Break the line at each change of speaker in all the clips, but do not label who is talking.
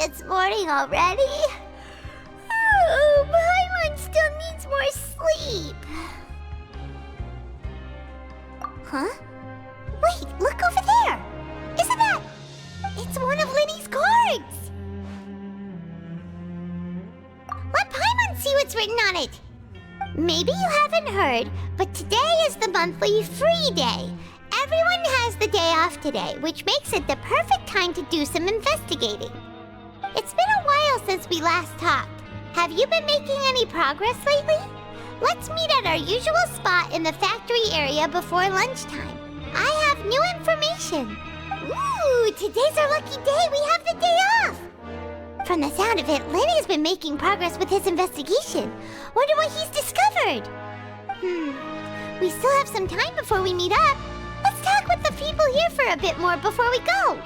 It's morning already? Oh, Paimon still needs more sleep. Huh? Wait, look over there! Isn't that... It's one of Linny's cards! Let Paimon see what's written on it! Maybe you haven't heard, but today is the monthly free day. Everyone has the day off today, which makes it the perfect time to do some investigating. It's been a while since we last talked. Have you been making any progress lately? Let's meet at our usual spot in the factory area before lunchtime. I have new information. Ooh, today's our lucky day. We have the day off. From the sound of it, Lenny's been making progress with his investigation. Wonder what he's discovered. We still have some time before we meet up. Let's talk with the people here for a bit more before we go.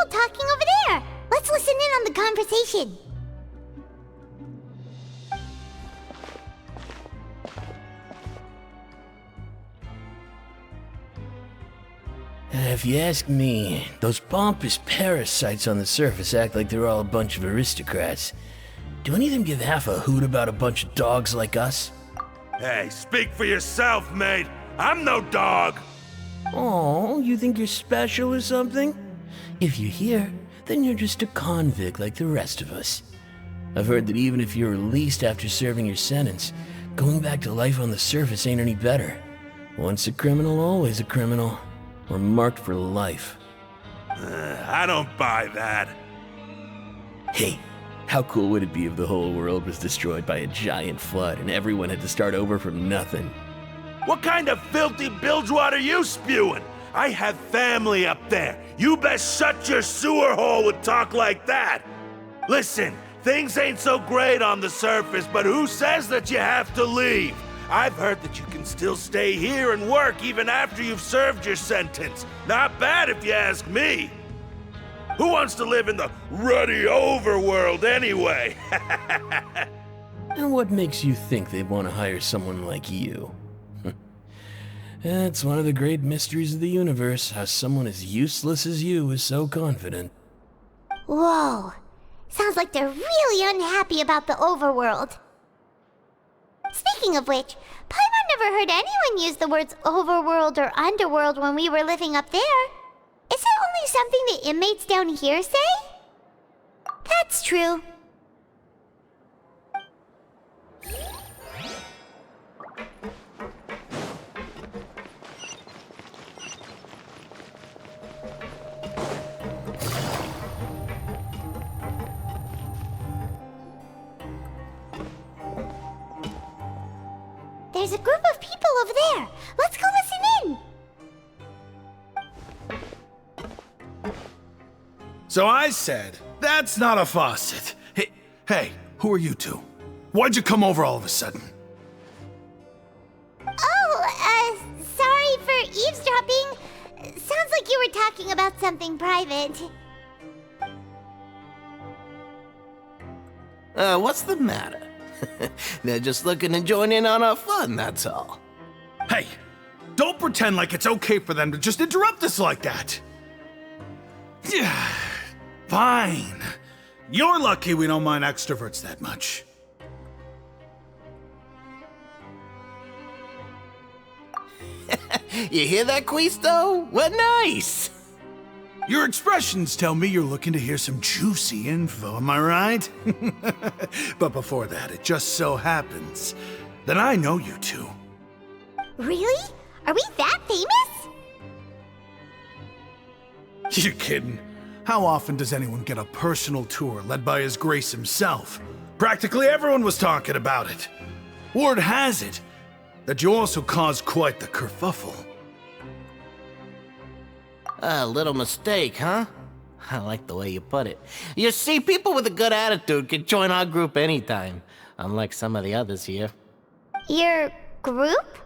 Talking over there. Let's listen in on the conversation.
If you ask me, those pompous parasites on the surface act like they're all a bunch of aristocrats. Do any of them give half a hoot about a bunch of dogs like us?
Hey, speak for yourself, mate. I'm no dog.
Oh, you think you're special or something? If you're here, then you're just a convict like the rest of us. I've heard that even if you're released after serving your sentence, going back to life on the surface ain't any better. Once a criminal, always a criminal. We're marked for life.
I don't buy that.
Hey, how cool would it be if the whole world was destroyed by a giant flood and everyone had to start over from nothing?
What kind of filthy bilgewater are you spewing? I have family up there. You best shut your sewer hole with talk like that. Listen, things ain't so great on the surface, but who says that you have to leave? I've heard that you can still stay here and work even after you've served your sentence. Not bad if you ask me. Who wants to live in the ruddy overworld anyway?
And what makes you think they'd want to hire someone like you? It's one of the great mysteries of the universe, how someone as useless as you is so confident.
Whoa. Sounds like they're really unhappy about the overworld. Speaking of which, Paimon never heard anyone use the words overworld or underworld when we were living up there. Is it only something the inmates down here say? That's true. There's a group of people over there. Let's go listen in.
So I said, that's not a faucet. Hey, who are you two? Why'd you come over all of a sudden?
Oh, sorry for eavesdropping. Sounds like you were talking about something private.
What's the matter? They're just looking to join in on our fun, that's all.
Hey, don't pretend like it's okay for them to just interrupt us like that. Yeah, fine. You're lucky we don't mind extroverts that much.
You hear that, Quisto? What nice!
Your expressions tell me you're looking to hear some juicy info, am I right? But before that, it just so happens that I know you two.
Really? Are we that famous?
You're kidding. How often does anyone get a personal tour led by His Grace himself? Practically everyone was talking about it. Word has it that you also caused quite the kerfuffle.
A little mistake, huh? I like the way you put it. You see, people with a good attitude can join our group anytime, unlike some of the others here.
Your group?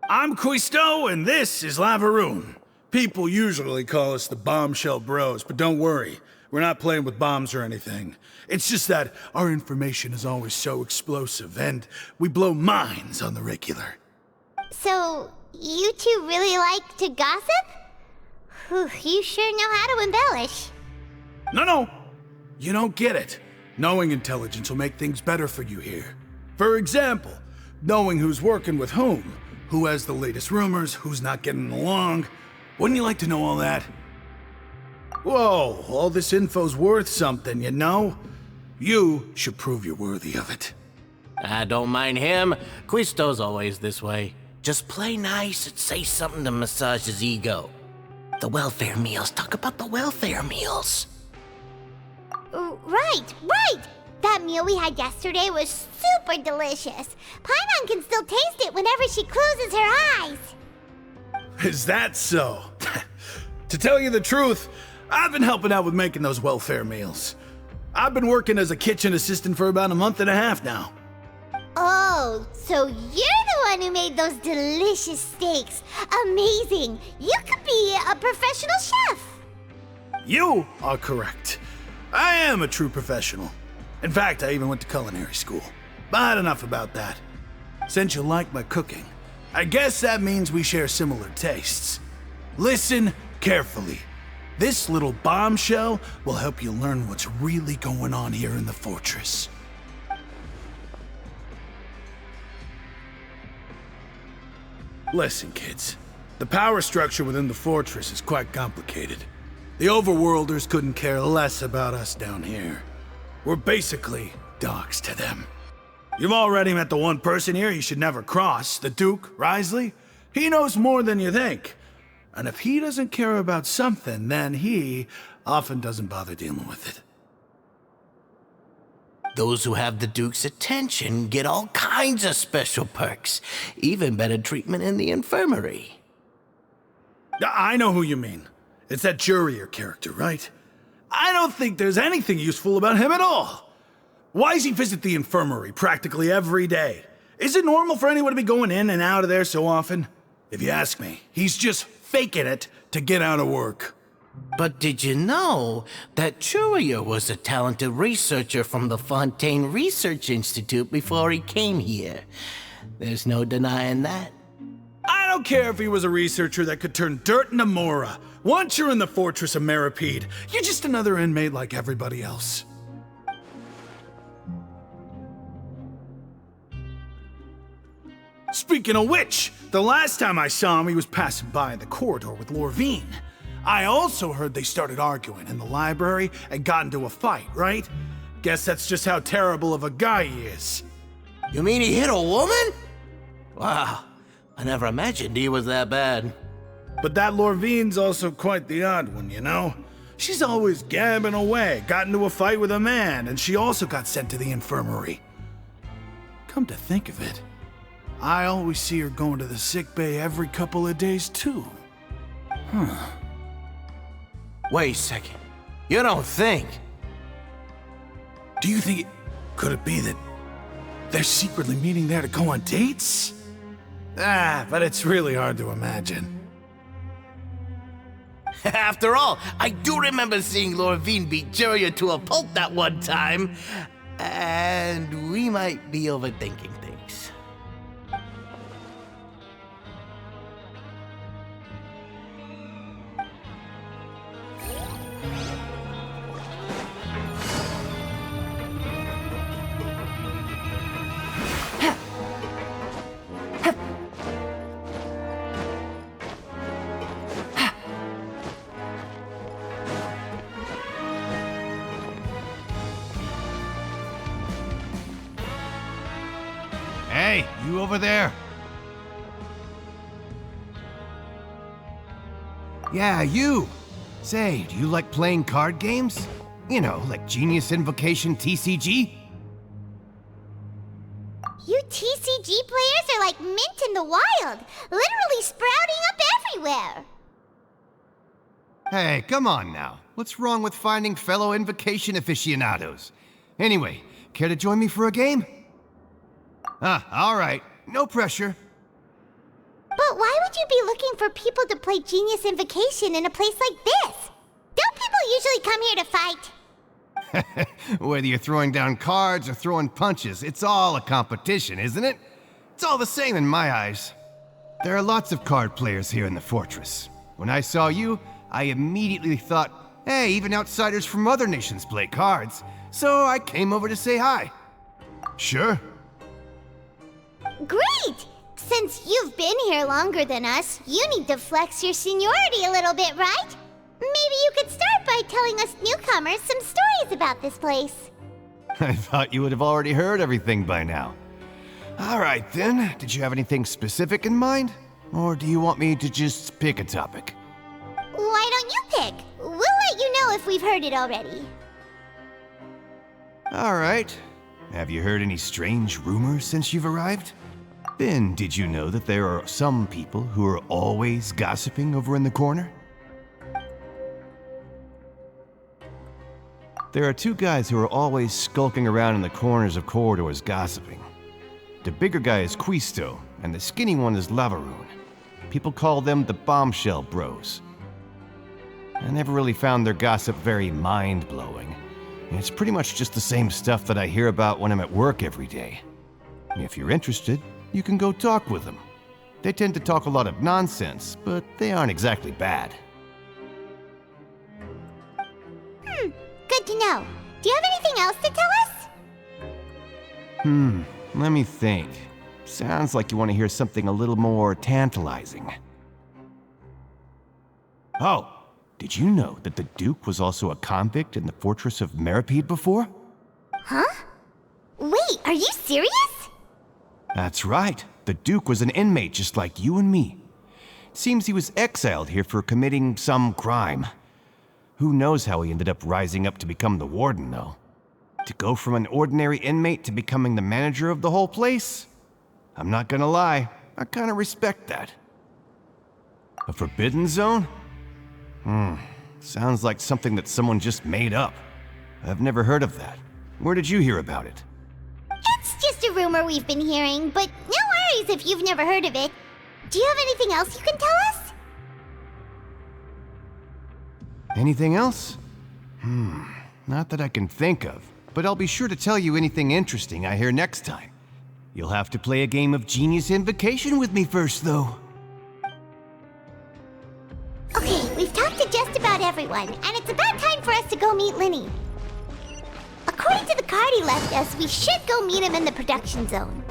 I'm Quisto, and this is Lavaroon. People usually call us the Bombshell Bros, but don't worry. We're not playing with bombs or anything. It's just that our information is always so explosive, and we blow minds on the regular.
So, you two really like to gossip? Whew, you sure know how to embellish.
No. You don't get it. Knowing intelligence will make things better for you here. For example, knowing who's working with whom, who has the latest rumors, who's not getting along. Wouldn't you like to know all that? Whoa, all this info's worth something, you know? You should prove you're worthy of it.
I don't mind him. Quisto's always this way. Just play nice and say something to massage his ego. The welfare meals. Talk about the welfare meals.
Right. That meal we had yesterday was super delicious. Paimon can still taste it whenever she closes her eyes.
Is that so? To tell you the truth, I've been helping out with making those welfare meals. I've been working as a kitchen assistant for about a month and a half now.
Oh, so you're the one who made those delicious steaks. Amazing. You could be a professional chef.
You are correct. I am a true professional. In fact, I even went to culinary school. But enough about that. Since you like my cooking, I guess that means we share similar tastes. Listen carefully. This little bombshell will help you learn what's really going on here in the fortress. Listen, kids. The power structure within the fortress is quite complicated. The Overworlders couldn't care less about us down here. We're basically dogs to them. You've already met the one person here you should never cross, the Duke, Risley. He knows more than you think. And if he doesn't care about something, then he often doesn't bother dealing with it.
Those who have the Duke's attention get all kinds of special perks, even better treatment in the infirmary.
I know who you mean. It's that Jurier character, right? I don't think there's anything useful about him at all. Why does he visit the infirmary practically every day? Is it normal for anyone to be going in and out of there so often? If you ask me, he's just faking it to get out of work.
But did you know that Jurier was a talented researcher from the Fontaine Research Institute before he came here? There's no denying that.
I don't care if he was a researcher that could turn dirt into Mora. Once you're in the Fortress of Meripede, you're just another inmate like everybody else. Speaking of which, the last time I saw him, he was passing by in the corridor with Lorvine. I also heard they started arguing in the library and got into a fight, right? Guess that's just how terrible of a guy he is.
You mean he hit a woman? Wow, I never imagined he was that bad.
But that Lorvine's also quite the odd one, you know? She's always gabbing away, got into a fight with a man, and she also got sent to the infirmary. Come to think of it, I always see her going to the sick bay every couple of days, too.
Wait a second. You don't think?
Do you think could it be that they're secretly meeting there to go on dates? But it's really hard to imagine.
After all, I do remember seeing Lorvine beat Jurier to a pulp that one time. And we might be overthinking things.
Hey, you over there. Yeah, you! Say, do you like playing card games? You know, like Genius Invocation TCG?
You TCG players are like mint in the wild, literally sprouting up everywhere.
Hey, come on now. What's wrong with finding fellow Invocation aficionados? Anyway, care to join me for a game? Alright. No pressure.
But why would you be looking for people to play Genius Invocation in a place like this? Don't people usually come here to fight?
Whether you're throwing down cards or throwing punches, it's all a competition, isn't it? It's all the same in my eyes. There are lots of card players here in the fortress. When I saw you, I immediately thought, hey, even outsiders from other nations play cards, so I came over to say hi. Sure.
Great! Since you've been here longer than us, you need to flex your seniority a little bit, right? Maybe you could start by telling us newcomers some stories about this place.
I thought you would have already heard everything by now. All right then, did you have anything specific in mind? Or do you want me to just pick a topic?
Why don't you pick? We'll let you know if we've heard it already.
All right. Have you heard any strange rumors since you've arrived? Then, did you know that there are some people who are always gossiping over in the corner? There are two guys who are always skulking around in the corners of corridors gossiping. The bigger guy is Quisto, and the skinny one is Lavaroon. People call them the Bombshell Bros. I never really found their gossip very mind-blowing. It's pretty much just the same stuff that I hear about when I'm at work every day. If you're interested, you can go talk with them. They tend to talk a lot of nonsense, but they aren't exactly bad.
Good to know. Do you have anything else to tell us?
Let me think. Sounds like you want to hear something a little more tantalizing. Oh, did you know that the Duke was also a convict in the fortress of Meripede before?
Huh? Wait, are you serious?
That's right. The Duke was an inmate just like you and me. Seems he was exiled here for committing some crime. Who knows how he ended up rising up to become the warden, though. To go from an ordinary inmate to becoming the manager of the whole place? I'm not gonna lie, I kinda respect that. A forbidden zone? Sounds like something that someone just made up. I've never heard of that. Where did you hear about it?
It's just a rumor we've been hearing, but no worries if you've never heard of it. Do you have anything else you can tell us?
Anything else? Not that I can think of, but I'll be sure to tell you anything interesting I hear next time. You'll have to play a game of Genius Invocation with me first, though.
Okay, we've talked to just about everyone, and it's about time for us to go meet Linny. According to the card he left us, we should go meet him in the production zone.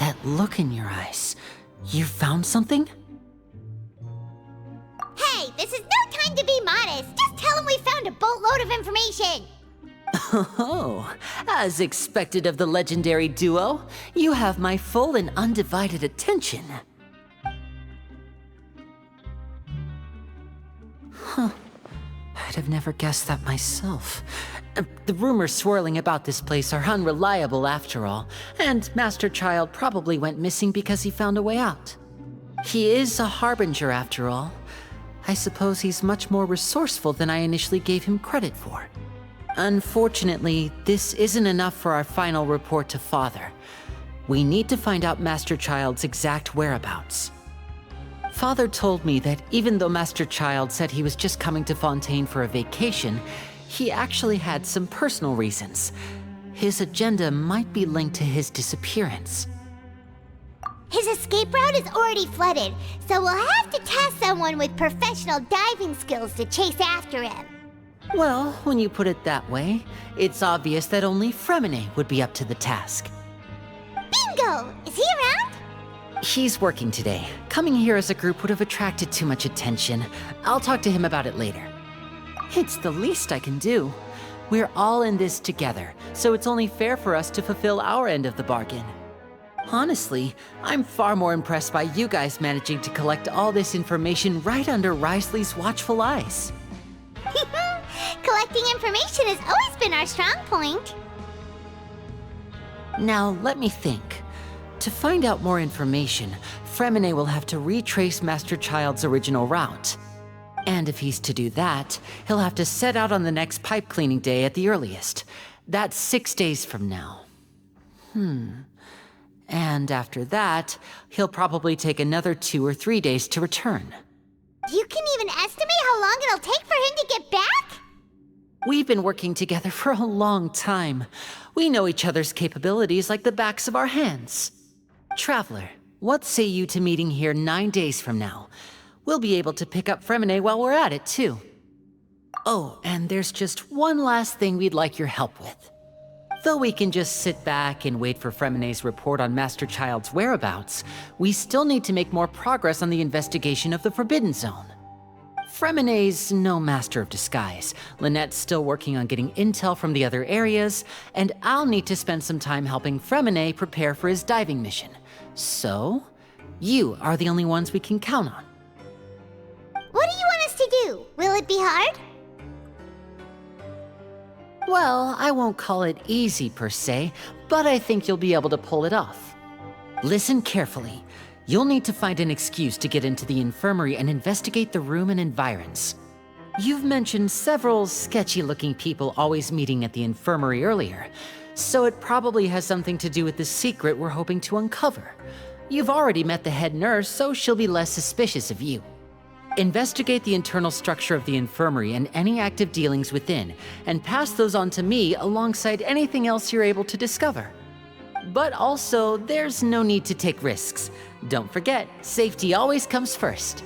That look in your eyes. You found something?
Hey, this is no time to be modest. Just tell him we found a boatload of information.
Oh, as expected of the legendary duo, you have my full and undivided attention. Huh. I'd have never guessed that myself. The rumors swirling about this place are unreliable after all, and Master Child probably went missing because he found a way out. He is a harbinger after all. I suppose he's much more resourceful than I initially gave him credit for. Unfortunately, this isn't enough for our final report to Father. We need to find out Master Child's exact whereabouts. Father told me that even though Master Child said he was just coming to Fontaine for a vacation, he actually had some personal reasons. His agenda might be linked to his disappearance.
His escape route is already flooded, so we'll have to task someone with professional diving skills to chase after him.
Well, when you put it that way, it's obvious that only Fremine would be up to the task.
Bingo! Is he around?
He's working today. Coming here as a group would have attracted too much attention. I'll talk to him about it later. It's the least I can do. We're all in this together, so it's only fair for us to fulfill our end of the bargain. Honestly, I'm far more impressed by you guys managing to collect all this information right under Risley's watchful eyes.
Collecting information has always been our strong point.
Now, let me think. To find out more information, Fremine will have to retrace Master Child's original route. And if he's to do that, he'll have to set out on the next pipe cleaning day at the earliest. That's 6 days from now. And after that, he'll probably take another 2 or 3 days to return.
You can even estimate how long it'll take for him to get back?
We've been working together for a long time. We know each other's capabilities like the backs of our hands. Traveler, what say you to meeting here 9 days from now? We'll be able to pick up Fremine while we're at it, too. Oh, and there's just one last thing we'd like your help with. Though we can just sit back and wait for Fremine's report on Master Child's whereabouts, we still need to make more progress on the investigation of the Forbidden Zone. Fremine's no master of disguise, Lynette's still working on getting intel from the other areas, and I'll need to spend some time helping Fremine prepare for his diving mission. So, you are the only ones we can count on.
What do you want us to do? Will it be hard?
Well, I won't call it easy per se, but I think you'll be able to pull it off. Listen carefully. You'll need to find an excuse to get into the infirmary and investigate the room and environs. You've mentioned several sketchy-looking people always meeting at the infirmary earlier, so it probably has something to do with the secret we're hoping to uncover. You've already met the head nurse, so she'll be less suspicious of you. Investigate the internal structure of the infirmary and any active dealings within, and pass those on to me alongside anything else you're able to discover. But also, there's no need to take risks. Don't forget, safety always comes first.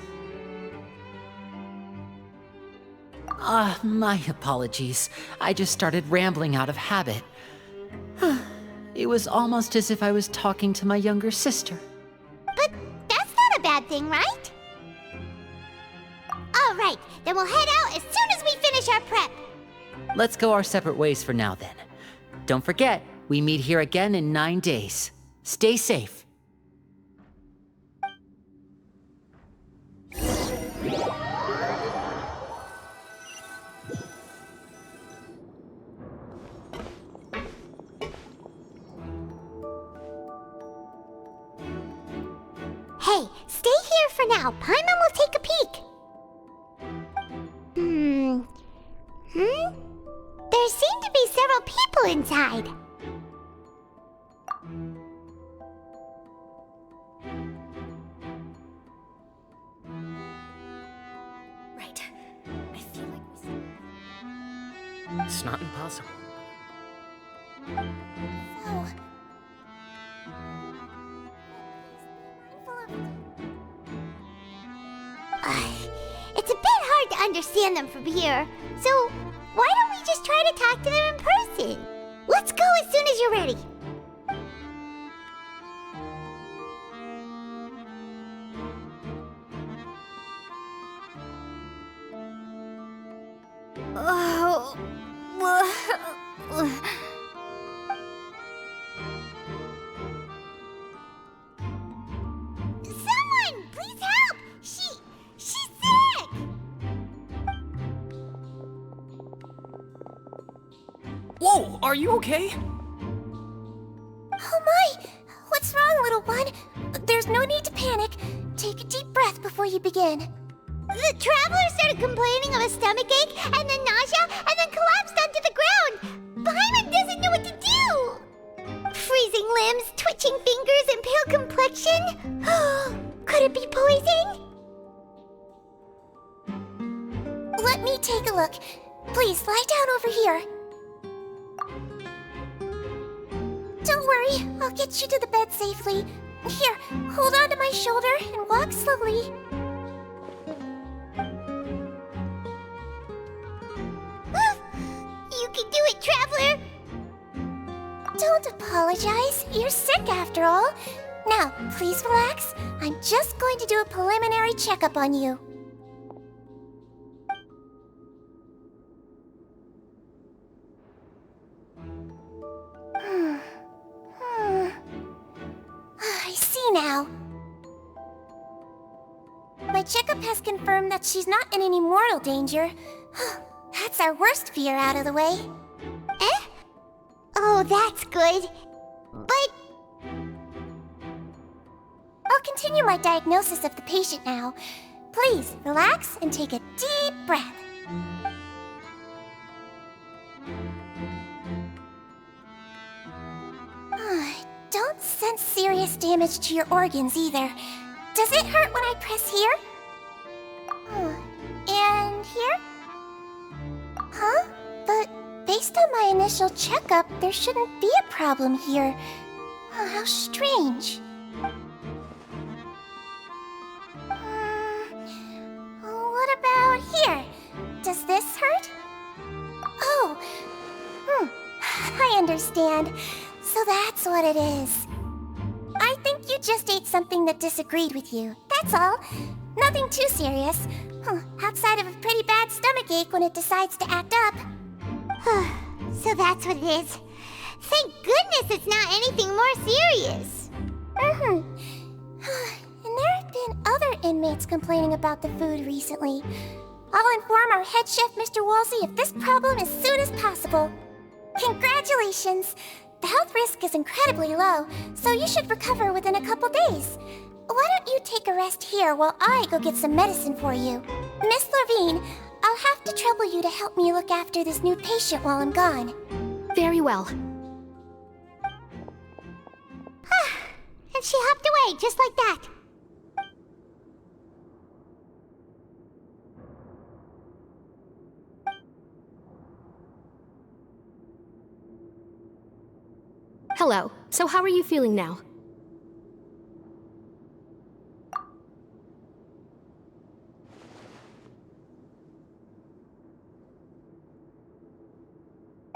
My apologies. I just started rambling out of habit. It was almost as if I was talking to my younger sister.
But that's not a bad thing, right? All right, then we'll head out as soon as we finish our prep.
Let's go our separate ways for now then. Don't forget, we meet here again in 9 days. Stay safe.
Hey, stay here for now. Paimon will take a peek. There seem to be several people inside.
Right. I feel like
It's not impossible.
Oh. It's a bit hard to understand them from here, so why don't we just try to talk to them in person? Let's go as soon as you're ready. Please help! She's sick!
Whoa, are you okay?
Oh my! What's wrong, little one? There's no need to panic. Take a deep breath before you begin.
The traveler started complaining of a stomachache, and then nausea, and then collapsed onto the ground. Paimon doesn't know what to do. Freezing limbs, twitching fingers, and pale complexion. Could it be poison?
Let me take a look. Please, lie down over here. Don't worry, I'll get you to the bed safely. Here, hold on to my shoulder and walk slowly.
You can do it, traveler!
Don't apologize. You're sick after all. Now, please relax. I'm just going to do a preliminary checkup on you. I see now. My checkup has confirmed that she's not in any mortal danger. That's our worst fear out of the way.
Eh? Oh, that's good. But
I'll continue my diagnosis of the patient now. Please, relax and take a deep breath. Don't sense serious damage to your organs either. Does it hurt when I press here? And here? Huh? But based on my initial checkup, there shouldn't be a problem here. Oh, how strange. What about here? Does this hurt? Oh, I understand. So that's what it is. I think you just ate something that disagreed with you. That's all. Nothing too serious. Outside of a pretty bad stomachache when it decides to act up.
so that's what it is. Thank goodness it's not anything more serious.
And there have been other inmates complaining about the food recently. I'll inform our head chef, Mr. Wolsey, of this problem as soon as possible. Congratulations! The health risk is incredibly low, so you should recover within a couple days. Why don't you take a rest here while I go get some medicine for you? Miss Levine, I'll have to trouble you to help me look after this new patient while I'm gone.
Very well.
And she hopped away just like that.
Hello. So how are you feeling now?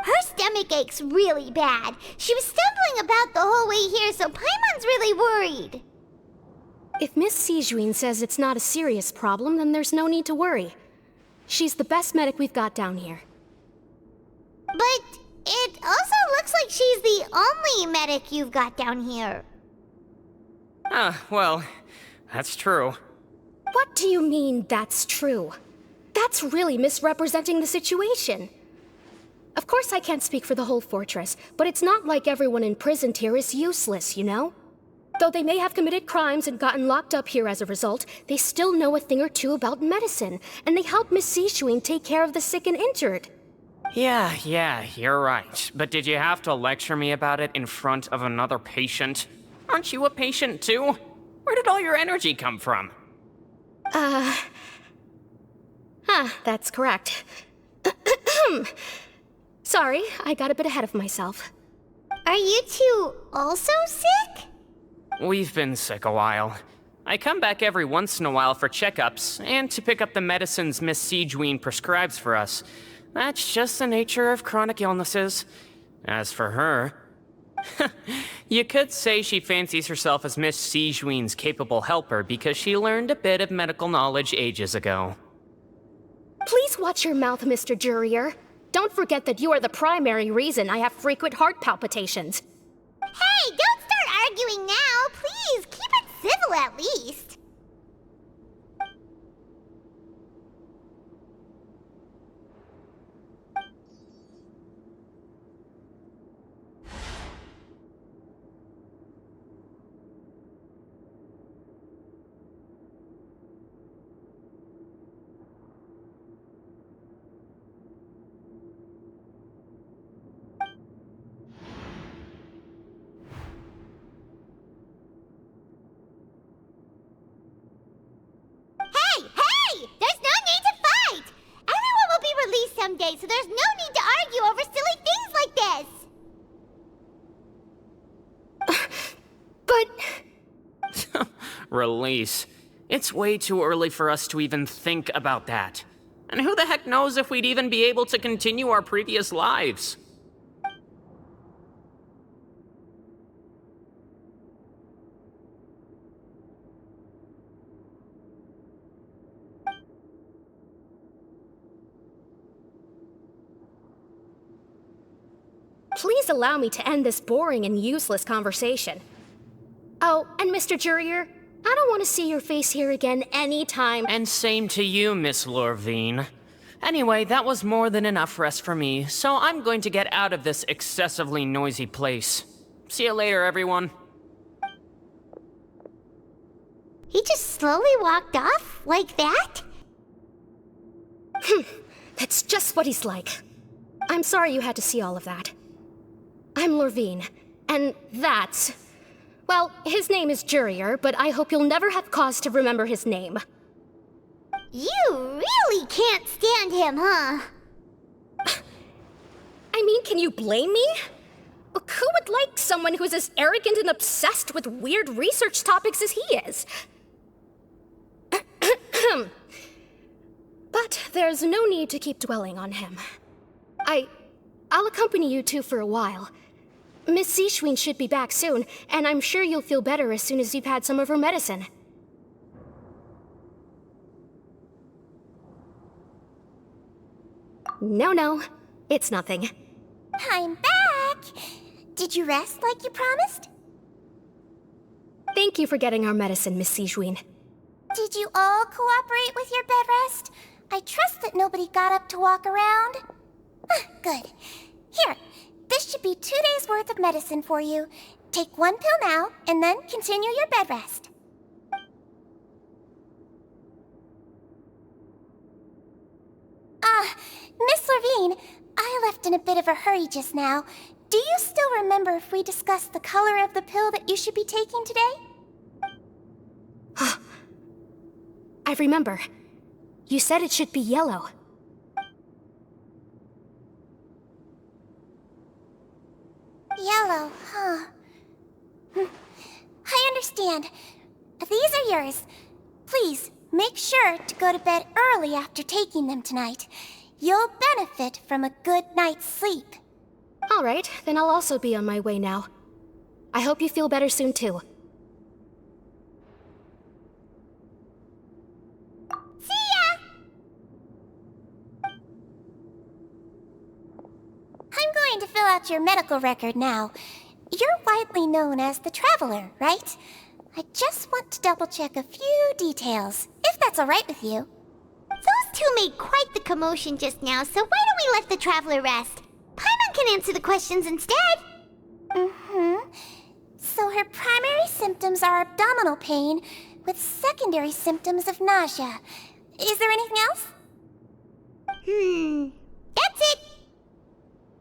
Her stomach aches really bad. She was stumbling about the whole way here, so Paimon's really worried.
If Miss Sijuin says it's not a serious problem, then there's no need to worry. She's the best medic we've got down here.
But it also looks like she's the only medic you've got down here.
Well, that's true.
What do you mean, that's true? That's really misrepresenting the situation. Of course I can't speak for the whole fortress, but it's not like everyone imprisoned here is useless, you know? Though they may have committed crimes and gotten locked up here as a result, they still know a thing or two about medicine, and they help Miss Sijuin take care of the sick and injured.
Yeah, you're right. But did you have to lecture me about it in front of another patient? Aren't you a patient too? Where did all your energy come from?
That's correct. Sorry, I got a bit ahead of myself.
Are you two also sick?
We've been sick a while. I come back every once in a while for checkups, and to pick up the medicines Miss Sijuin prescribes for us. That's just the nature of chronic illnesses. As for her... you could say she fancies herself as Miss Sijuin's capable helper because she learned a bit of medical knowledge ages ago.
Please watch your mouth, Mr. Jurier. Don't forget that you are the primary reason I have frequent heart palpitations.
Hey, don't start arguing now, please. Keep it civil at least. today, so there's no need to argue over silly things like this.
But...
Release. It's way too early for us to even think about that. And who the heck knows if we'd even be able to continue our previous lives?
Please allow me to end this boring and useless conversation. Oh, and Mr. Jurier, I don't want to see your face here again anytime.
And same to you, Miss Lorvine. Anyway, that was more than enough rest for me, so I'm going to get out of this excessively noisy place. See you later, everyone.
He just slowly walked off like that?
That's just what he's like. I'm sorry you had to see all of that. I'm Lorvine, and that's... Well, his name is Jurier, but I hope you'll never have cause to remember his name.
You really can't stand him, huh?
I mean, can you blame me? Who would like someone who's as arrogant and obsessed with weird research topics as he is? But there's no need to keep dwelling on him. I'll accompany you two for a while. Miss Sishwin should be back soon, and I'm sure you'll feel better as soon as you've had some of her medicine. No, it's nothing.
I'm back! Did you rest like you promised?
Thank you for getting our medicine, Miss Sishwin.
Did you all cooperate with your bed rest? I trust that nobody got up to walk around. Good. Here, this should be 2 days' worth of medicine for you. Take 1 pill now, and then continue your bed rest. Miss Lorvine, I left in a bit of a hurry just now. Do you still remember if we discussed the color of the pill that you should be taking today?
I remember. You said it should be yellow.
Yellow, huh? I understand. These are yours. Please, make sure to go to bed early after taking them tonight. You'll benefit from a good night's sleep.
All right, then I'll also be on my way now. I hope you feel better soon, too.
See ya!
I'm going to fill out your medical record now. You're widely known as the Traveler, right? I just want to double-check a few details, if that's all right with you.
Those two made quite the commotion just now, so why don't we let the Traveler rest? Paimon can answer the questions instead.
So her primary symptoms are abdominal pain, with secondary symptoms of nausea. Is there anything else?
That's it.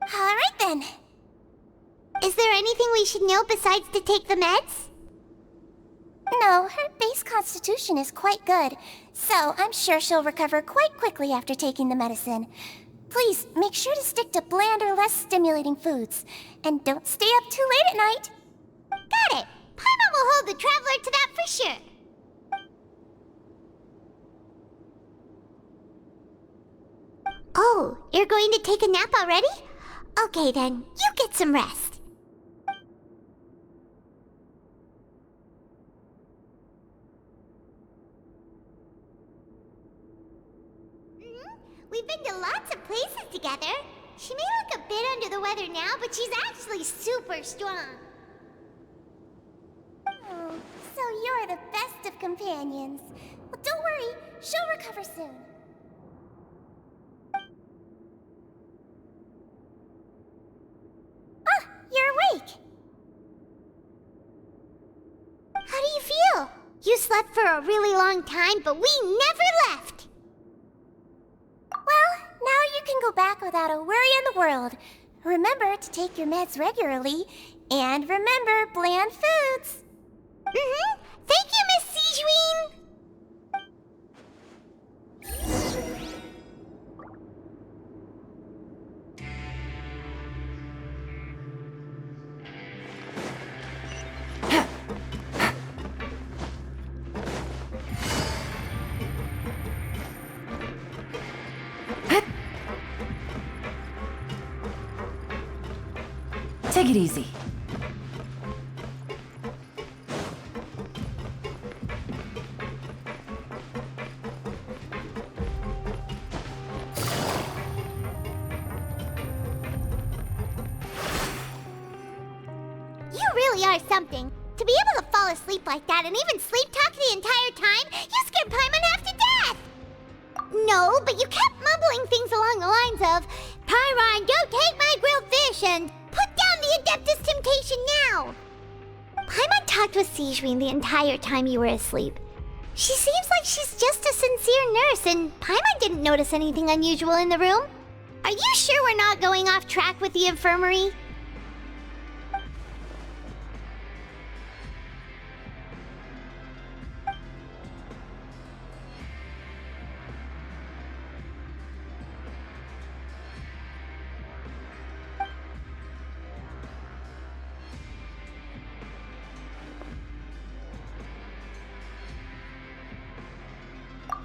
All right then.
Is there anything we should know besides to take the meds?
No, her base constitution is quite good, so I'm sure she'll recover quite quickly after taking the medicine. Please, make sure to stick to bland or less stimulating foods, and don't stay up too late at night.
Got it. Paimon will hold the Traveler to that for sure. Oh, you're going to take a nap already? Okay then, you get some rest. We've been to lots of places together. She may look a bit under the weather now, but she's actually super strong.
Oh, so you're the best of companions. Well, don't worry, she'll recover soon. Ah, you're awake.
How do you feel? You slept for a really long time, but we never left.
Well, now you can go back without a worry in the world. Remember to take your meds regularly, and remember bland foods.
Thank you, Miss Sijween.
Take it easy.
You really are something. To be able to fall asleep like that and even sleep talk the entire time, you scared Paimon half to death! No, but you kept mumbling things along the lines of, Pyron, don't take my grilled fish, and put down the Adeptus Temptation now! Paimon talked with Sijwin the entire time you were asleep. She seems like she's just a sincere nurse, and Paimon didn't notice anything unusual in the room. Are you sure we're not going off track with the infirmary?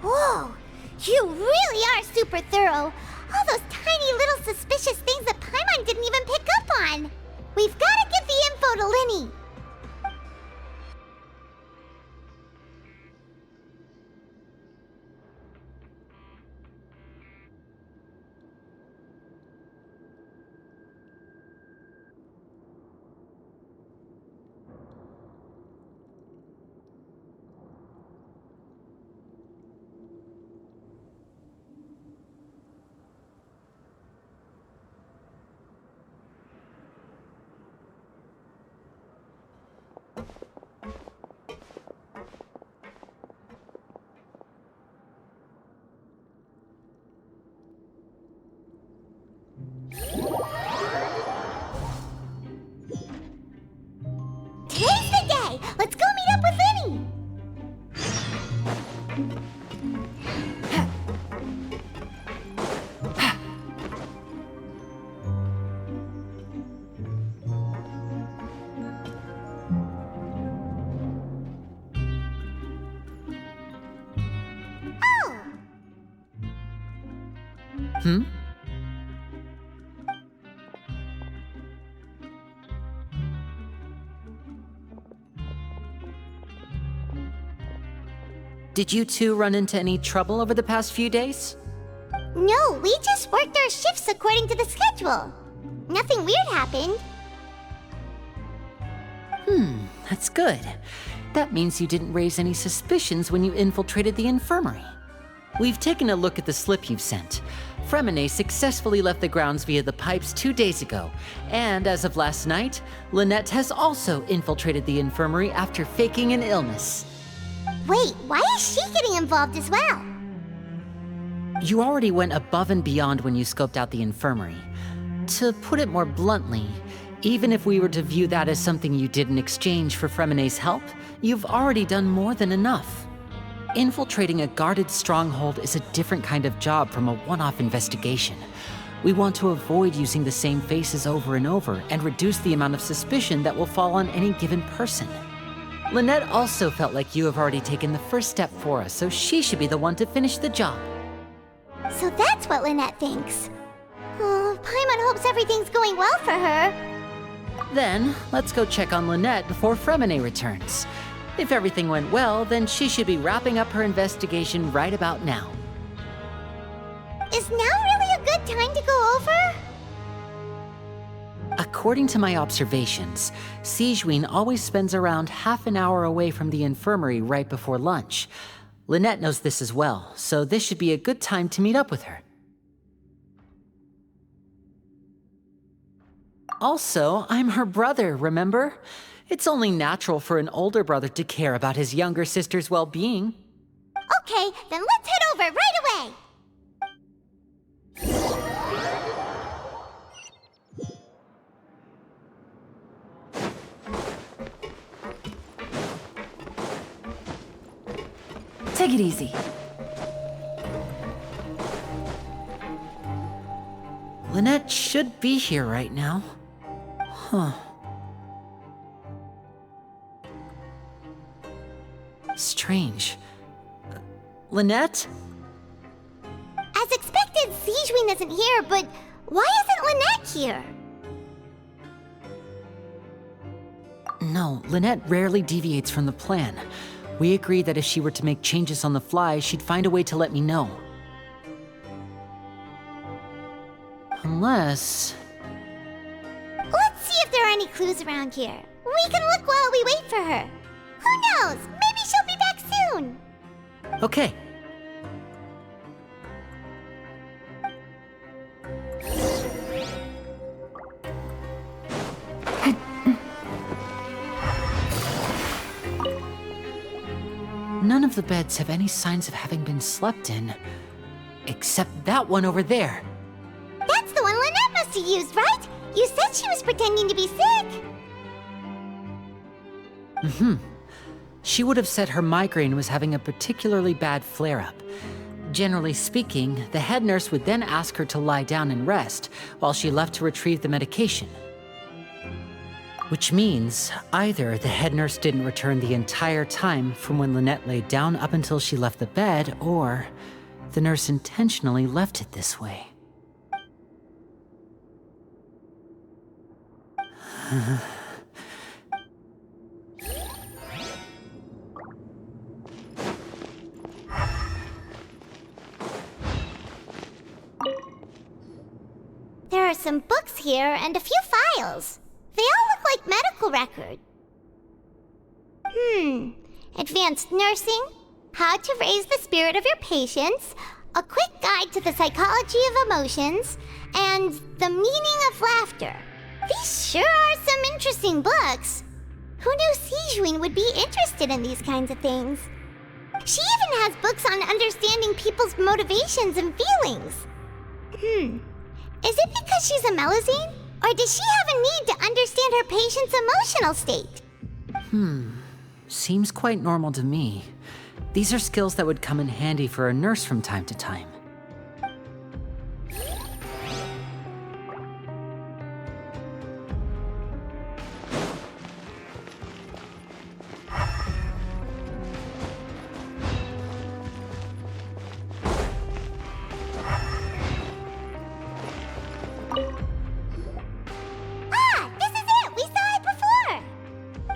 Whoa! You really are super thorough! All those tiny little suspicious things that Paimon didn't even pick up on! We've gotta give the info to Linny! Today's the day! Let's go meet up with Linny! Oh!
Hmm? Did you two run into any trouble over the past few days?
No, we just worked our shifts according to the schedule. Nothing weird happened.
That's good. That means you didn't raise any suspicions when you infiltrated the infirmary. We've taken a look at the slip you've sent. Fremine successfully left the grounds via the pipes 2 days ago, and as of last night, Lynette has also infiltrated the infirmary after faking an illness.
Wait, why is she getting involved as well?
You already went above and beyond when you scoped out the infirmary. To put it more bluntly, even if we were to view that as something you did in exchange for Fremine's help, you've already done more than enough. Infiltrating a guarded stronghold is a different kind of job from a one-off investigation. We want to avoid using the same faces over and over and reduce the amount of suspicion that will fall on any given person. Lynette also felt like you have already taken the first step for us, so she should be the one to finish the job.
So that's what Lynette thinks. Oh, Paimon hopes everything's going well for her.
Then, let's go check on Lynette before Fremine returns. If everything went well, then she should be wrapping up her investigation right about now.
Is now really a good time to go over?
According to my observations, Sijwin always spends around half an hour away from the infirmary right before lunch. Lynette knows this as well, so this should be a good time to meet up with her. Also, I'm her brother, remember? It's only natural for an older brother to care about his younger sister's well-being.
Okay, then let's head over right away!
Take it easy. Lynette should be here right now. Huh. Strange. Lynette?
As expected, Sijwin isn't here, but why isn't Lynette here?
No, Lynette rarely deviates from the plan. We agreed that if she were to make changes on the fly, she'd find a way to let me know. Unless...
Let's see if there are any clues around here. We can look while we wait for her. Who knows? Maybe she'll be back soon.
Okay. None of the beds have any signs of having been slept in. Except that one over there.
That's the one Lynette must have used, right? You said she was pretending to be sick.
She would have said her migraine was having a particularly bad flare-up. Generally speaking, the head nurse would then ask her to lie down and rest while she left to retrieve the medication. Which means either the head nurse didn't return the entire time from when Lynette laid down up until she left the bed, or the nurse intentionally left it this way.
There are some books here and a few files. They all look like medical records. Advanced nursing, how to raise the spirit of your patients, a quick guide to the psychology of emotions, and the meaning of laughter. These sure are some interesting books. Who knew Sijuin would be interested in these kinds of things? She even has books on understanding people's motivations and feelings. Is it because she's a Melazine? Or does she have a need to understand her patient's emotional state?
Seems quite normal to me. These are skills that would come in handy for a nurse from time to time.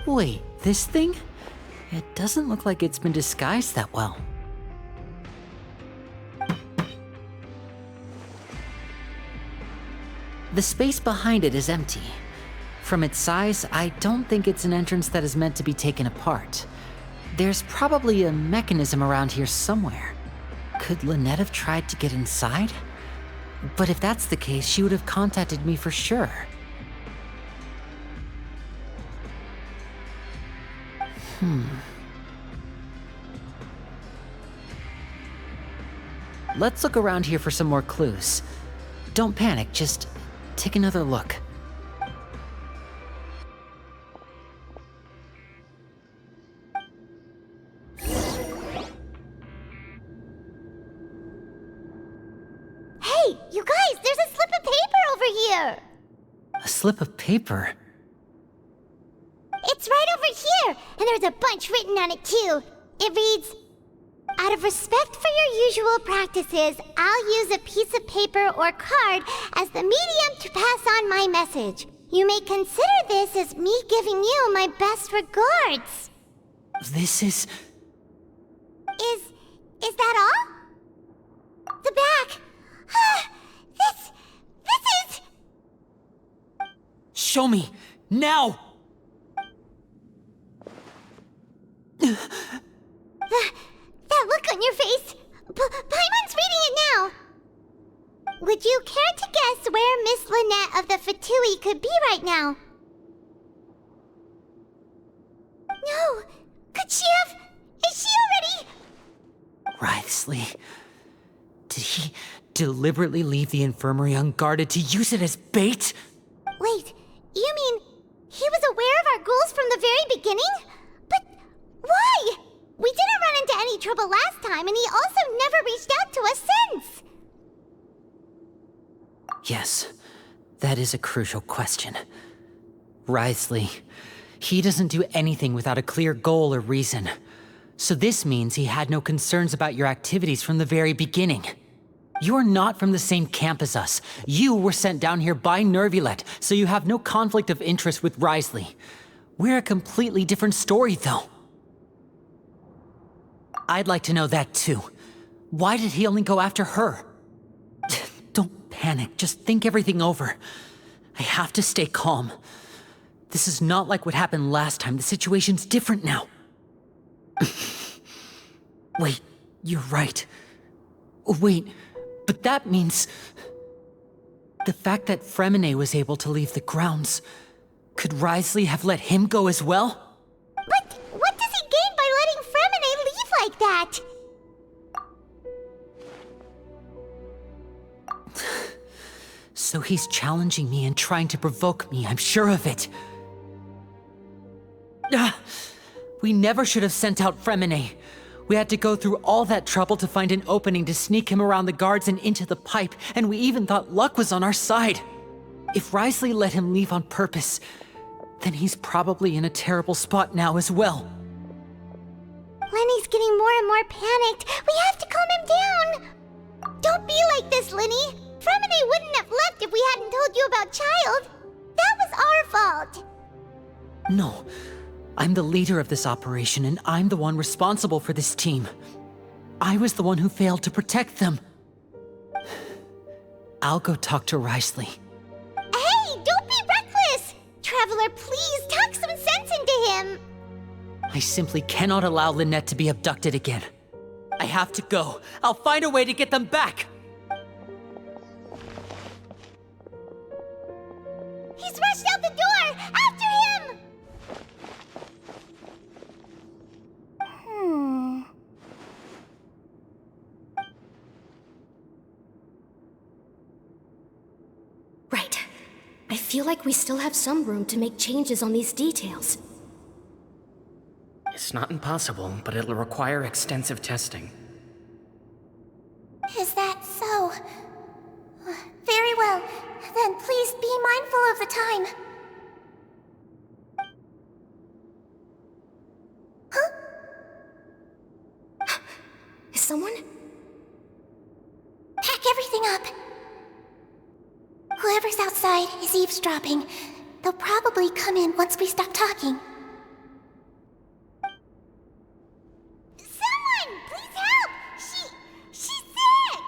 Wait, this thing? It doesn't look like it's been disguised that well. The space behind it is empty. From its size, I don't think it's an entrance that is meant to be taken apart. There's probably a mechanism around here somewhere. Could Lynette have tried to get inside? But if that's the case, she would have contacted me for sure. Let's look around here for some more clues. Don't panic, just take another look.
Hey, you guys, there's a slip of paper over here!
A slip of paper?
It's right over here, and there's a bunch written on it too. It reads, "Out of respect for your usual practices, I'll use a piece of paper or card as the medium to pass on my message. You may consider this as me giving you my best regards."
This is...
Is that all? The back. This is...
Show me! Now!
That look on your face. Paimon's reading it now. Would you care to guess where Miss Lynette of the Fatui could be right now? No. Could she have... Is she already...
Writhsley. Did he deliberately leave the infirmary unguarded to use it as bait?
Wait, you mean he was aware of our goals from the very beginning? But why? We didn't run into any trouble last time, and he also never reached out to us since.
Yes, that is a crucial question. Writhsley, he doesn't do anything without a clear goal or reason. So this means he had no concerns about your activities from the very beginning. You're not from the same camp as us. You were sent down here by Nervulet, so you have no conflict of interest with Writhsley. We're a completely different story, though. I'd like to know that, too. Why did he only go after her? Don't panic, just think everything over. I have to stay calm. This is not like what happened last time. The situation's different now. Wait, you're right. Wait, but that means... the fact that Fremine was able to leave the grounds... could Wriothesley have let him go as well?
But what does he gain by letting Fremine leave like that?
So he's challenging me and trying to provoke me, I'm sure of it. We never should have sent out Fremine. We had to go through all that trouble to find an opening to sneak him around the guards and into the pipe, and we even thought luck was on our side. If Wriothesley let him leave on purpose, then he's probably in a terrible spot now as well.
Lenny's getting more and more panicked. We have to calm him down. Don't be like this, Lenny. Fremine wouldn't have left if we hadn't told you about Child. That was our fault.
No, I'm the leader of this operation, and I'm the one responsible for this team. I was the one who failed to protect them. I'll go talk to Wriothesley.
Hey, don't be reckless! Traveler, please talk some sense into him.
I simply cannot allow Lynette to be abducted again. I have to go. I'll find a way to get them back.
He's rushed out the door! After him!
Right. I feel like we still have some room to make changes on these details.
It's not impossible, but it'll require extensive testing.
Is that so? Very well. Then please be mindful of the time. Huh?
Is someone?
Pack everything up. Whoever's outside is eavesdropping. They'll probably come in once we stop talking.
Someone! Please help! She's sick!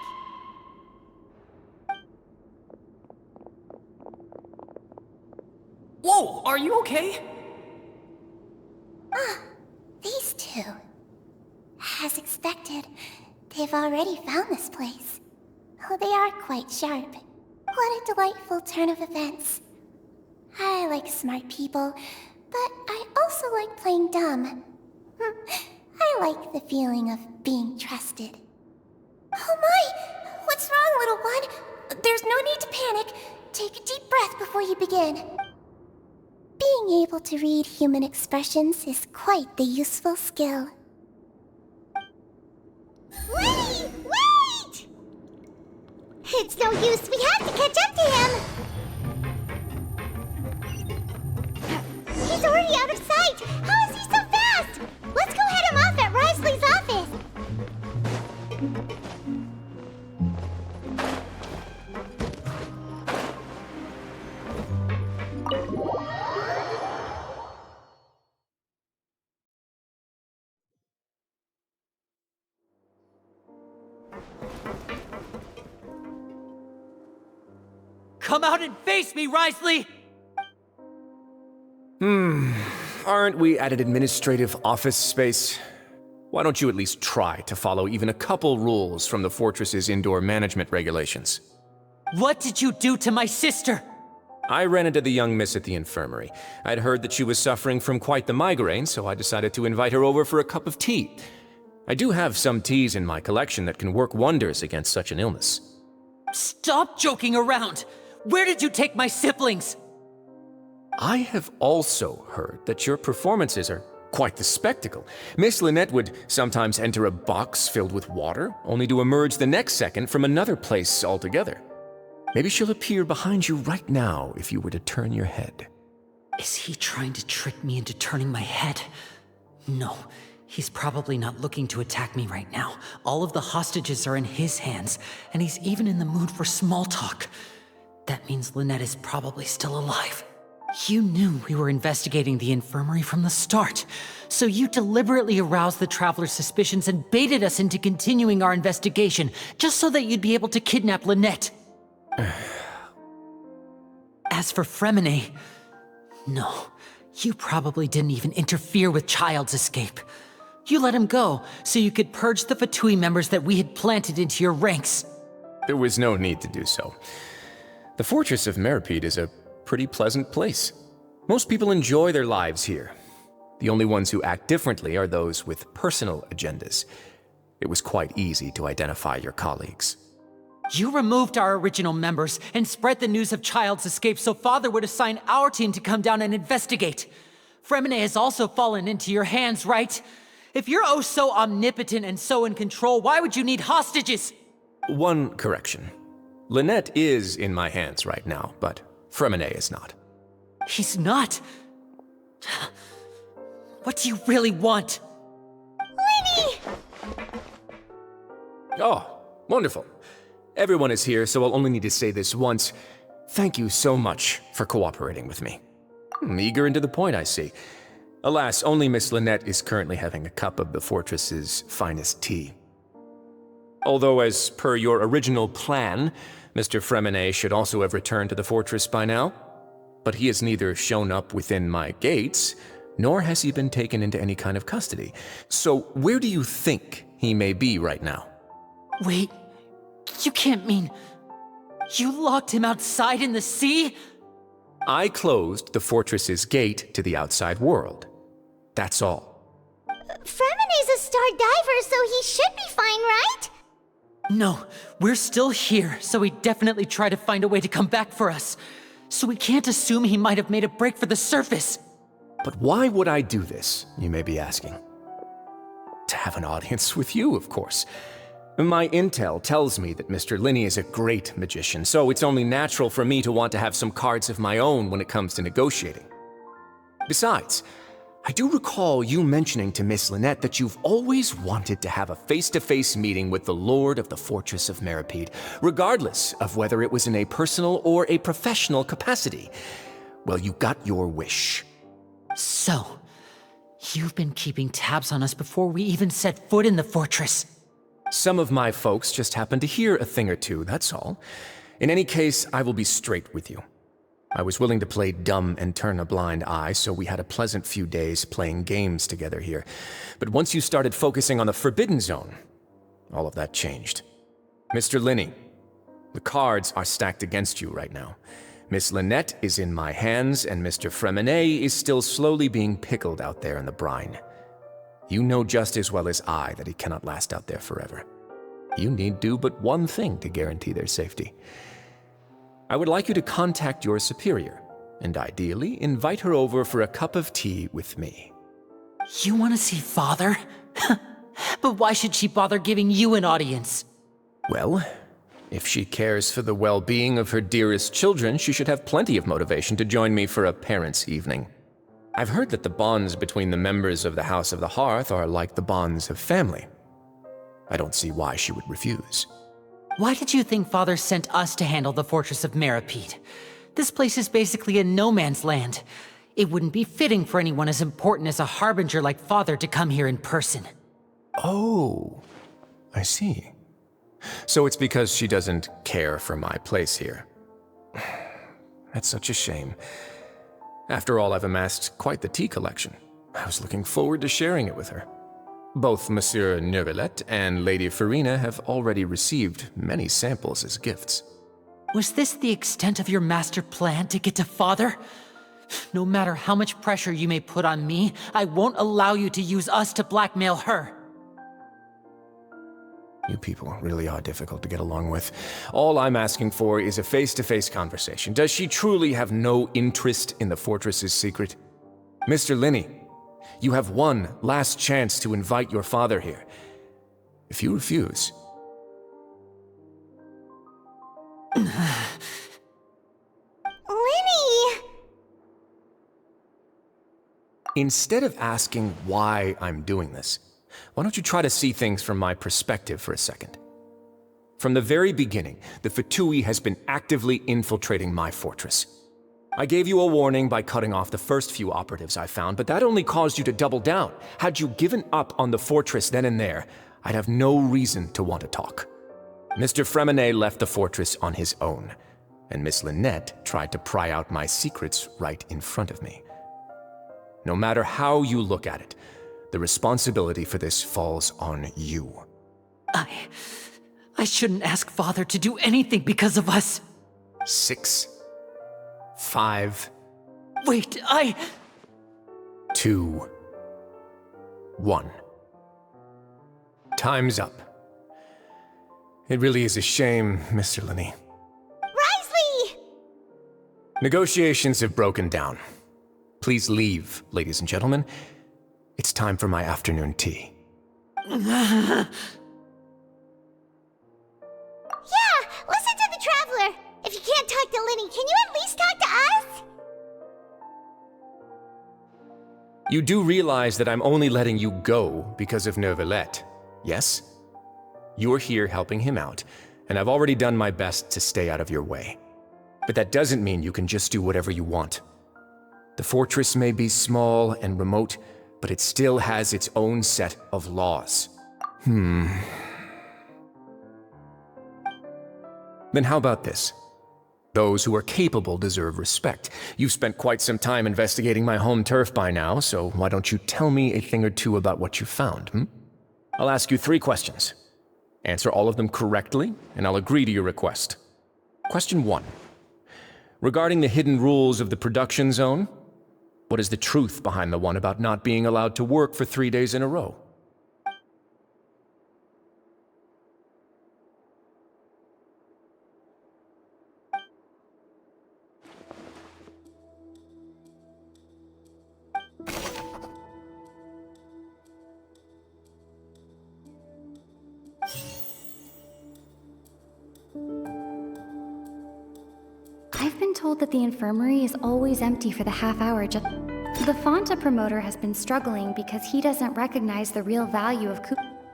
Whoa, are you okay?
These two. As expected, they've already found this place. Oh, they are quite sharp. What a delightful turn of events. I like smart people, but I also like playing dumb. I like the feeling of being trusted. Oh my! What's wrong, little one? There's no need to panic. Take a deep breath before you begin. Being able to read human expressions is quite the useful skill.
Lenny, wait! It's no use. We have to catch up to him. He's already out of sight. How is he so fast? Let's go head him off at Wriothesley's office.
Come out and face me, Wriothesley!
Aren't we at an administrative office space? Why don't you at least try to follow even a couple rules from the fortress's indoor management regulations?
What did you do to my sister?
I ran into the young miss at the infirmary. I'd heard that she was suffering from quite the migraine, so I decided to invite her over for a cup of tea. I do have some teas in my collection that can work wonders against such an illness.
Stop joking around! Where did you take my siblings?
I have also heard that your performances are quite the spectacle. Miss Lynette would sometimes enter a box filled with water, only to emerge the next second from another place altogether. Maybe she'll appear behind you right now if you were to turn your head.
Is he trying to trick me into turning my head? No, he's probably not looking to attack me right now. All of the hostages are in his hands, and he's even in the mood for small talk. That means Lynette is probably still alive. You knew we were investigating the infirmary from the start, so you deliberately aroused the Traveler's suspicions and baited us into continuing our investigation, just so that you'd be able to kidnap Lynette. As for Fremine, no, you probably didn't even interfere with Child's escape. You let him go, so you could purge the Fatui members that we had planted into your ranks.
There was no need to do so. The Fortress of Meripede is a pretty pleasant place. Most people enjoy their lives here. The only ones who act differently are those with personal agendas. It was quite easy to identify your colleagues.
You removed our original members and spread the news of Child's escape so Father would assign our team to come down and investigate. Fremine has also fallen into your hands, right? If you're oh so omnipotent and so in control, why would you need hostages?
One correction. Lynette is in my hands right now, but Fremine is not.
He's not? What do you really want?
Lyney!
Oh, wonderful. Everyone is here, so I'll only need to say this once. Thank you so much for cooperating with me. Eager and to the point, I see. Alas, only Miss Lynette is currently having a cup of the fortress's finest tea. Although, as per your original plan, Mr. Fremine should also have returned to the fortress by now. But he has neither shown up within my gates, nor has he been taken into any kind of custody. So where do you think he may be right now?
Wait, you can't mean... You locked him outside in the sea?
I closed the fortress's gate to the outside world. That's all.
Fremine's a star diver, so he should be fine, right?
No, we're still here, so he definitely tried to find a way to come back for us. So we can't assume he might have made a break for the surface.
But why would I do this, you may be asking? To have an audience with you, of course. My intel tells me that Mr. Linney is a great magician, so it's only natural for me to want to have some cards of my own when it comes to negotiating. Besides, I do recall you mentioning to Miss Lynette that you've always wanted to have a face-to-face meeting with the Lord of the Fortress of Meripede, regardless of whether it was in a personal or a professional capacity. Well, you got your wish.
So, you've been keeping tabs on us before we even set foot in the fortress.
Some of my folks just happened to hear a thing or two, that's all. In any case, I will be straight with you. I was willing to play dumb and turn a blind eye, so we had a pleasant few days playing games together here. But once you started focusing on the Forbidden Zone, all of that changed. Mr. Linney, the cards are stacked against you right now. Miss Lynette is in my hands, and Mr. Fremine is still slowly being pickled out there in the brine. You know just as well as I that he cannot last out there forever. You need do but one thing to guarantee their safety. I would like you to contact your superior, and ideally invite her over for a cup of tea with me.
You want to see Father? But why should she bother giving you an audience?
Well, if she cares for the well-being of her dearest children, she should have plenty of motivation to join me for a parents' evening. I've heard that the bonds between the members of the House of the Hearth are like the bonds of family. I don't see why she would refuse.
Why did you think Father sent us to handle the Fortress of Meripede? This place is basically a no-man's land. It wouldn't be fitting for anyone as important as a harbinger like Father to come here in person.
Oh, I see. So it's because she doesn't care for my place here. That's such a shame. After all, I've amassed quite the tea collection. I was looking forward to sharing it with her. Both Monsieur Neuvillette and Lady Farina have already received many samples as gifts.
Was this the extent of your master plan to get to Father? No matter how much pressure you may put on me, I won't allow you to use us to blackmail her.
You people really are difficult to get along with. All I'm asking for is a face-to-face conversation. Does she truly have no interest in the fortress's secret? Mr. Linney, you have one last chance to invite your father here. If you refuse...
Linney!
Instead of asking why I'm doing this, why don't you try to see things from my perspective for a second? From the very beginning, the Fatui has been actively infiltrating my fortress. I gave you a warning by cutting off the first few operatives I found, but that only caused you to double down. Had you given up on the fortress then and there, I'd have no reason to want to talk. Mr. Fremenet left the fortress on his own, and Miss Lynette tried to pry out my secrets right in front of me. No matter how you look at it, the responsibility for this falls on you.
I shouldn't ask Father to do anything because of us.
6, 5...
Wait,
2, 1. Time's up. It really is a shame, Mr. Linney.
Risley!
Negotiations have broken down. Please leave, ladies and gentlemen. It's time for my afternoon tea.
Yeah, listen to the Traveler. If you can't talk to Linny, can you at least talk to us?
You do realize that I'm only letting you go because of Neuvillette, yes? You're here helping him out, and I've already done my best to stay out of your way. But that doesn't mean you can just do whatever you want. The fortress may be small and remote, but it still has its own set of laws. Then how about this? Those who are capable deserve respect. You've spent quite some time investigating my home turf by now, so why don't you tell me a thing or two about what you found, I'll ask you 3 questions. Answer all of them correctly, and I'll agree to your request. Question 1. Regarding the hidden rules of the production zone, what is the truth behind the one about not being allowed to work for 3 days in a row?
I've been told that the infirmary is always empty for the half hour just... The Fonta promoter has been struggling because he doesn't recognize the real value of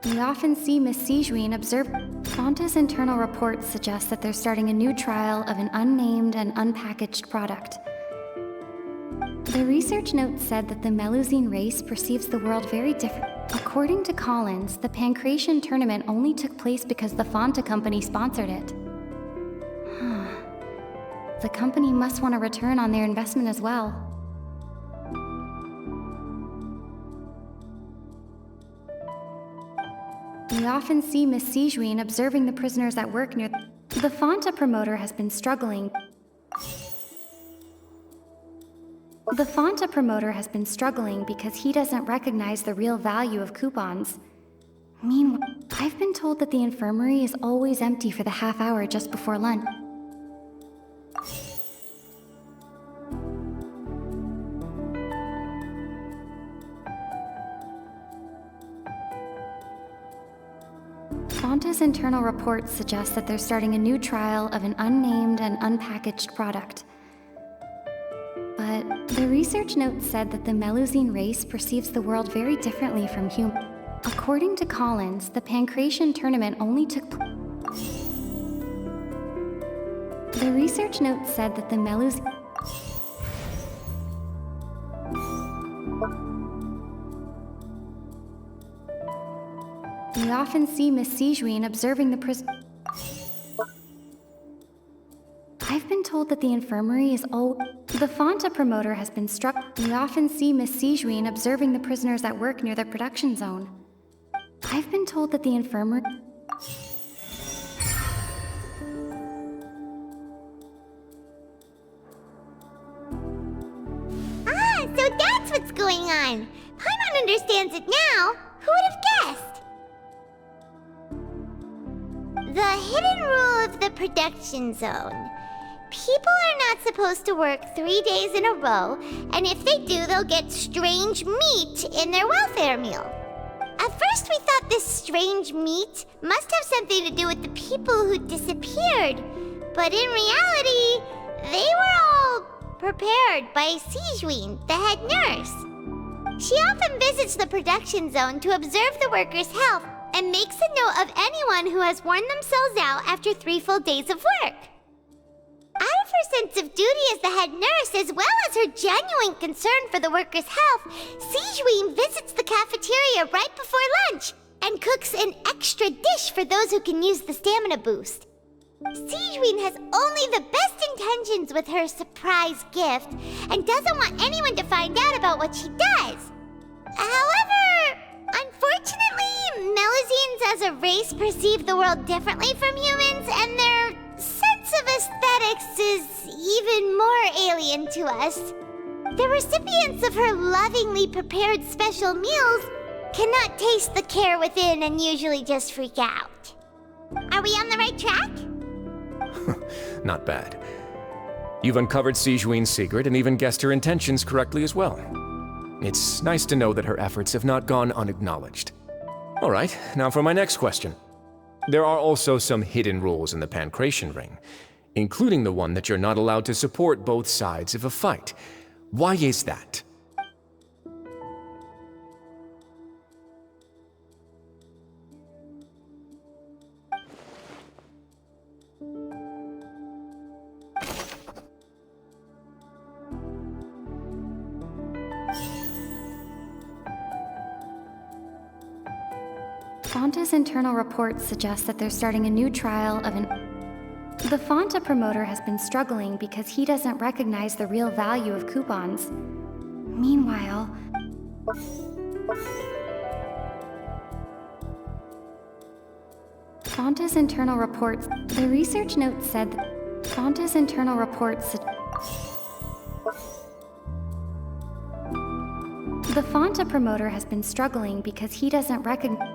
We often see Miss Sijuin observe... Fonta's internal reports suggest that they're starting a new trial of an unnamed and unpackaged product. The research note said that the Melusine race perceives the world very different. According to Collins, the Pancration tournament only took place because the Fonta company sponsored it. The company must want a return on their investment as well. We often see Miss Sijuin observing the prisoners at work near... The Fonta promoter has been struggling... The Fonta promoter has been struggling because he doesn't recognize the real value of coupons. Meanwhile, I've been told that the infirmary is always empty for the half hour just before lunch. Fonta's internal reports suggest that they're starting a new trial of an unnamed and unpackaged product. But the research note said that the Melusine race perceives the world very differently from humans. According to Collins, the Pancration tournament only took The research note said that the Melusine... We often see Miss Sijuin observing the I've been told that the infirmary is The Fonta promoter has been struck. We often see Miss Sijuin observing the prisoners at work near the production zone. I've been told that the infirmary...
So that's what's going on. Paimon understands it now. Who would have guessed? The hidden rule of the production zone. People are not supposed to work 3 days in a row, and if they do, they'll get strange meat in their welfare meal. At first, we thought this strange meat must have something to do with the people who disappeared, but in reality, they were all prepared by Sijuin, the head nurse. She often visits the production zone to observe the workers' health and makes a note of anyone who has worn themselves out after 3 full days of work. Out of her sense of duty as the head nurse, as well as her genuine concern for the workers' health, Sigewinne visits the cafeteria right before lunch and cooks an extra dish for those who can use the stamina boost. Sigewinne has only the best intentions with her surprise gift and doesn't want anyone to find out about what she does. However, unfortunately, Melusines as a race perceive the world differently from humans, and their sense of aesthetics is even more alien to us. The recipients of her lovingly prepared special meals cannot taste the care within and usually just freak out. Are we on the right track?
Not bad. You've uncovered Sigewinne's secret and even guessed her intentions correctly as well. It's nice to know that her efforts have not gone unacknowledged. All right, now for my next question. There are also some hidden rules in the Pancration Ring, including the one that you're not allowed to support both sides of a fight. Why is that?
Fonta's internal reports suggest that they're starting a new trial of an... The Fonta promoter has been struggling because he doesn't recognize the real value of coupons. Meanwhile... Fonta's internal reports... The research note said that... Fonta's internal reports... The Fonta promoter has been struggling because he doesn't recognize...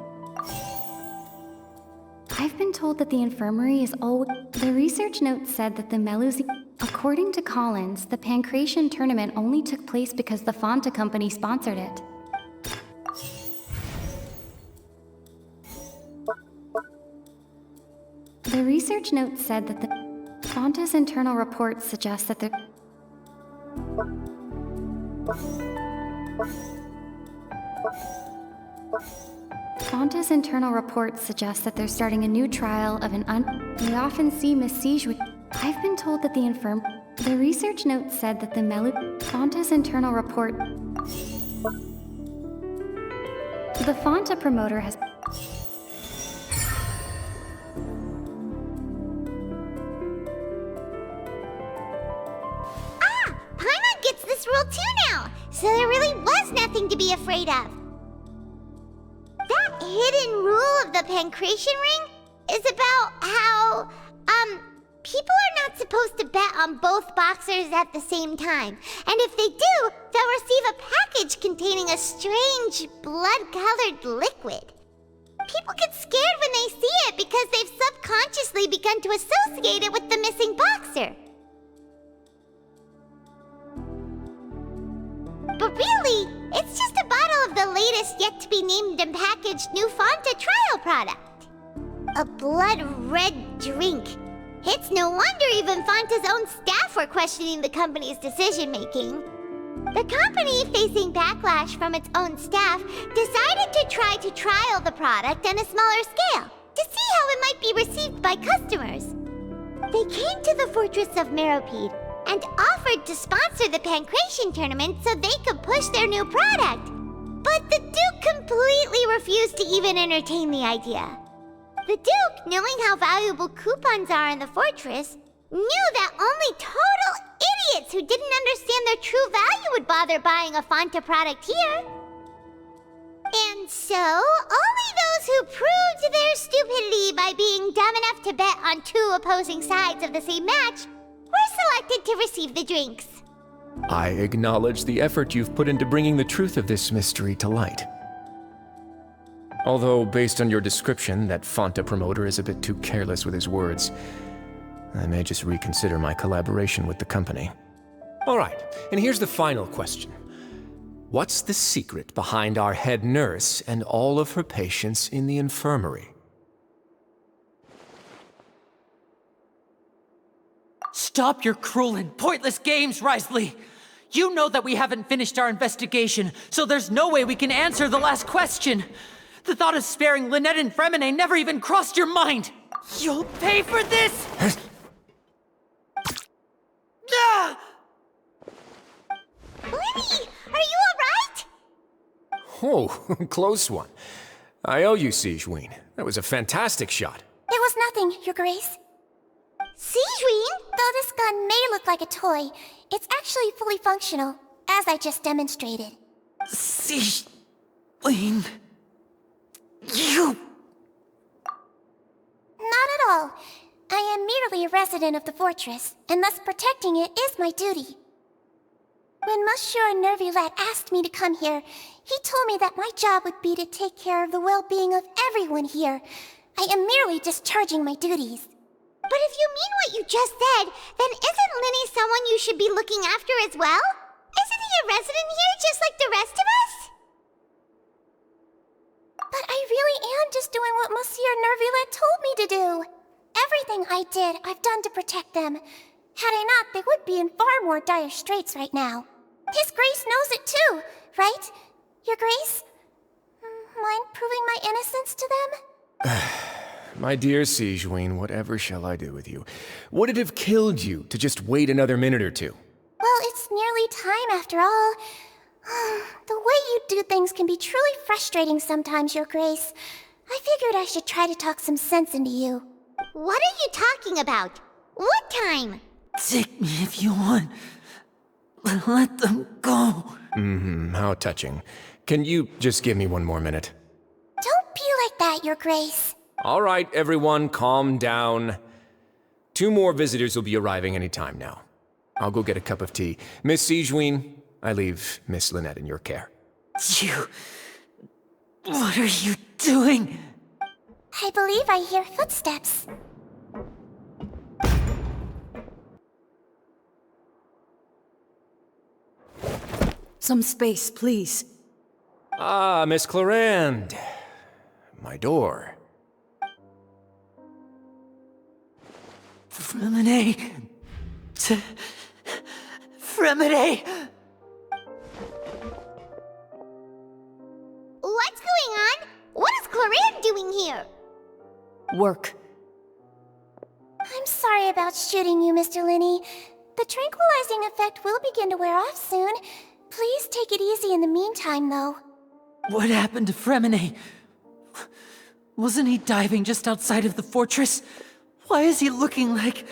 I've been told that the infirmary is always... The research note said that the Melusine... According to Collins, the Pancration tournament only took place because the Fonta company sponsored it. The research note said that the... Fonta's internal reports suggest that the... Fonta's internal reports suggest that they're starting a new trial of an We often see Miss Sigewinne. I've been told that the The research note said that the Fonta's internal report... The Fonta promoter has...
Paimon gets this rule too now, so there really was nothing to be afraid of. That hidden rule of the Pancration Ring is about how, people are not supposed to bet on both boxers at the same time. And if they do, they'll receive a package containing a strange, blood-colored liquid. People get scared when they see it because they've subconsciously begun to associate it with the missing boxer. But really, it's just a bottle of the latest yet-to-be-named and packaged new Fonta trial product. A blood-red drink. It's no wonder even Fonta's own staff were questioning the company's decision-making. The company, facing backlash from its own staff, decided to try to trial the product on a smaller scale to see how it might be received by customers. They came to the fortress of Meropide and offered to sponsor the Pancration tournament so they could push their new product. But the Duke completely refused to even entertain the idea. The Duke, knowing how valuable coupons are in the fortress, knew that only total idiots who didn't understand their true value would bother buying a Fonta product here. And so, only those who proved their stupidity by being dumb enough to bet on two opposing sides of the same match were selected to receive the drinks.
I acknowledge the effort you've put into bringing the truth of this mystery to light. Although, based on your description, that Fonta promoter is a bit too careless with his words, I may just reconsider my collaboration with the company. All right, and here's the final question. What's the secret behind our head nurse and all of her patients in the infirmary?
Stop your cruel and pointless games, Risley! You know that we haven't finished our investigation, so there's no way we can answer the last question. The thought of sparing Lynette and Fremine never even crossed your mind! You'll pay for this!
Oh, close one. I owe you, Sigewinne. That was a fantastic shot.
It was nothing, Your Grace.
Sigewinne?
Though this gun may look like a toy, it's actually fully functional, as I just demonstrated.
Sigewinne... You...
Not at all. I am merely a resident of the fortress, and thus protecting it is my duty. When Monsieur Nervulette asked me to come here, he told me that my job would be to take care of the well-being of everyone here. I am merely discharging my duties.
But if you mean what you just said, then isn't Linny someone you should be looking after as well? Isn't he a resident here just like the rest of us?
But I really am just doing what Monsieur Nervulette told me to do. Everything I did, I've done to protect them. Had I not, they would be in far more dire straits right now. His Grace knows it too, right? Your Grace? Mind proving my innocence to them?
My dear Sigewinne, whatever shall I do with you? Would it have killed you to just wait another minute or two?
Well, it's nearly time after all. The way you do things can be truly frustrating sometimes, Your Grace. I figured I should try to talk some sense into you.
What are you talking about? What time?
Take me if you want. But let them go.
How touching. Can you just give me one more minute?
Don't be like that, Your Grace.
All right, everyone, calm down. 2 more visitors will be arriving any time now. I'll go get a cup of tea. Miss Sigewinne, I leave Miss Lynette in your care.
You... What are you doing?
I believe I hear footsteps.
Some space, please.
Ah, Miss Clarande. My door.
Fremine... Fremine...
What's going on? What is Clarande doing here?
Work.
I'm sorry about shooting you, Mr. Linny. The tranquilizing effect will begin to wear off soon. Please take it easy in the meantime, though.
What happened to Fremine? Wasn't he diving just outside of the fortress? Why is he looking like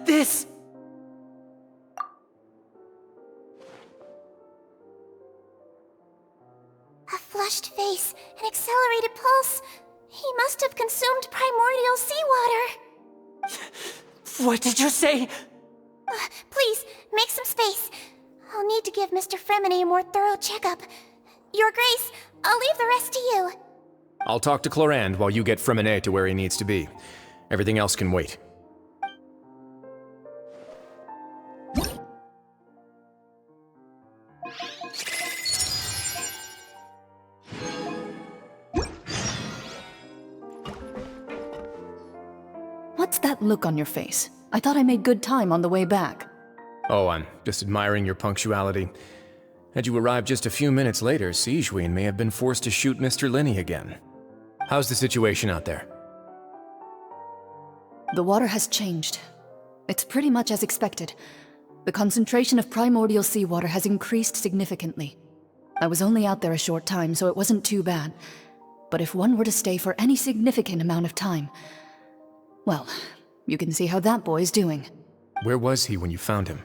this?
A flushed face, an accelerated pulse. He must have consumed primordial seawater.
What did you say?
Please, make some space. I'll need to give Mr. Fremine a more thorough checkup. Your Grace, I'll leave the rest to you.
I'll talk to Clarande while you get Fremine to where he needs to be. Everything else can wait.
What's that look on your face? I thought I made good time on the way back.
Oh, I'm just admiring your punctuality. Had you arrived just a few minutes later, Sigewinne may have been forced to shoot Mr. Linny again. How's the situation out there?
The water has changed. It's pretty much as expected. The concentration of primordial seawater has increased significantly. I was only out there a short time, so it wasn't too bad. But if one were to stay for any significant amount of time... Well, you can see how that boy's doing.
Where was he when you found him?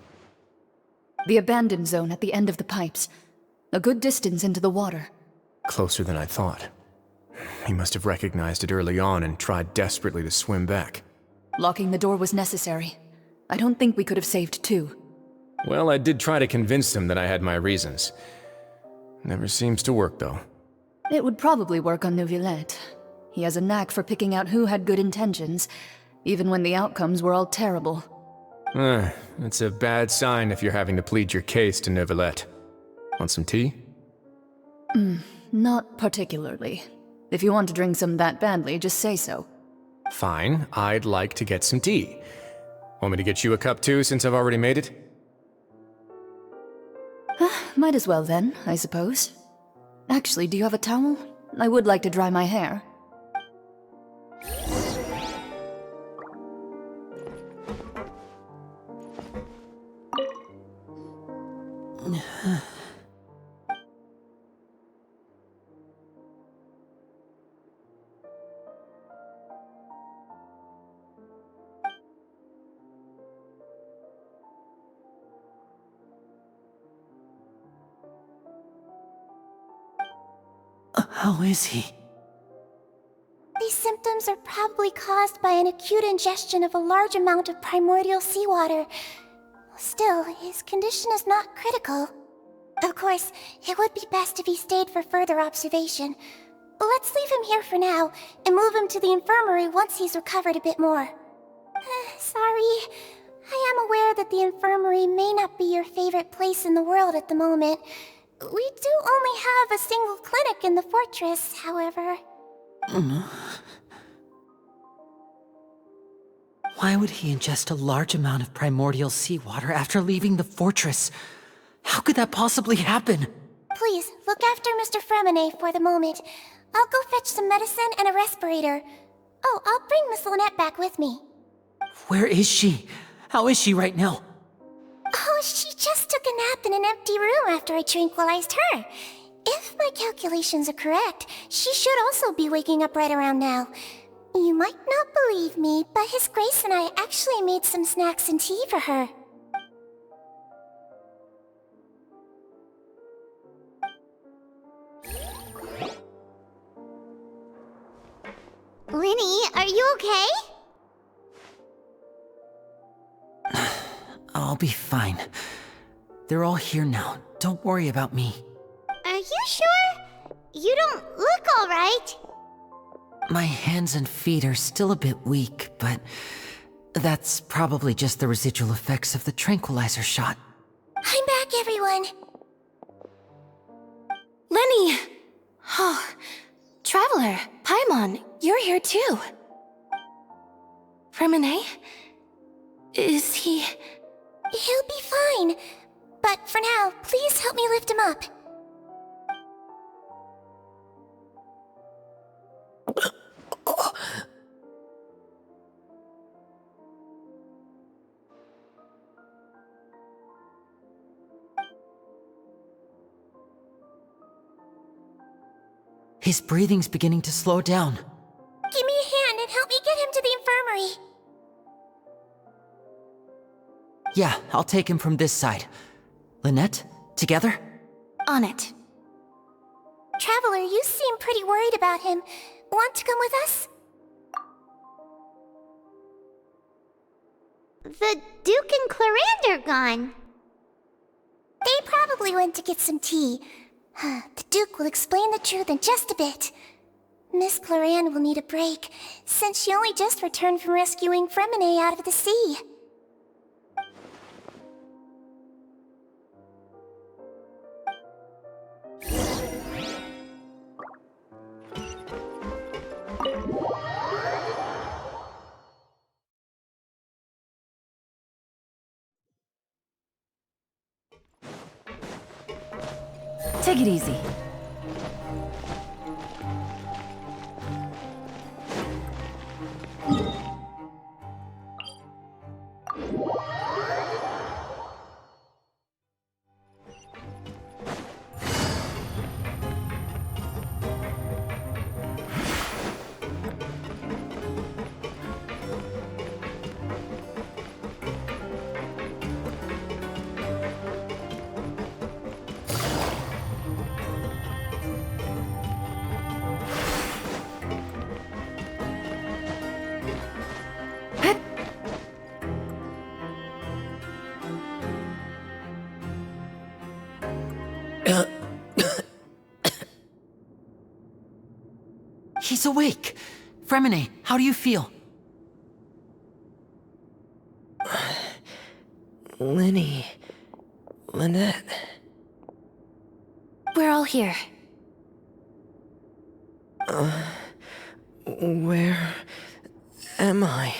The abandoned zone at the end of the pipes. A good distance into the water.
Closer than I thought. He must have recognized it early on and tried desperately to swim back.
Locking the door was necessary. I don't think we could have saved 2.
Well, I did try to convince him that I had my reasons. Never seems to work, though.
It would probably work on Neuvillette. He has a knack for picking out who had good intentions, even when the outcomes were all terrible.
It's a bad sign if you're having to plead your case to Neuvillette. Want some tea?
Not particularly. If you want to drink some that badly, just say so.
Fine, I'd like to get some tea. Want me to get you a cup too, since I've already made it?
Might as well then, I suppose. Actually, do you have a towel? I would like to dry my hair.
How is he?
These symptoms are probably caused by an acute ingestion of a large amount of primordial seawater. Still, his condition is not critical. Of course, it would be best if he stayed for further observation. Let's leave him here for now, and move him to the infirmary once he's recovered a bit more. Sorry. I am aware that the infirmary may not be your favorite place in the world at the moment. We do only have a single clinic in the fortress, however.
Why would he ingest a large amount of primordial seawater after leaving the fortress? How could that possibly happen?
Please, look after Mr. Fremine for the moment. I'll go fetch some medicine and a respirator. Oh, I'll bring Miss Lynette back with me.
Where is she? How is she right now?
Oh, she just took a nap in an empty room after I tranquilized her. If my calculations are correct, she should also be waking up right around now. You might not believe me, but His Grace and I actually made some snacks and tea for her.
Linny, are you okay?
I'll be fine. They're all here now. Don't worry about me.
Are you sure? You don't look alright.
My hands and feet are still a bit weak, but that's probably just the residual effects of the tranquilizer shot.
I'm back, everyone.
Lenny! Oh, Traveler, Paimon, you're here too. Fremine? Is he...
He'll be fine. But for now, please help me lift him up.
His breathing's beginning to slow down.
Give me a hand and help me get him to the infirmary.
Yeah, I'll take him from this side. Lynette, together?
On it.
Traveler, you seem pretty worried about him. Want to come with us?
The Duke and Clarande are gone.
They probably went to get some tea. The Duke will explain the truth in just a bit. Miss Clarande will need a break, since she only just returned from rescuing Fremine out of the sea.
Take it easy.
He's awake. Fremine, how do you feel?
Lynette.
We're all here.
Where am I?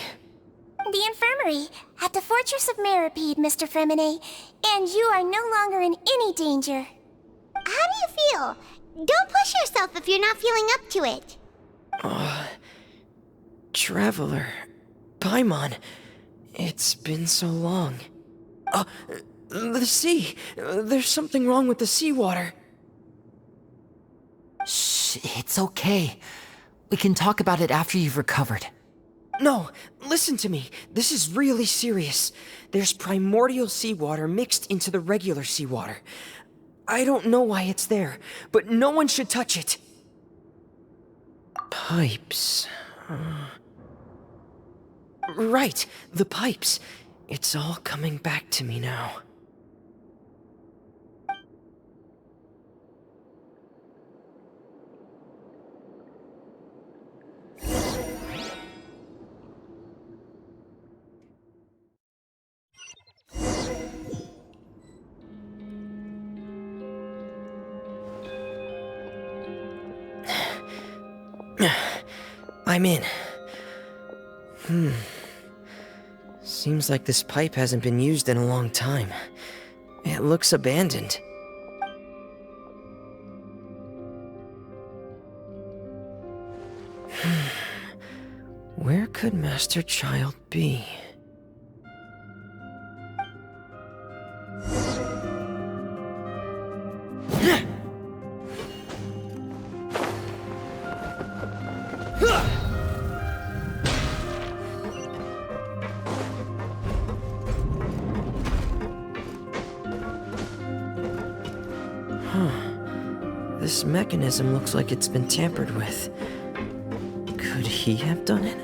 The infirmary, at the Fortress of Meripede, Mr. Fremine, and you are no longer in any danger.
How do you feel? Don't push yourself if you're not feeling up to it.
Traveler. Paimon. It's been so long. The sea. There's something wrong with the seawater.
Shh, it's okay. We can talk about it after you've recovered.
No, listen to me. This is really serious. There's primordial seawater mixed into the regular seawater. I don't know why it's there, but no one should touch it. Pipes. Right, the pipes. It's all coming back to me now. I'm in. Seems like this pipe hasn't been used in a long time. It looks abandoned. Where could Master Child be? This mechanism looks like it's been tampered with. Could he have done it?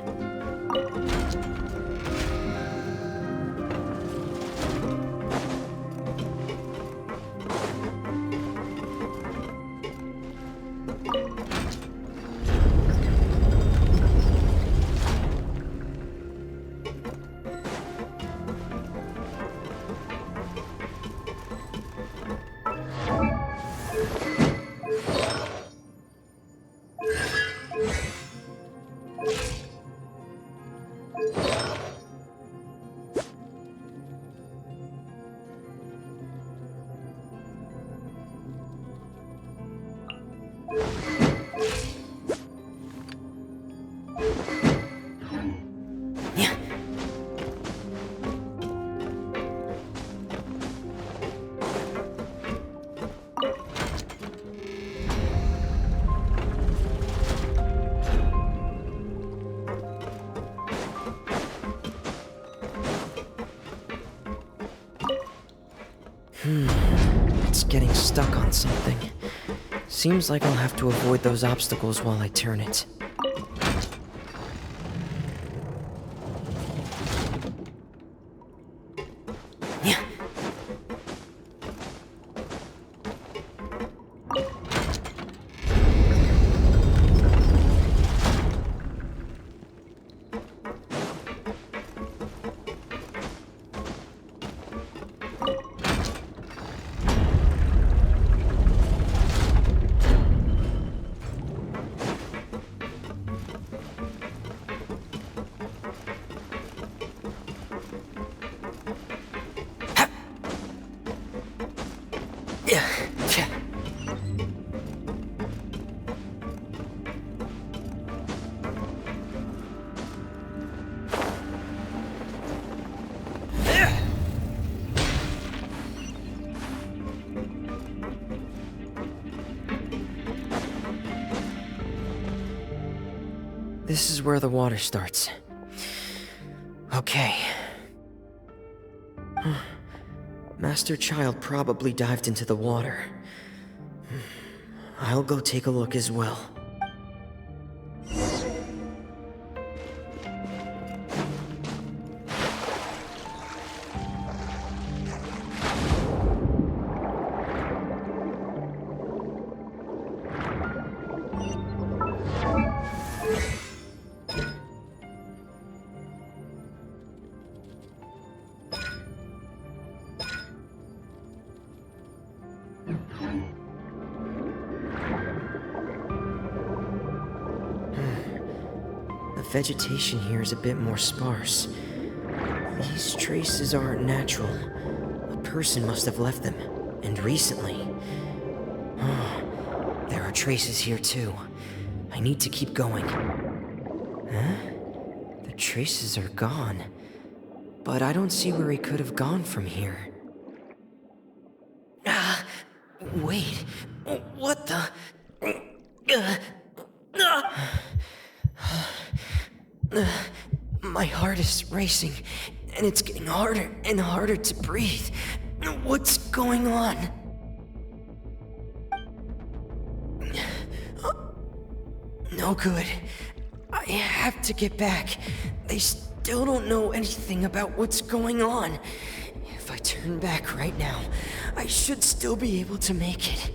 It's getting stuck on something. Seems like I'll have to avoid those obstacles while I turn it. This is where the water starts. Okay. Master Child probably dived into the water. I'll go take a look as well. The vegetation here is a bit more sparse. These traces aren't natural. A person must have left them, and recently. There are traces here too. I need to keep going. The traces are gone. But I don't see where he could have gone from here. Wait. What the? My heart is racing, and it's getting harder and harder to breathe. What's going on? No good. I have to get back. They still don't know anything about what's going on. If I turn back right now, I should still be able to make it.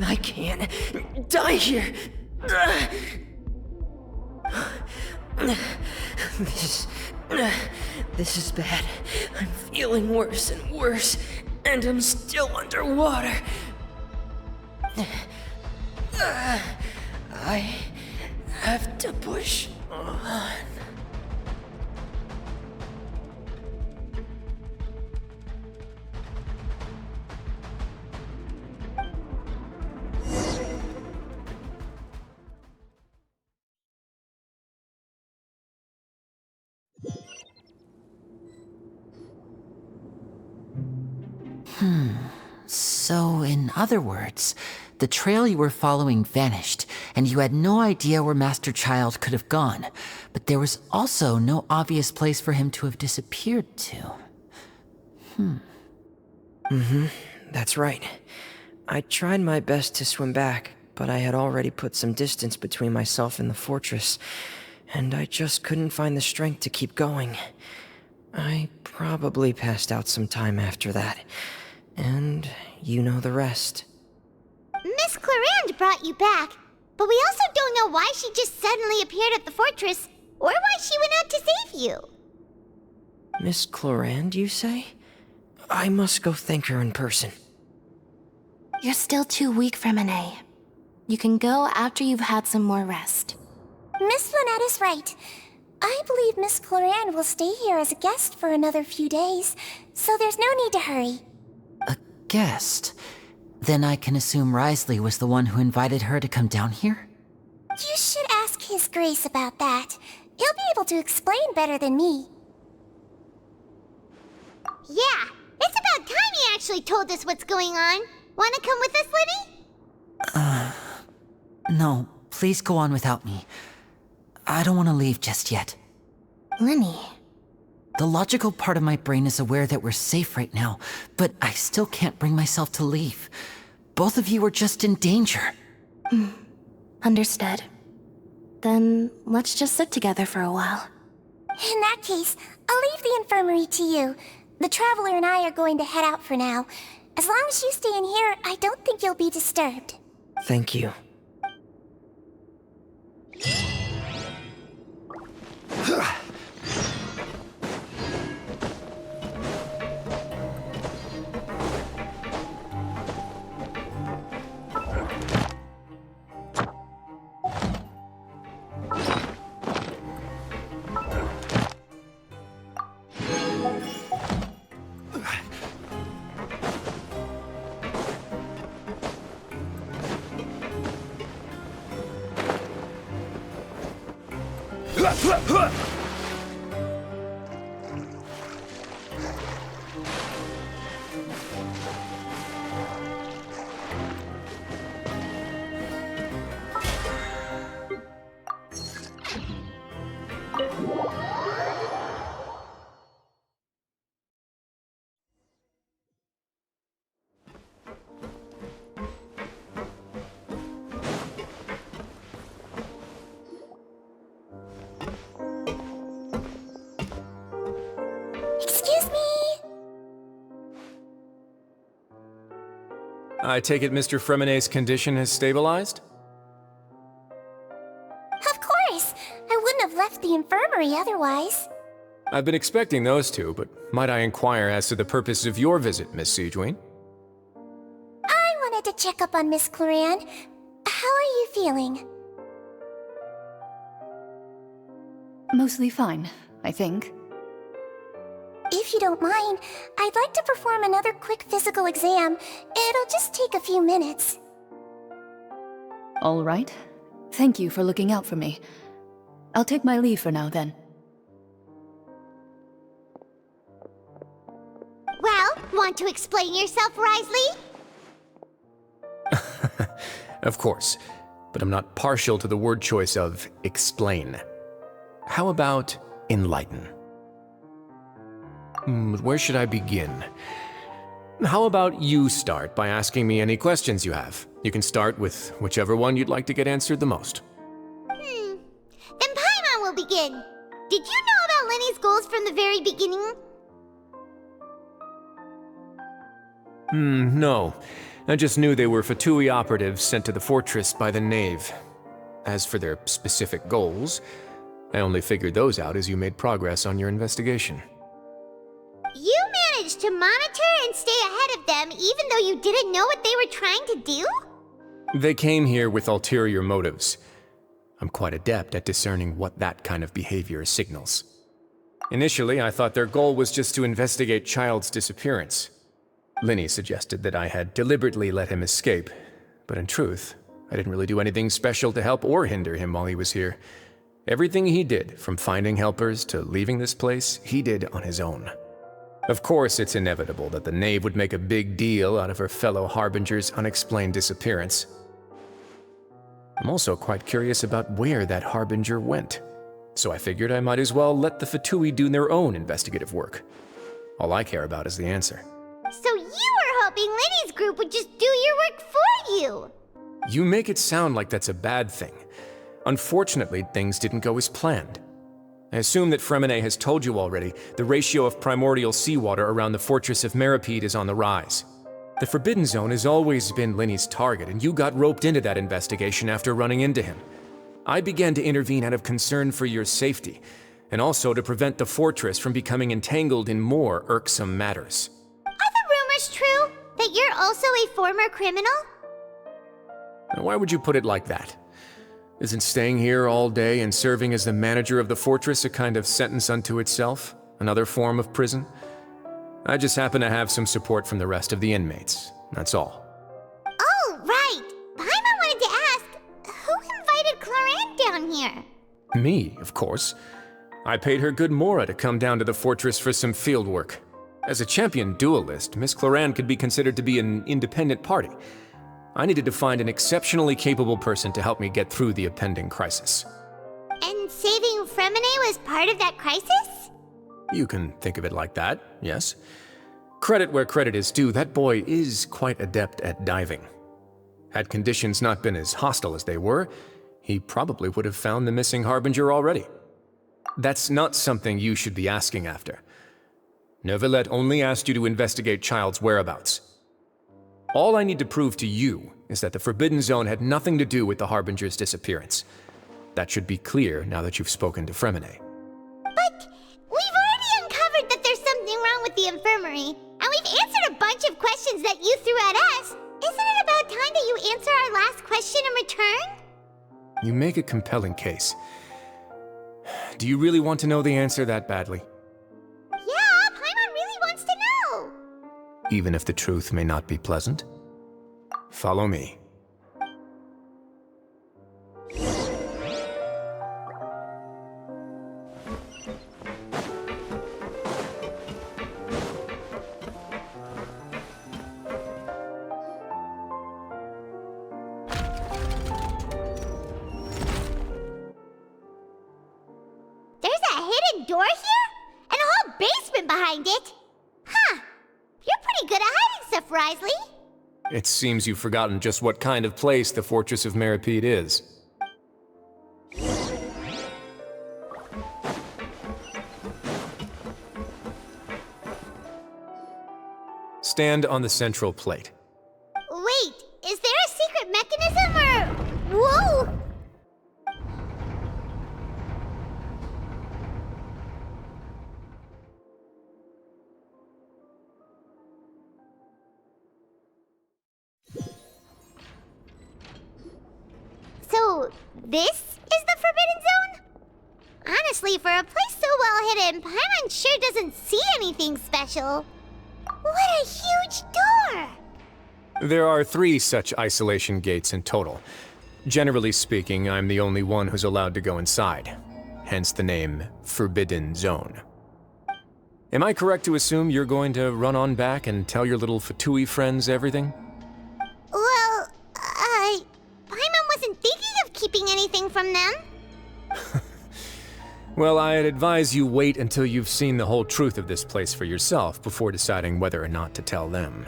I can't die here. This is bad. I'm feeling worse and worse, and I'm still underwater. I have to push on.
So, in other words, the trail you were following vanished, and you had no idea where Master Child could have gone, but there was also no obvious place for him to have disappeared to.
That's right. I tried my best to swim back, but I had already put some distance between myself and the fortress, and I just couldn't find the strength to keep going. I probably passed out some time after that, and you know the rest.
Miss Clarande brought you back, but we also don't know why she just suddenly appeared at the fortress, or why she went out to save you.
Miss Clarande, you say? I must go thank her in person.
You're still too weak, Fremine. You can go after you've had some more rest. Miss Lynette is right. I believe Miss Clarande will stay here as a guest for another few days, so there's no need to hurry.
A guest? Then I can assume Risley was the one who invited her to come down here?
You should ask His Grace about that. He'll be able to explain better than me.
Yeah, it's about time he actually told us what's going on. Wanna come with us, Liddy?
No, please go on without me. I don't want to leave just yet.
Lenny.
The logical part of my brain is aware that we're safe right now, but I still can't bring myself to leave. Both of you are just in danger.
Understood. Then let's just sit together for a while. In that case, I'll leave the infirmary to you. The Traveler and I are going to head out for now. As long as you stay in here, I don't think you'll be disturbed.
Thank you.
Excuse me?
I take it Mr. Fremine's condition has stabilized?
Of course! I wouldn't have left the infirmary otherwise.
I've been expecting those two, but might I inquire as to the purpose of your visit, Miss Siegewien?
I wanted to check up on Miss Clarande. How are you feeling?
Mostly fine, I think.
If you don't mind, I'd like to perform another quick physical exam. It'll just take a few minutes.
All right. Thank you for looking out for me. I'll take my leave for now, then.
Want to explain yourself, Risley?
Of course, but I'm not partial to the word choice of explain. How about enlighten? Where should I begin? How about you start by asking me any questions you have? You can start with whichever one you'd like to get answered the most.
Then Paimon will begin. Did you know about Lenny's goals from the very beginning?
No. I just knew they were Fatui operatives sent to the fortress by the Knave. As for their specific goals, I only figured those out as you made progress on your investigation.
You managed to monitor and stay ahead of them even though you didn't know what they were trying to do?
They came here with ulterior motives. I'm quite adept at discerning what that kind of behavior signals. Initially, I thought their goal was just to investigate Child's disappearance. Linny suggested that I had deliberately let him escape, but in truth, I didn't really do anything special to help or hinder him while he was here. Everything he did, from finding helpers to leaving this place, he did on his own. Of course, it's inevitable that the Knave would make a big deal out of her fellow Harbinger's unexplained disappearance. I'm also quite curious about where that Harbinger went, so I figured I might as well let the Fatui do their own investigative work. All I care about is the answer.
So you were hoping Lenny's group would just do your work for you!
You make it sound like that's a bad thing. Unfortunately, things didn't go as planned. I assume that Fremine has told you already the ratio of primordial seawater around the fortress of Meripede is on the rise. The Forbidden Zone has always been Lenny's target, and you got roped into that investigation after running into him. I began to intervene out of concern for your safety, and also to prevent the fortress from becoming entangled in more irksome matters.
Are the rumors true? That you're also a former criminal?
Why would you put it like that? Isn't staying here all day and serving as the manager of the fortress a kind of sentence unto itself? Another form of prison? I just happen to have some support from the rest of the inmates, that's all.
Oh, right! Paimon wanted to ask, who invited Cloran down here?
Me, of course. I paid her good mora to come down to the fortress for some field work. As a champion duelist, Miss Cloran could be considered to be an independent party. I needed to find an exceptionally capable person to help me get through the impending crisis.
And saving Fremine was part of that crisis?
You can think of it like that, yes. Credit where credit is due, that boy is quite adept at diving. Had conditions not been as hostile as they were, he probably would have found the missing Harbinger already. That's not something you should be asking after. Neuvillette only asked you to investigate Child's whereabouts. All I need to prove to you is that the Forbidden Zone had nothing to do with the Harbinger's disappearance. That should be clear now that you've spoken to Fremine.
But we've already uncovered that there's something wrong with the infirmary, and we've answered a bunch of questions that you threw at us. Isn't it about time that you answer our last question in return?
You make a compelling case. Do you really want to know the answer that badly?
Yeah, Paimon really wants to know!
Even if the truth may not be pleasant? Follow me.
There's a hidden door here? And a whole basement behind it? Huh. You're pretty good at hiding stuff, Risley.
It seems you've forgotten just what kind of place the Fortress of Meripede is. Stand on the central plate.
Wait, is there a secret mechanism or... Whoa! So, this is the Forbidden Zone? Honestly, for a place so well hidden, Paimon sure doesn't see anything special. What a huge door!
There are 3 such isolation gates in total. Generally speaking, I'm the only one who's allowed to go inside. Hence the name Forbidden Zone. Am I correct to assume you're going to run on back and tell your little Fatui friends everything?
Well, Paimon wasn't thinking of keeping anything from them.
Well, I'd advise you wait until you've seen the whole truth of this place for yourself before deciding whether or not to tell them.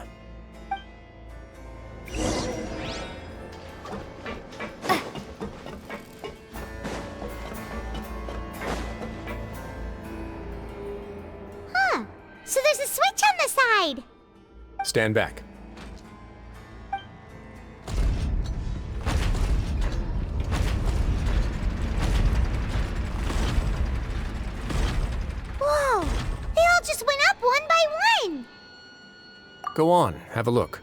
Huh. So there's a switch on the side.
Stand back.
Whoa! They all just went up one by one!
Go on, have a look.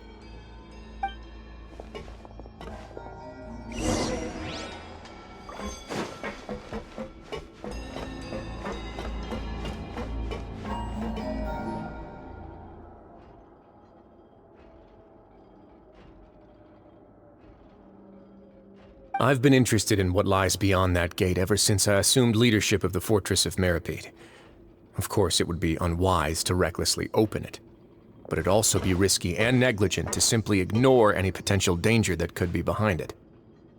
I've been interested in what lies beyond that gate ever since I assumed leadership of the Fortress of Meripede. Of course, it would be unwise to recklessly open it, but it'd also be risky and negligent to simply ignore any potential danger that could be behind it.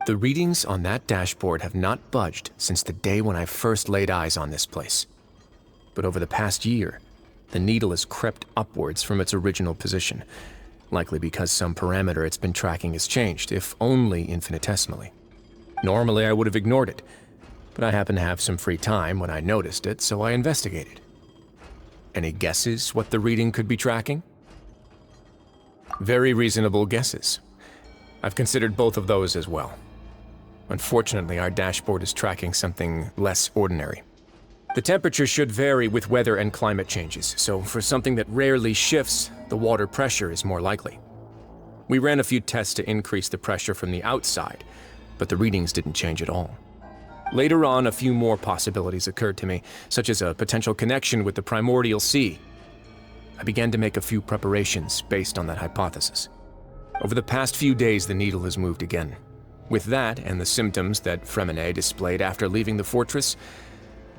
The readings on that dashboard have not budged since the day when I first laid eyes on this place. But over the past year, the needle has crept upwards from its original position, likely because some parameter it's been tracking has changed, if only infinitesimally. Normally, I would have ignored it, but I happened to have some free time when I noticed it, so I investigated. Any guesses what the reading could be tracking? Very reasonable guesses. I've considered both of those as well. Unfortunately, our dashboard is tracking something less ordinary. The temperature should vary with weather and climate changes, so for something that rarely shifts, the water pressure is more likely. We ran a few tests to increase the pressure from the outside, but the readings didn't change at all. Later on, a few more possibilities occurred to me, such as a potential connection with the primordial sea. I began to make a few preparations based on that hypothesis. Over the past few days, the needle has moved again. With that, and the symptoms that Fremine displayed after leaving the fortress,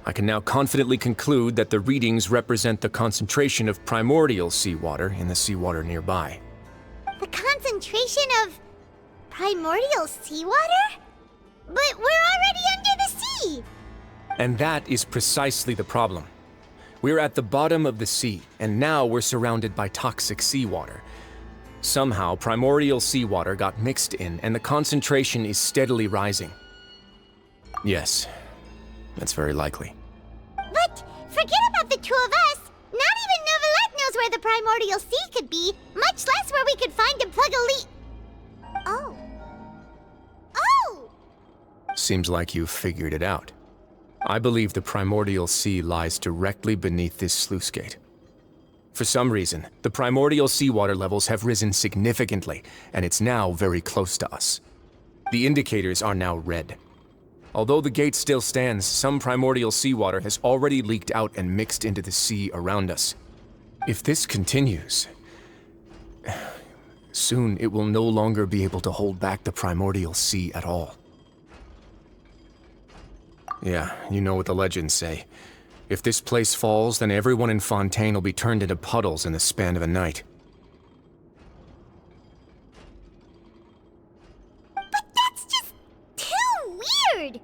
I can now confidently conclude that the readings represent the concentration of primordial seawater in the seawater nearby.
The concentration of primordial seawater? But we're already under the sea!
And that is precisely the problem. We're at the bottom of the sea, and now we're surrounded by toxic seawater. Somehow, primordial seawater got mixed in, and the concentration is steadily rising. Yes, that's very likely.
But forget about the two of us! Not even Novelette knows where the primordial sea could be, much less where we could find and plug a leak. Oh. Oh!
Seems like you've figured it out. I believe the primordial sea lies directly beneath this sluice gate. For some reason, the primordial seawater levels have risen significantly, and it's now very close to us. The indicators are now red. Although the gate still stands, some primordial seawater has already leaked out and mixed into the sea around us. If this continues, soon it will no longer be able to hold back the primordial sea at all. Yeah, you know what the legends say. If this place falls, then everyone in Fontaine will be turned into puddles in the span of a night.
But that's just too weird!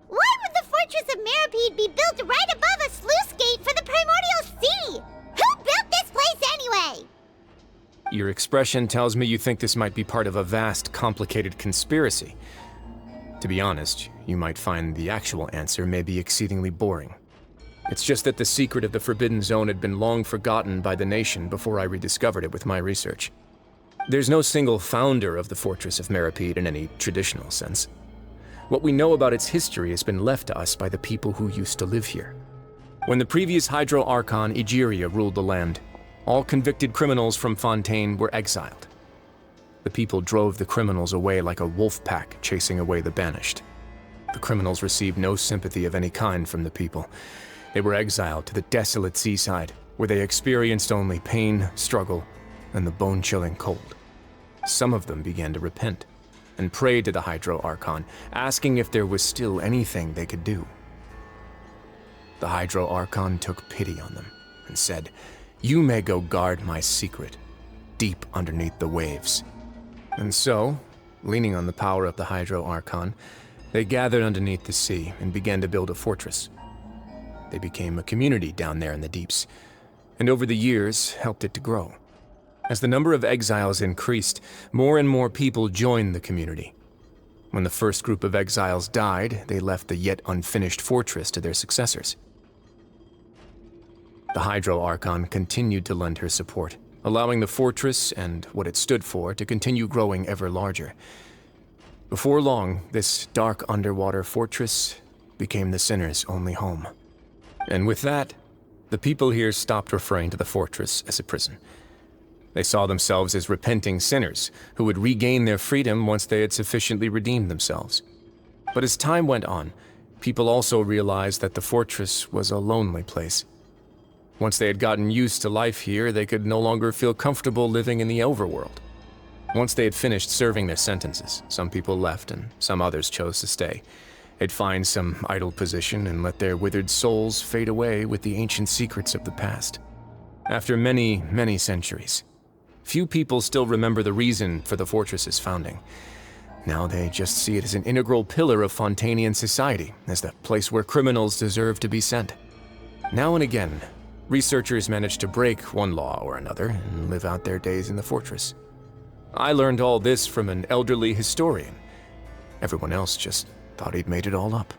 Why would the Fortress of Meripede be built right above a sluice gate for the primordial sea? Who built this place anyway?
Your expression tells me you think this might be part of a vast, complicated conspiracy. To be honest, you might find the actual answer may be exceedingly boring. It's just that the secret of the Forbidden Zone had been long forgotten by the nation before I rediscovered it with my research. There's no single founder of the Fortress of Meripede in any traditional sense. What we know about its history has been left to us by the people who used to live here. When the previous Hydro Archon Egeria ruled the land, all convicted criminals from Fontaine were exiled. The people drove the criminals away like a wolf pack chasing away the banished. The criminals received no sympathy of any kind from the people. They were exiled to the desolate seaside, where they experienced only pain, struggle, and the bone-chilling cold. Some of them began to repent, and prayed to the Hydro Archon, asking if there was still anything they could do. The Hydro Archon took pity on them, and and said, "You may go guard my secret, deep underneath the waves." And so, leaning on the power of the Hydro Archon, they gathered underneath the sea and began to build a fortress. They became a community down there in the deeps, and over the years helped it to grow. As the number of exiles increased, more and more people joined the community. When the first group of exiles died, they left the yet unfinished fortress to their successors. The Hydro Archon continued to lend her support, allowing the fortress and what it stood for to continue growing ever larger. Before long, this dark underwater fortress became the sinner's only home. And with that, the people here stopped referring to the fortress as a prison. They saw themselves as repenting sinners who would regain their freedom once they had sufficiently redeemed themselves. But as time went on, people also realized that the fortress was a lonely place. Once they had gotten used to life here, they could no longer feel comfortable living in the overworld. Once they had finished serving their sentences, some people left and some others chose to stay. They'd find some idle position and let their withered souls fade away with the ancient secrets of the past. After many, many centuries, few people still remember the reason for the fortress's founding. Now they just see it as an integral pillar of Fontanian society, as the place where criminals deserve to be sent. Now and again, researchers manage to break one law or another and live out their days in the fortress. I learned all this from an elderly historian. Everyone else just thought he'd made it all up.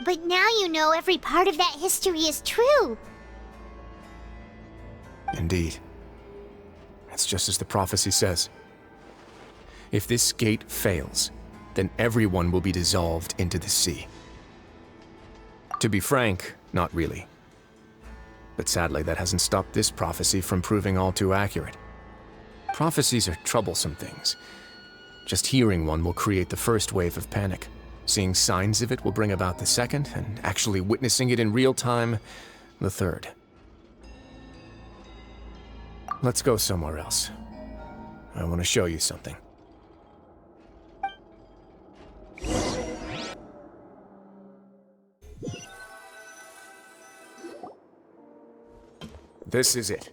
But now you know every part of that history is true.
Indeed. It's just as the prophecy says. If this gate fails, then everyone will be dissolved into the sea. To be frank, not really. But sadly, that hasn't stopped this prophecy from proving all too accurate. Prophecies are troublesome things. Just hearing one will create the first wave of panic. Seeing signs of it will bring about the second, and actually witnessing it in real time, the third. Let's go somewhere else. I want to show you something. This is it.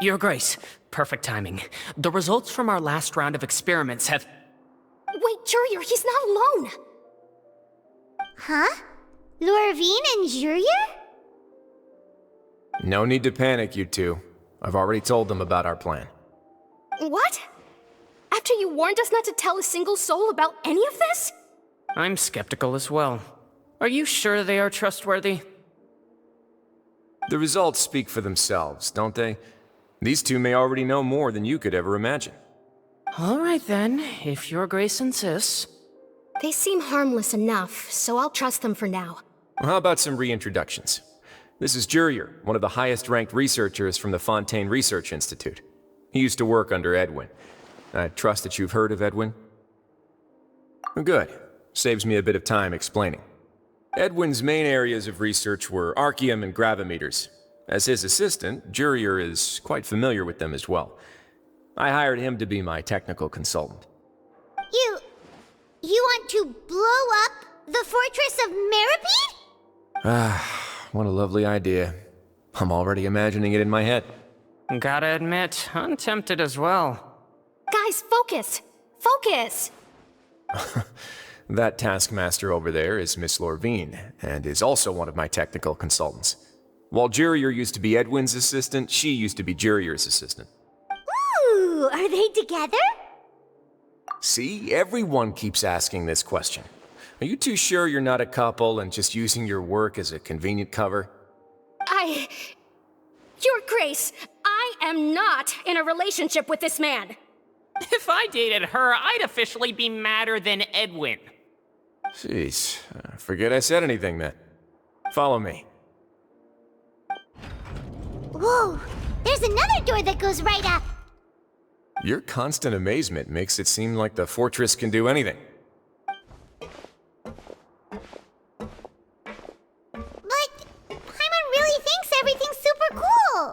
Your Grace, perfect timing. The results from our last round of experiments have...
Wait, Jurier, he's not alone!
Huh? Lorvine and Jurier?
No need to panic, you two. I've already told them about our plan.
What? After you warned us not to tell a single soul about any of this?
I'm skeptical as well. Are you sure they are trustworthy?
The results speak for themselves, don't they? These two may already know more than you could ever imagine.
All right then, if Your Grace insists.
They seem harmless enough, so I'll trust them for now.
Well, how about some reintroductions? This is Jurier, one of the highest-ranked researchers from the Fontaine Research Institute. He used to work under Edwin. I trust that you've heard of Edwin? Good. Saves me a bit of time explaining. Edwin's main areas of research were archaeum and gravimeters. As his assistant, Jurier is quite familiar with them as well. I hired him to be my technical consultant.
You want to blow up the fortress of Meripede?
Ah, what a lovely idea. I'm already imagining it in my head.
Gotta admit, I'm tempted as well.
Guys, focus! Focus!
That taskmaster over there is Miss Lorvine, and is also one of my technical consultants. While Jurier used to be Edwin's assistant, she used to be Jurier's assistant.
Ooh, are they together?
See, everyone keeps asking this question. Are you too sure you're not a couple and just using your work as a convenient cover?
Your Grace, I am not in a relationship with this man.
If I dated her, I'd officially be madder than Edwin.
Jeez, forget I said anything then. Follow me.
Whoa, there's another door that goes right up.
Your constant amazement makes it seem like the fortress can do anything.
But Paimon really thinks everything's super cool.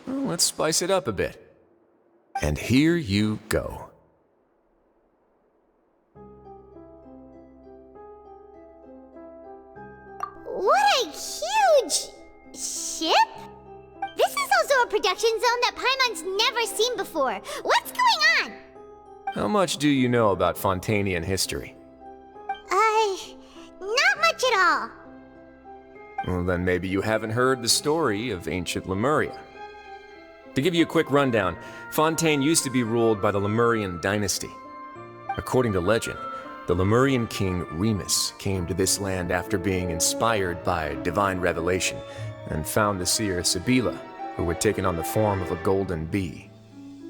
Well, let's spice it up a bit. And here you go.
huge ship? This is also a production zone that Paimon's never seen before. What's going on?
How much do you know about Fontanian history?
Not much at all.
Well, then maybe you haven't heard the story of ancient Lemuria. To give you a quick rundown, Fontaine used to be ruled by the Lemurian dynasty. According to legend, the Lemurian king Remus came to this land after being inspired by divine revelation and found the seer Sibila, who had taken on the form of a golden bee.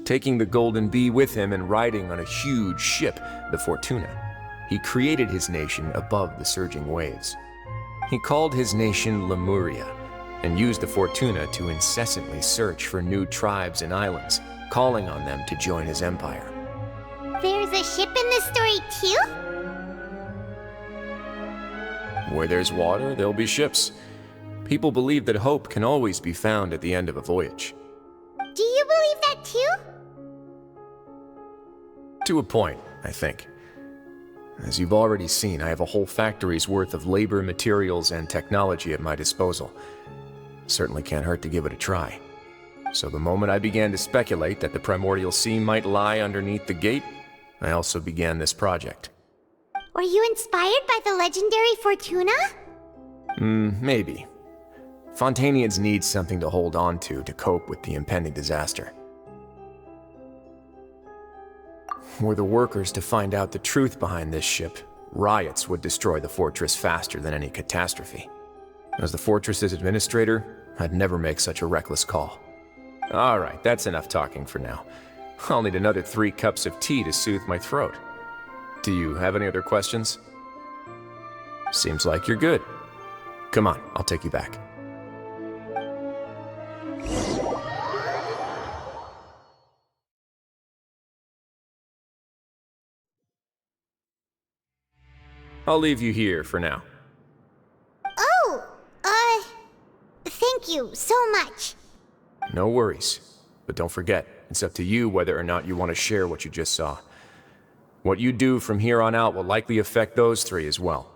Taking the golden bee with him and riding on a huge ship, the Fortuna, he created his nation above the surging waves. He called his nation Lemuria and used the Fortuna to incessantly search for new tribes and islands, calling on them to join his empire.
There's a ship in this story too?
Where there's water, there'll be ships. People believe that hope can always be found at the end of a voyage.
Do you believe that too?
To a point, I think. As you've already seen, I have a whole factory's worth of labor, materials, and technology at my disposal. Certainly can't hurt to give it a try. So the moment I began to speculate that the primordial sea might lie underneath the gate, I also began this project.
Were you inspired by the legendary Fortuna?
Maybe. Fontanians need something to hold on to cope with the impending disaster. Were the workers to find out the truth behind this ship, riots would destroy the fortress faster than any catastrophe. As the fortress's administrator, I'd never make such a reckless call. Alright, that's enough talking for now. I'll need another 3 cups of tea to soothe my throat. Do you have any other questions? Seems like you're good. Come on, I'll take you back. I'll leave you here for now.
Oh, thank you so much.
No worries. But don't forget, it's up to you whether or not you want to share what you just saw. What you do from here on out will likely affect those 3 as well.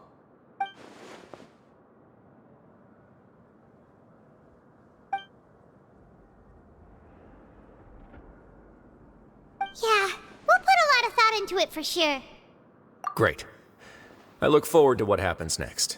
Yeah, we'll put a lot of thought into it for sure.
Great. I look forward to what happens next.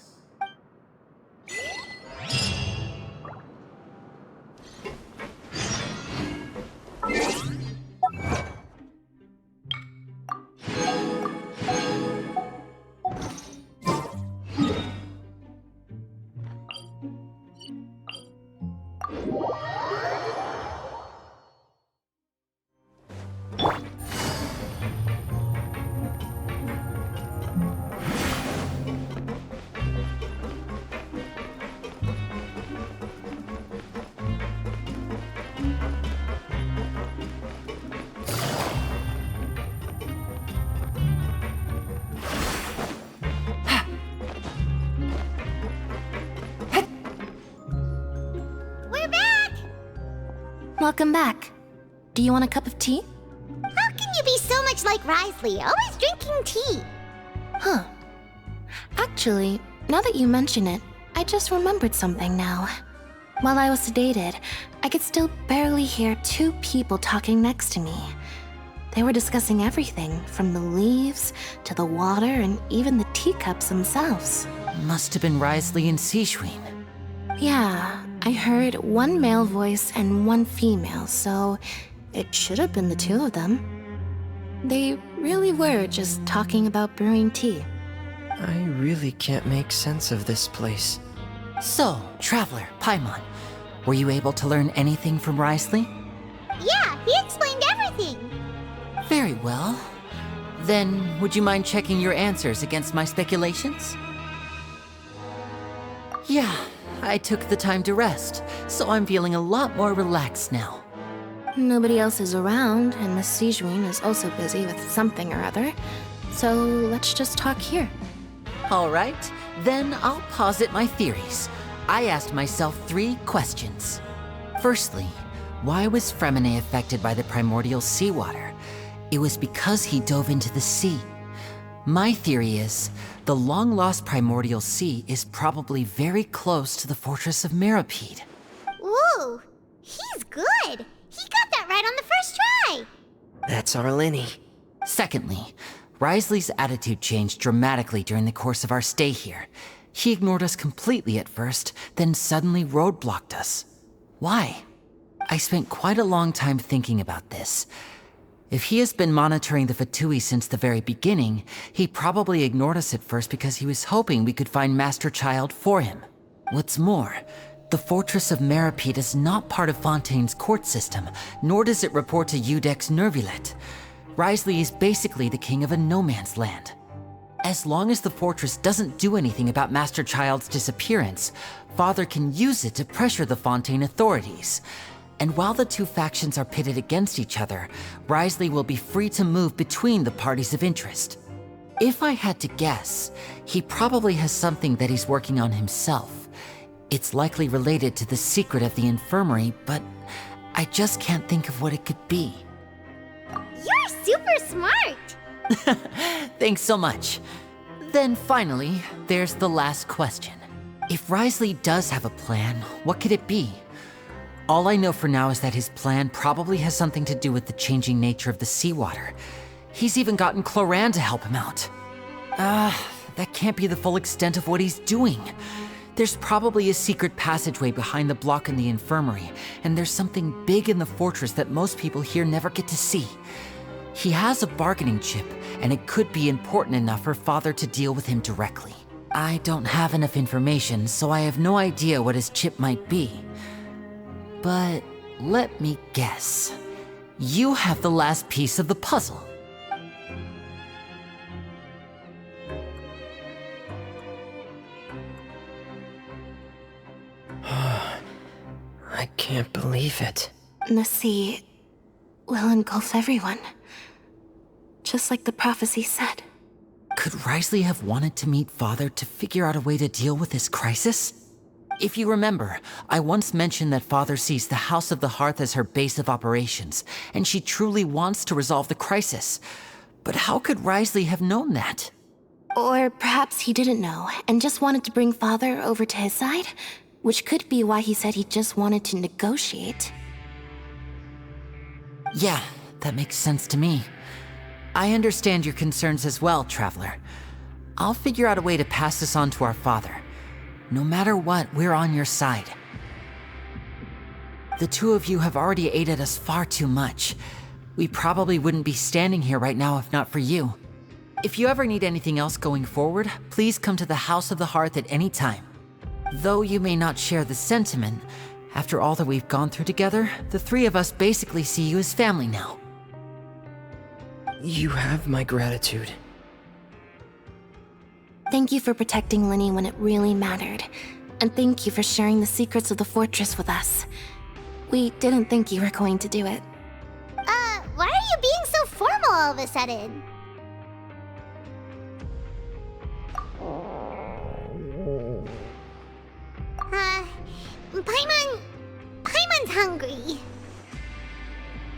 Welcome back. Do you want a cup of tea?
How can you be so much like Risley, always drinking tea?
Huh. Actually, now that you mention it, I just remembered something now. While I was sedated, I could still barely hear 2 people talking next to me. They were discussing everything, from the leaves to the water and even the teacups themselves.
Must have been Risley and Sijwin.
Yeah, I heard 1 male voice and 1 female, so it should have been the 2 of them. They really were just talking about brewing tea.
I really can't make sense of this place.
So, Traveler, Paimon, were you able to learn anything from Risley?
Yeah, he explained everything.
Very well. Then, would you mind checking your answers against my speculations? Yeah, I took the time to rest, so I'm feeling a lot more relaxed now.
Nobody else is around, and Miss Sijwin is also busy with something or other, so let's just talk here.
All right, then I'll posit my theories. I asked myself 3 questions. Firstly, why was Fremine affected by the primordial seawater? It was because he dove into the sea. My theory is, the long-lost Primordial Sea is probably very close to the Fortress of Meropide.
Ooh, he's good. He got that right on the first try.
That's our Linny.
Secondly, Wriothesley's attitude changed dramatically during the course of our stay here. He ignored us completely at first, then suddenly roadblocked us. Why? I spent quite a long time thinking about this. If he has been monitoring the Fatui since the very beginning, he probably ignored us at first because he was hoping we could find Master Child for him. What's more, the Fortress of Meropide is not part of Fontaine's court system, nor does it report to Iudex Nervulet. Wriothesley is basically the king of a no-man's land. As long as the fortress doesn't do anything about Master Child's disappearance, Father can use it to pressure the Fontaine authorities. And while the two factions are pitted against each other, Wriothesley will be free to move between the parties of interest. If I had to guess, he probably has something that he's working on himself. It's likely related to the secret of the infirmary, but I just can't think of what it could be.
You're super smart!
Thanks so much. Then finally, there's the last question. If Wriothesley does have a plan, what could it be? All I know for now is that his plan probably has something to do with the changing nature of the seawater. He's even gotten Cloran to help him out. That can't be the full extent of what he's doing. There's probably a secret passageway behind the block in the infirmary, and there's something big in the fortress that most people here never get to see. He has a bargaining chip, and it could be important enough for Father to deal with him directly. I don't have enough information, so I have no idea what his chip might be. But let me guess. You have the last piece of the puzzle.
I can't believe it.
The sea will engulf everyone. Just like the prophecy said.
Could Wriothesley have wanted to meet Father to figure out a way to deal with this crisis? If you remember, I once mentioned that Father sees the House of the Hearth as her base of operations, and she truly wants to resolve the crisis. But how could Wriothesley have known that?
Or perhaps he didn't know, and just wanted to bring Father over to his side? Which could be why he said he just wanted to negotiate.
Yeah, that makes sense to me. I understand your concerns as well, Traveler. I'll figure out a way to pass this on to our father. No matter what, we're on your side. The two of you have already aided us far too much. We probably wouldn't be standing here right now if not for you. If you ever need anything else going forward, please come to the House of the Hearth at any time. Though you may not share the sentiment, after all that we've gone through together, the three of us basically see you as family now.
You have my gratitude.
Thank you for protecting Linny when it really mattered. And thank you for sharing the secrets of the fortress with us. We didn't think you were going to do it.
Why are you being so formal all of a sudden? Paimon's hungry.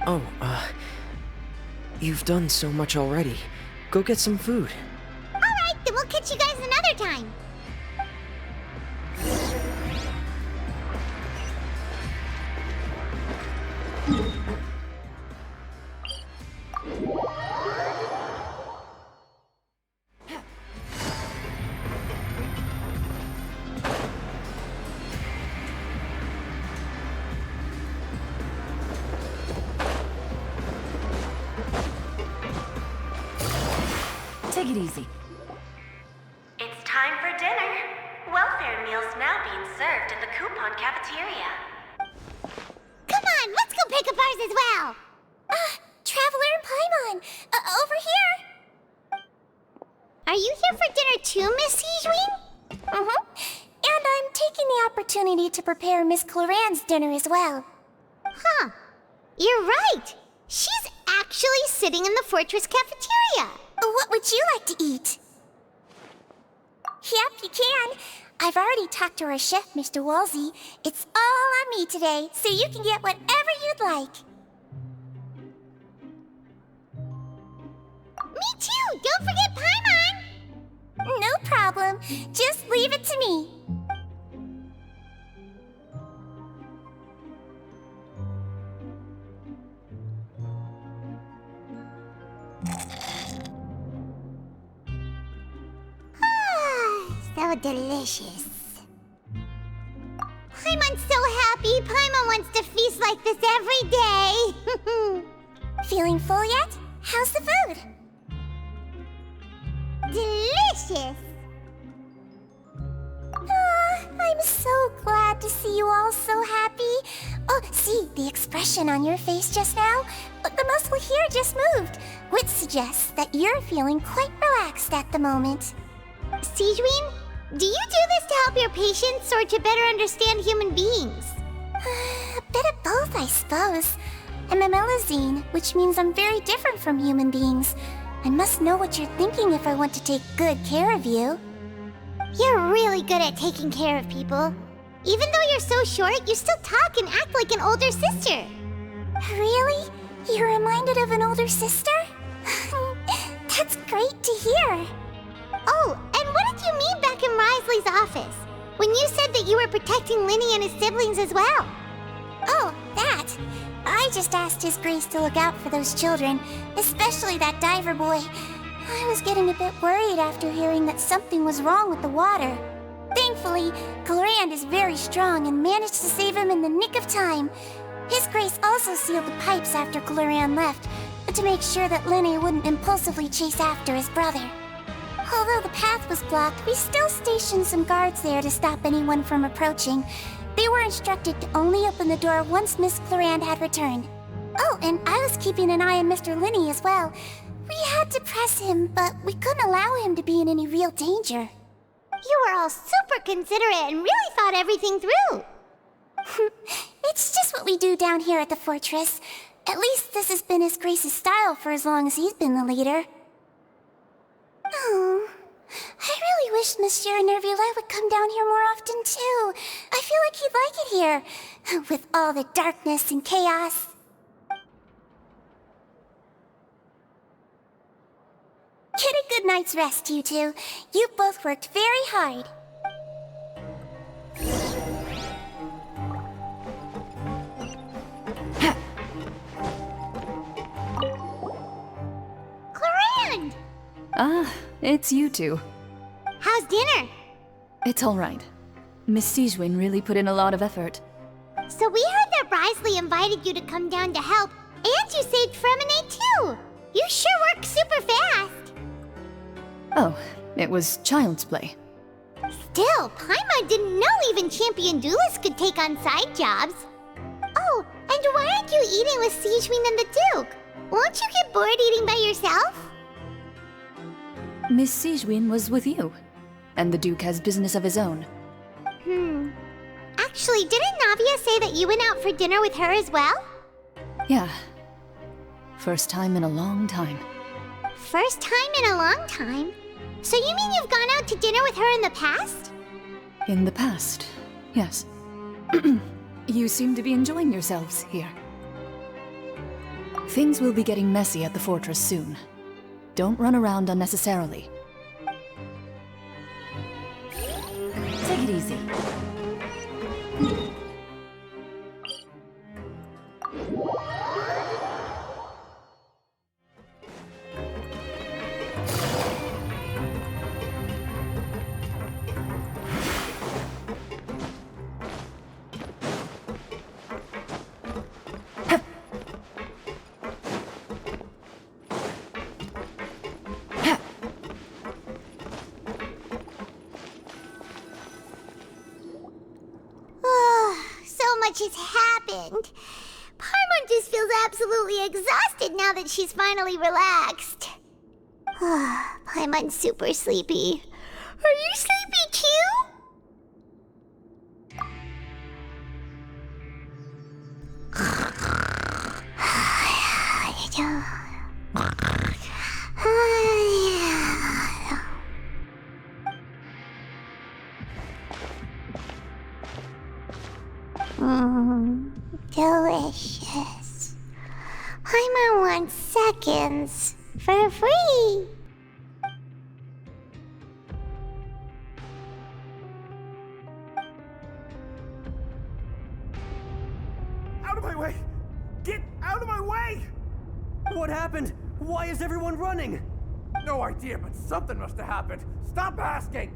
Oh, you've done so much already. Go get some food.
Alright, then we'll catch you guys another time.
Take it easy.
It's time for dinner. Welfare meals now being served in the coupon cafeteria.
Come on, let's go pick up ours as well.
Traveler and Paimon, over here.
Are you here for dinner too, Miss Sijween?
Mm-hmm. And I'm taking the opportunity to prepare Miss Cloran's dinner as well.
Huh. You're right. She's actually sitting in the fortress cafeteria.
What would you like to eat? Yep, you can. I've already talked to our chef, Mr. Wolsey. It's all on me today, so you can get whatever you'd like.
Me too! Don't forget Paimon!
No problem. Just leave it to me.
So delicious. Paimon's so happy. Paimon wants to feast like this every day.
Feeling full yet? How's the food?
Delicious.
I'm so glad to see you all so happy. Oh, see, the expression on your face just now? The muscle here just moved, which suggests that you're feeling quite relaxed at the moment.
Sigewinne, do you do this to help your patients or to better understand human beings?
A bit of both, I suppose. I'm a Melusine, which means I'm very different from human beings. I must know what you're thinking if I want to take good care of you.
You're really good at taking care of people. Even though you're so short, you still talk and act like an older sister.
Really? You're reminded of an older sister? That's great to hear.
Oh, and what did you mean back in Risley's office? When you said that you were protecting Linny and his siblings as well?
Oh, that. I just asked His Grace to look out for those children, especially that diver boy. I was getting a bit worried after hearing that something was wrong with the water. Thankfully, Glorand is very strong and managed to save him in the nick of time. His Grace also sealed the pipes after Glorand left, to make sure that Linny wouldn't impulsively chase after his brother. Although the path was blocked, we still stationed some guards there to stop anyone from approaching. They were instructed to only open the door once Miss Glorand had returned. Oh, and I was keeping an eye on Mr. Linny as well. We had to press him, but we couldn't allow him to be in any real danger.
You were all super considerate and really thought everything through.
It's just what we do down here at the fortress. At least this has been His Grace's style for as long as he's been the leader. Oh, I really wish Monsieur Nervula would come down here more often too. I feel like he'd like it here, with all the darkness and chaos. Get a good night's rest, you two. You both worked very hard.
Glorand!
Ah, it's you two.
How's dinner?
It's all right. Miss Sigewinne really put in a lot of effort.
So we heard that Risley invited you to come down to help, and you saved Fremonade too! You sure work super fast!
Oh, it was child's play.
Still, Paimon didn't know even champion duelists could take on side jobs. Oh, and why aren't you eating with Sigewinne and the Duke? Won't you get bored eating by yourself?
Miss Sigewinne was with you, and the Duke has business of his own.
Actually, didn't Navia say that you went out for dinner with her as well?
Yeah. First time in a long time.
First time in a long time? So you mean you've gone out to dinner with her in the past?
In the past, yes. You seem to be enjoying yourselves here. Things will be getting messy at the fortress soon. Don't run around unnecessarily. Take it easy.
Much has happened. Paimon just feels absolutely exhausted now that she's finally relaxed. Paimon's super sleepy. Are you sleepy too? Delicious. Paimon wants seconds for free.
of my way! Get out of my way! What happened? Why is everyone running? No idea, but something must have happened. Stop asking!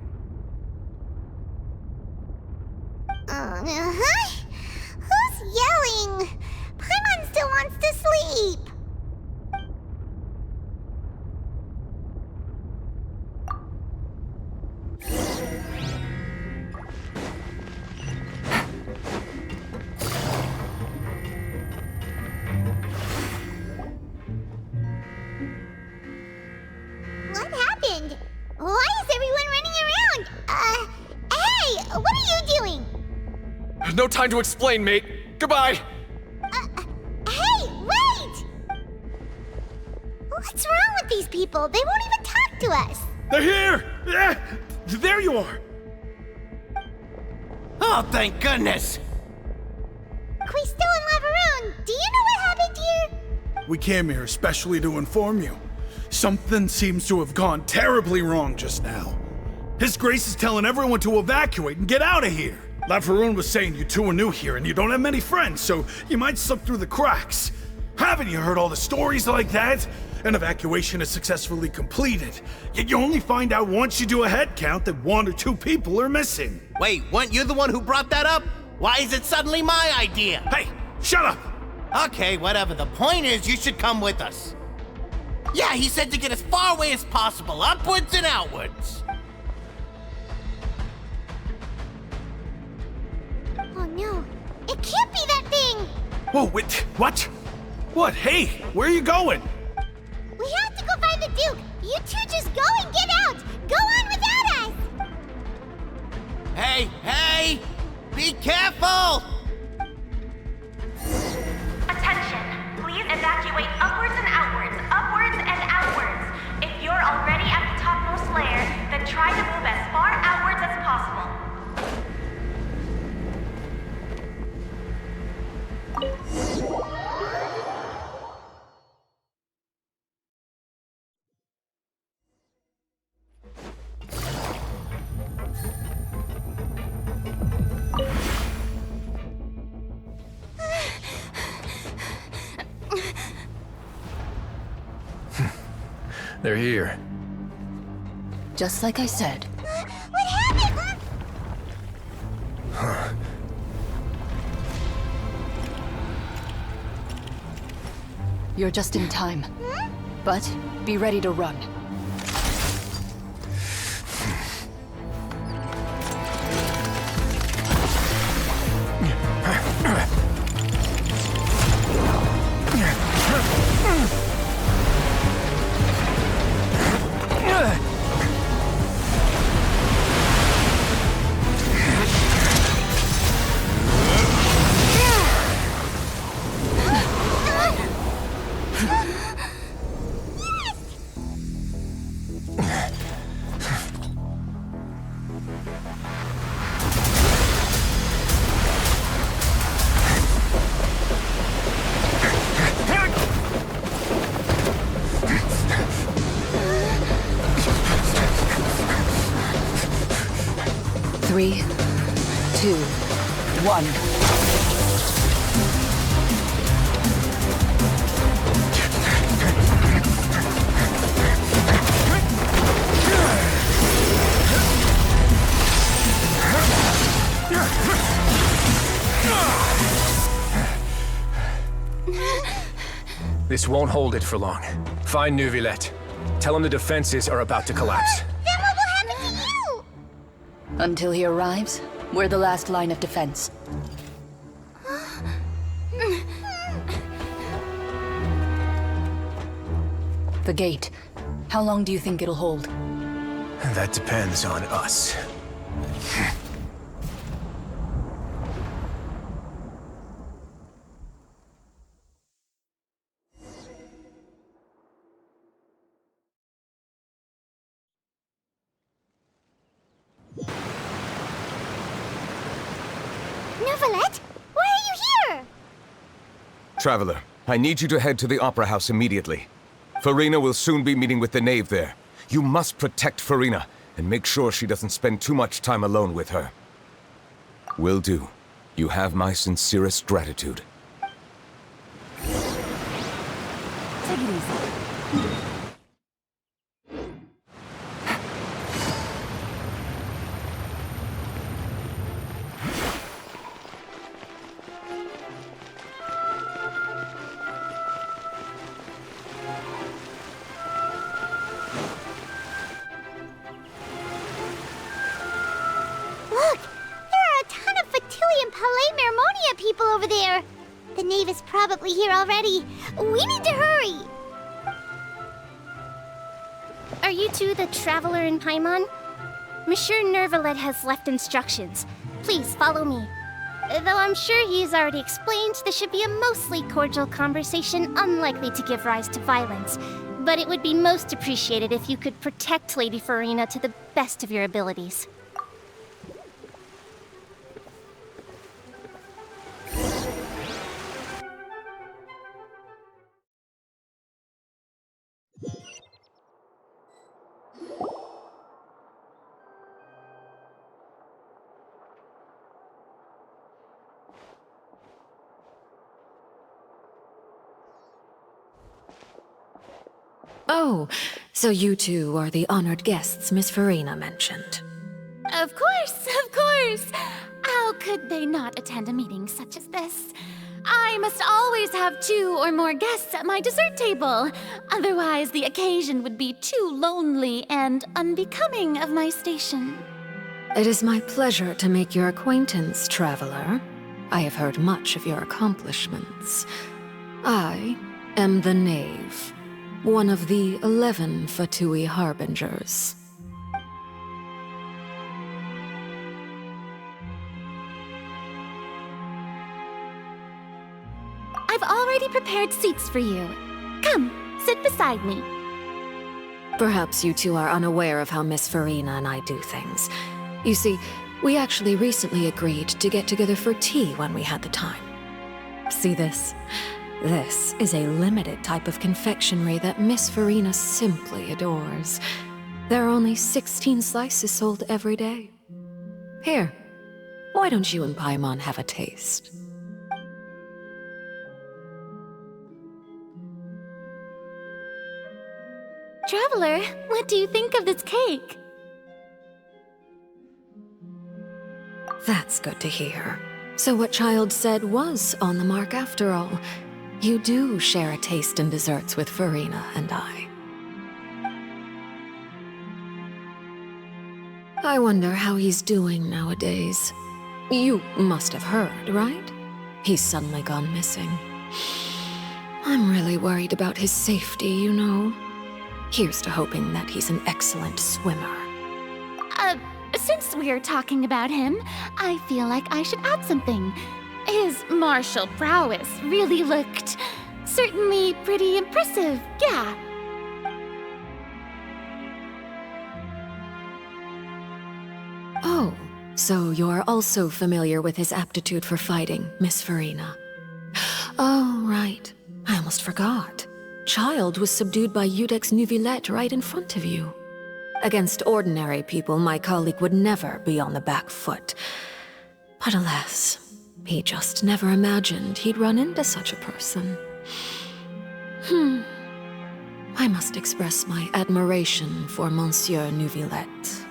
Who's yelling? Paimon still wants to sleep. What happened? Why is everyone running around? Hey, what are you doing?
No time to explain, mate. Goodbye.
Hey, wait! What's wrong with these people? They won't even talk to us.
They're here! There you are!
Oh, thank goodness!
Quisto and Lavaroon, do you know what happened here?
We came here especially to inform you. Something seems to have gone terribly wrong just now. His Grace is telling everyone to evacuate and get out of here. Lavaroon was saying you two are new here and you don't have many friends, so you might slip through the cracks. Haven't you heard all the stories like that? An evacuation is successfully completed, yet you only find out once you do a head count that 1 or 2 people are missing.
Wait, weren't you the one who brought that up? Why is it suddenly my idea?
Hey, shut up!
Okay, whatever. The point is, you should come with us. Yeah, he said to get as far away as possible, upwards and outwards.
Oh no, it can't be that thing!
Whoa, wait, what? What? Hey, where are you going?
We have to go find the Duke! You two just go and get out! Go on without us!
Hey! Be careful!
Attention! Please evacuate upwards and outwards, upwards and outwards. If you're already at the topmost layer, then try to move as far outwards as possible.
They're here.
Just like I said.
What happened?
You're just in time. But be ready to run. Three, 2, 1.
This won't hold it for long. Find Neuvillette. Tell him the defenses are about to collapse.
Then what will happen to you?
Until he arrives, we're the last line of defense. The gate. How long do you think it'll hold?
That depends on us.
Neuvillette? Why are you here?
Traveler, I need you to head to the Opera House immediately. Farina will soon be meeting with the knave there. You must protect Farina, and make sure she doesn't spend too much time alone with her. Will do. You have my sincerest gratitude.
Take it easy.
Look! There are a ton of Fatui and Palais Mermonia people over there! The knave is probably here already. We need to hurry!
Are you two the traveler in Paimon? Monsieur Nervalet has left instructions. Please follow me. Though I'm sure he's already explained, this should be a mostly cordial conversation, unlikely to give rise to violence. But it would be most appreciated if you could protect Lady Farina to the best of your abilities.
Oh, so you two are the honored guests Miss Farina mentioned.
Of course, of course! How could they not attend a meeting such as this? I must always have 2 or more guests at my dessert table. Otherwise, the occasion would be too lonely and unbecoming of my station.
It is my pleasure to make your acquaintance, traveler. I have heard much of your accomplishments. I am the Knave, one of the 11 Fatui Harbingers.
I've already prepared seats for you. Come, sit beside me.
Perhaps you two are unaware of how Miss Farina and I do things. You see, we actually recently agreed to get together for tea when we had the time. See this? This is a limited type of confectionery that Miss Farina simply adores. There are only 16 slices sold every day. Here, why don't you and Paimon have a taste?
Traveler, what do you think of this cake?
That's good to hear. So what Child said was on the mark after all. You do share a taste in desserts with Farina and I. I wonder how he's doing nowadays. You must have heard, right? He's suddenly gone missing. I'm really worried about his safety, you know. Here's to hoping that he's an excellent swimmer.
Since we're talking about him, I feel like I should add something. His martial prowess really looked certainly pretty impressive, yeah.
Oh, so you're also familiar with his aptitude for fighting, Miss Farina. Oh, right. I almost forgot. Child was subdued by Udex Nuvillette right in front of you. Against ordinary people, my colleague would never be on the back foot. But alas, he just never imagined he'd run into such a person. I must express my admiration for Monsieur Nuvillette.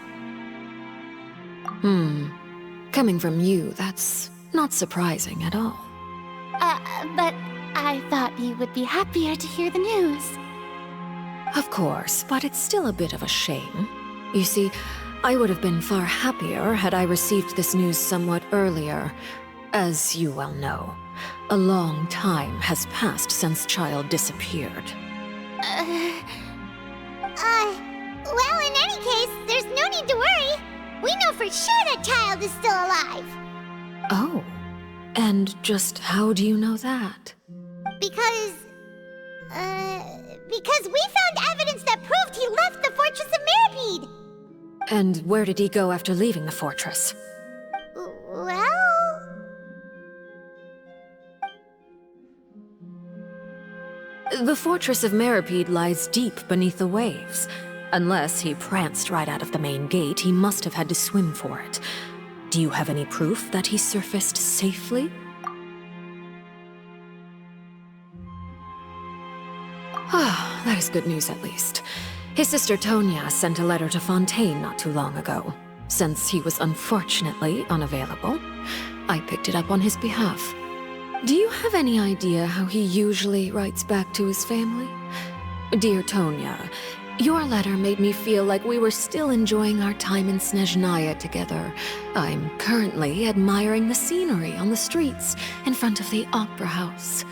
Coming from you, that's not surprising at all.
But I thought you would be happier to hear the news.
Of course, but it's still a bit of a shame. You see, I would have been far happier had I received this news somewhat earlier. As you well know, a long time has passed since Child disappeared.
Well, in any case, there's no need to worry. We know for sure that Child is still alive.
Oh, and just how do you know that?
Because we found evidence that proved he left the Fortress of Meripede.
And where did he go after leaving the fortress?
Well...
The Fortress of Meripede lies deep beneath the waves. Unless he pranced right out of the main gate, he must have had to swim for it. Do you have any proof that he surfaced safely? has good news at least. His sister Tonya sent a letter to Fontaine not too long ago. Since he was unfortunately unavailable, I picked it up on his behalf. Do you have any idea how he usually writes back to his family? Dear Tonya, your letter made me feel like we were still enjoying our time in Snezhnaya together. I'm currently admiring the scenery on the streets in front of the Opera House.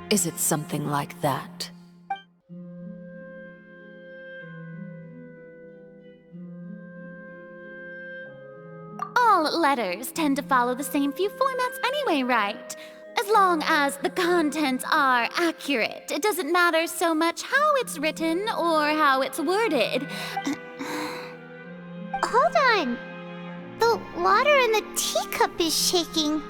Is it something like that?
All letters tend to follow the same few formats anyway, right? As long as the contents are accurate, it doesn't matter so much how it's written or how it's worded.
Hold on. The water in the teacup is shaking.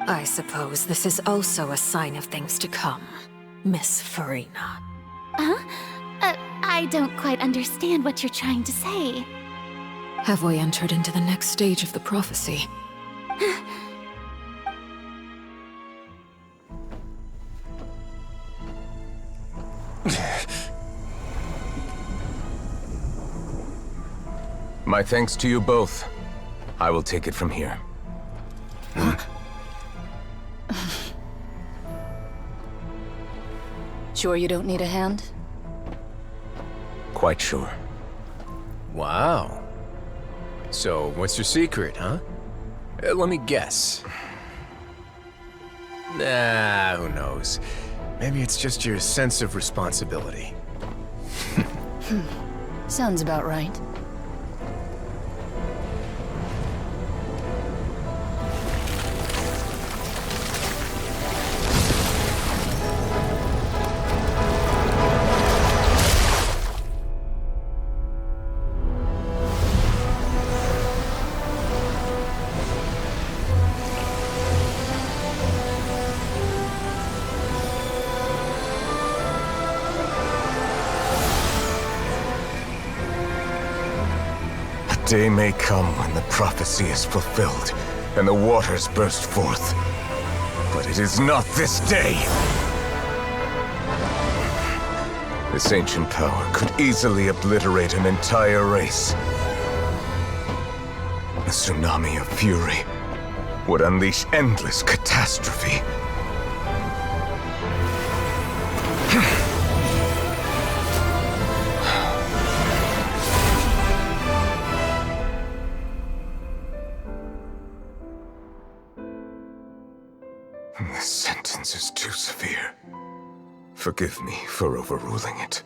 I suppose this is also a sign of things to come, Miss Farina.
Huh? I don't quite understand what you're trying to say.
Have we entered into the next stage of the prophecy?
My thanks to you both. I will take it from here.
Sure you don't need a hand?
Quite sure.
Wow. So, what's your secret, huh? Let me guess. Nah, who knows? Maybe it's just your sense of responsibility.
Sounds about right.
A day may come when the prophecy is fulfilled, and the waters burst forth. But it is not this day! This ancient power could easily obliterate an entire race. A tsunami of fury would unleash endless catastrophe. This sentence is too severe. Forgive me for overruling it.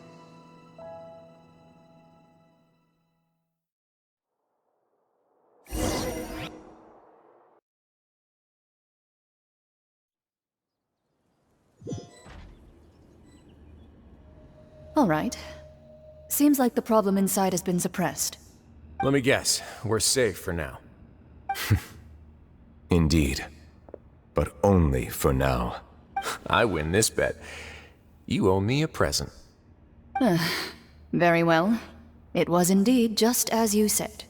All right. Seems like the problem inside has been suppressed.
Let me guess, we're safe for now.
Indeed. But only for now.
I win this bet. You owe me a present.
Very well. It was indeed just as you said.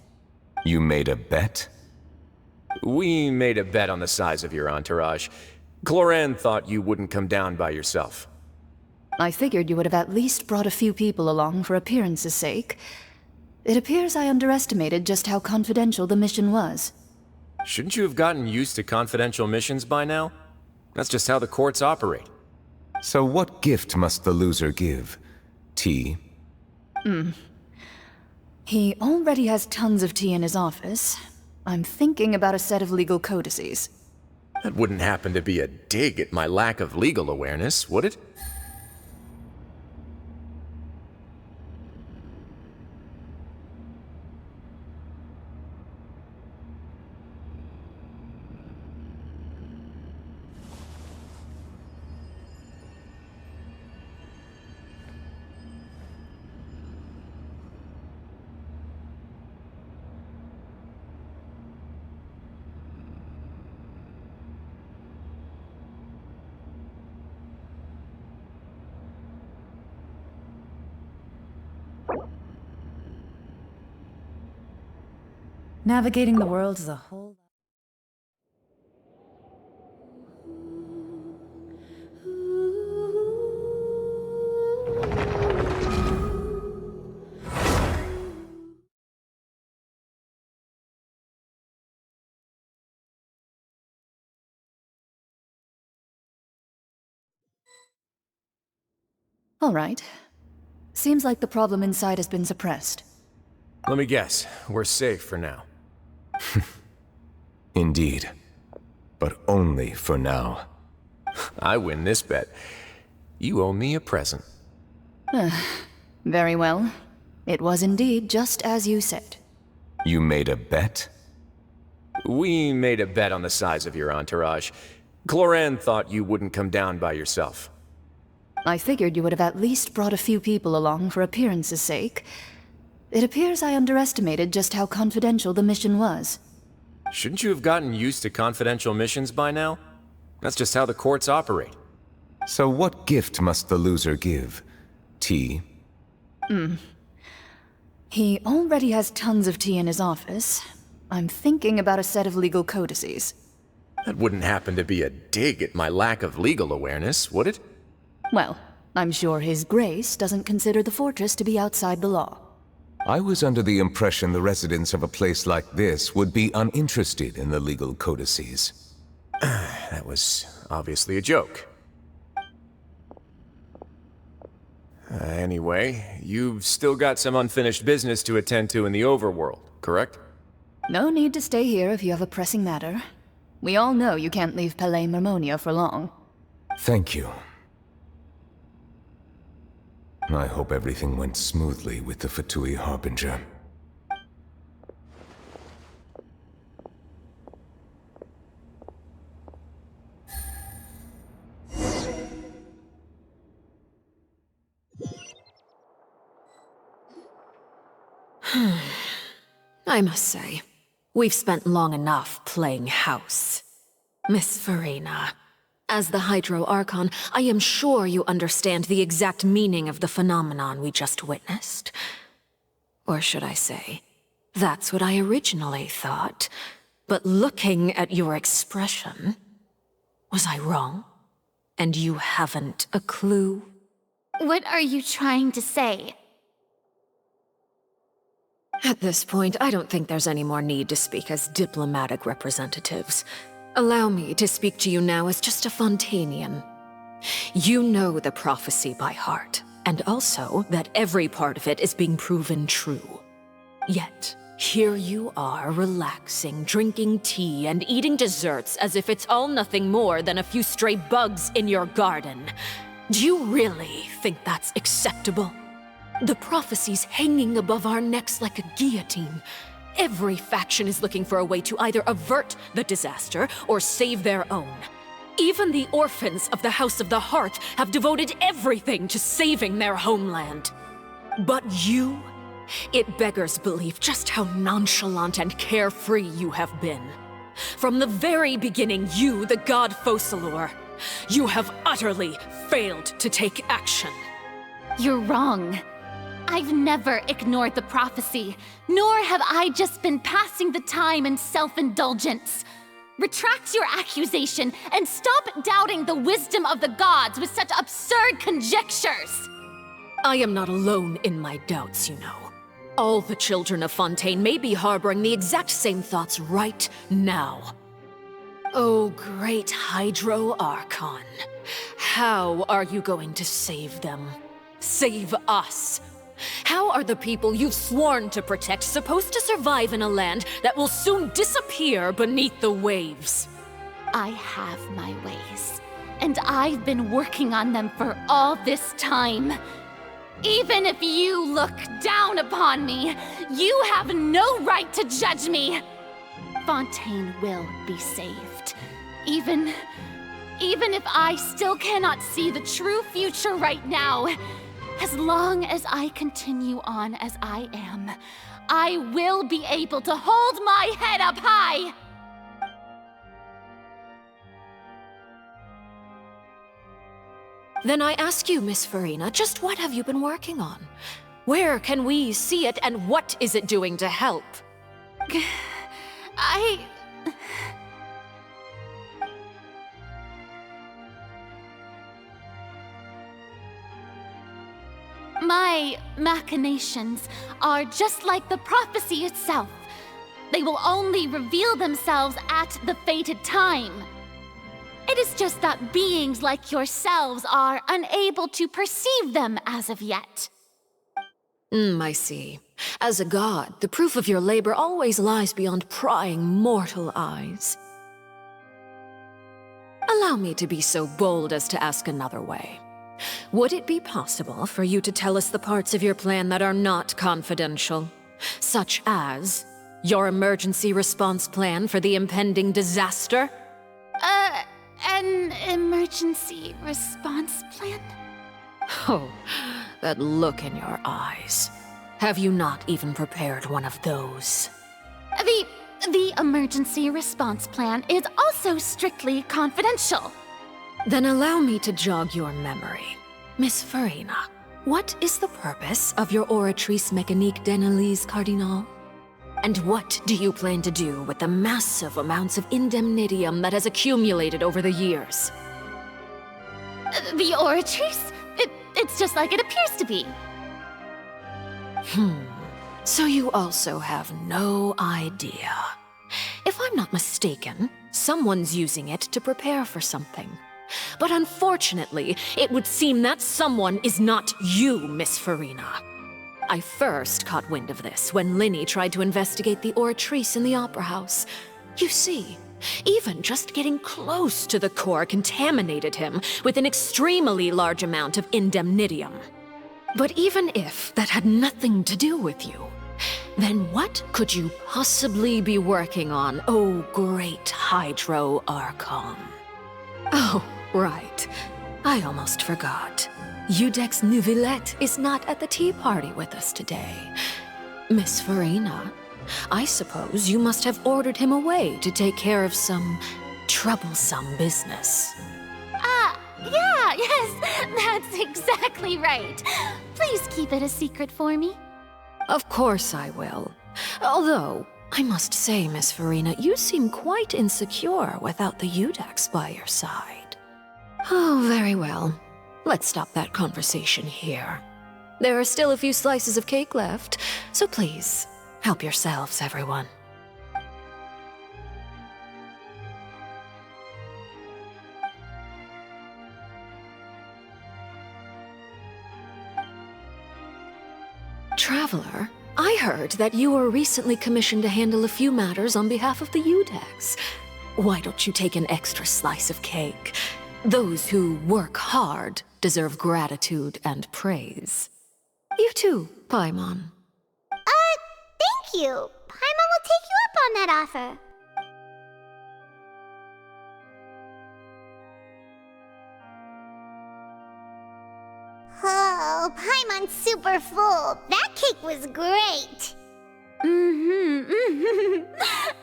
You made a bet?
We made a bet on the size of your entourage. Cloran thought you wouldn't come down by yourself.
I figured you would have at least brought a few people along for appearance's sake. It appears I underestimated just how confidential the mission was.
Shouldn't you have gotten used to confidential missions by now? That's just how the courts operate.
So what gift must the loser give? Tea?
He already has tons of tea in his office. I'm thinking about a set of legal codices.
That wouldn't happen to be a dig at my lack of legal awareness, would it?
Navigating the world is a whole...
All right. Seems like the problem inside has been suppressed.
Let me guess, we're safe for now.
Indeed. But only for now.
I win this bet. You owe me a present.
Very well. It was indeed just as you said.
You made a bet?
We made a bet on the size of your entourage. Cloran thought you wouldn't come down by yourself.
I figured you would have at least brought a few people along for appearance's sake. It appears I underestimated just how confidential the mission was.
Shouldn't you have gotten used to confidential missions by now? That's just how the courts operate.
So what gift must the loser give? Tea?
He already has tons of tea in his office. I'm thinking about a set of legal codices.
That wouldn't happen to be a dig at my lack of legal awareness, would it?
Well, I'm sure His Grace doesn't consider the fortress to be outside the law.
I was under the impression the residents of a place like this would be uninterested in the legal codices.
That was obviously a joke. Anyway, you've still got some unfinished business to attend to in the overworld, correct?
No need to stay here if you have a pressing matter. We all know you can't leave Palais Mermonia for long.
Thank you. I hope everything went smoothly with the Fatui Harbinger.
I must say, we've spent long enough playing house. Miss Farina, as the Hydro Archon, I am sure you understand the exact meaning of the phenomenon we just witnessed. Or should I say, that's what I originally thought. But looking at your expression, was I wrong? And you haven't a clue?
What are you trying to say?
At this point, I don't think there's any more need to speak as diplomatic representatives. Allow me to speak to you now as just a Fontanian. You know the prophecy by heart, and also that every part of it is being proven true. Yet, here you are relaxing, drinking tea, and eating desserts as if it's all nothing more than a few stray bugs in your garden. Do you really think that's acceptable? The prophecy's hanging above our necks like a guillotine. Every faction is looking for a way to either avert the disaster or save their own. Even the orphans of the House of the Hearth have devoted everything to saving their homeland. But you? It beggars belief just how nonchalant and carefree you have been. From the very beginning, you, the god Focalor, you have utterly failed to take action.
You're wrong. I've never ignored the prophecy, nor have I just been passing the time in self-indulgence. Retract your accusation and stop doubting the wisdom of the gods with such absurd conjectures!
I am not alone in my doubts, you know. All the children of Fontaine may be harboring the exact same thoughts right now. Oh, great Hydro Archon. How are you going to save them? Save us? How are the people you've sworn to protect supposed to survive in a land that will soon disappear beneath the waves?
I have my ways, and I've been working on them for all this time. Even if you look down upon me, you have no right to judge me. Fontaine will be saved. Even if I still cannot see the true future right now, as long as I continue on as I am, I will be able to hold my head up high!
Then I ask you, Miss Farina, just what have you been working on? Where can we see it, and what is it doing to help?
My machinations are just like the prophecy itself. They will only reveal themselves at the fated time. It is just that beings like yourselves are unable to perceive them as of yet.
I see. As a god, the proof of your labor always lies beyond prying mortal eyes. Allow me to be so bold as to ask another way. Would it be possible for you to tell us the parts of your plan that are not confidential? Such as your emergency response plan for the impending disaster?
An emergency response plan?
Oh, that look in your eyes. Have you not even prepared one of those?
The emergency response plan is also strictly confidential.
Then allow me to jog your memory. Miss Farina, what is the purpose of your Oratrice Mécanique d'Analyse Cardinal? And what do you plan to do with the massive amounts of indemnitium that has accumulated over the years?
The Oratrice? It's just like it appears to be.
So you also have no idea. If I'm not mistaken, someone's using it to prepare for something. But unfortunately, it would seem that someone is not you, Miss Farina. I first caught wind of this when Linny tried to investigate the Oratrice in the Opera House. You see, even just getting close to the core contaminated him with an extremely large amount of indemnitium. But even if that had nothing to do with you, then what could you possibly be working on, oh great Hydro Archon? Oh, right. I almost forgot. Udex Neuvillette is not at the tea party with us today. Miss Farina, I suppose you must have ordered him away to take care of some troublesome business.
Yes, that's exactly right. Please keep it a secret for me.
Of course I will. Although, I must say, Miss Farina, you seem quite insecure without the Udex by your side. Oh, very well. Let's stop that conversation here. There are still a few slices of cake left, so please, help yourselves, everyone. Traveler, I heard that you were recently commissioned to handle a few matters on behalf of the Udex. Why don't you take an extra slice of cake? Those who work hard deserve gratitude and praise. You too, Paimon.
Thank you. Paimon will take you up on that offer. Oh, Paimon's super full. That cake was great.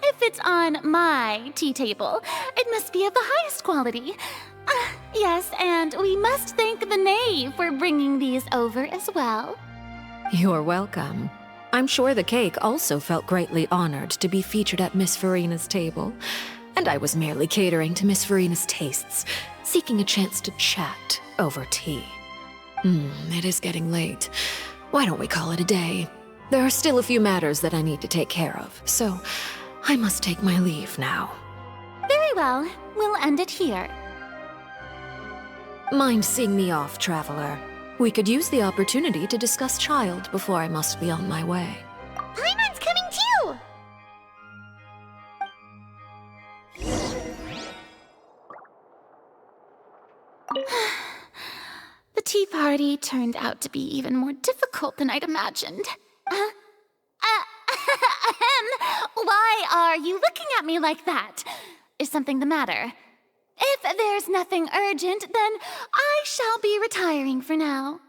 If it's on my tea table, it must be of the highest quality. Yes, and we must thank the knave for bringing these over as well.
You're welcome. I'm sure the cake also felt greatly honored to be featured at Miss Farina's table. And I was merely catering to Miss Farina's tastes, seeking a chance to chat over tea. It is getting late. Why don't we call it a day? There are still a few matters that I need to take care of, so I must take my leave now.
Very well. We'll end it here.
Mind seeing me off, Traveler? We could use the opportunity to discuss Child before I must be on my way.
Paimon's coming too!
The tea party turned out to be even more difficult than I'd imagined. Why are you looking at me like that? Is something the matter? If there's nothing urgent, then I shall be retiring for now.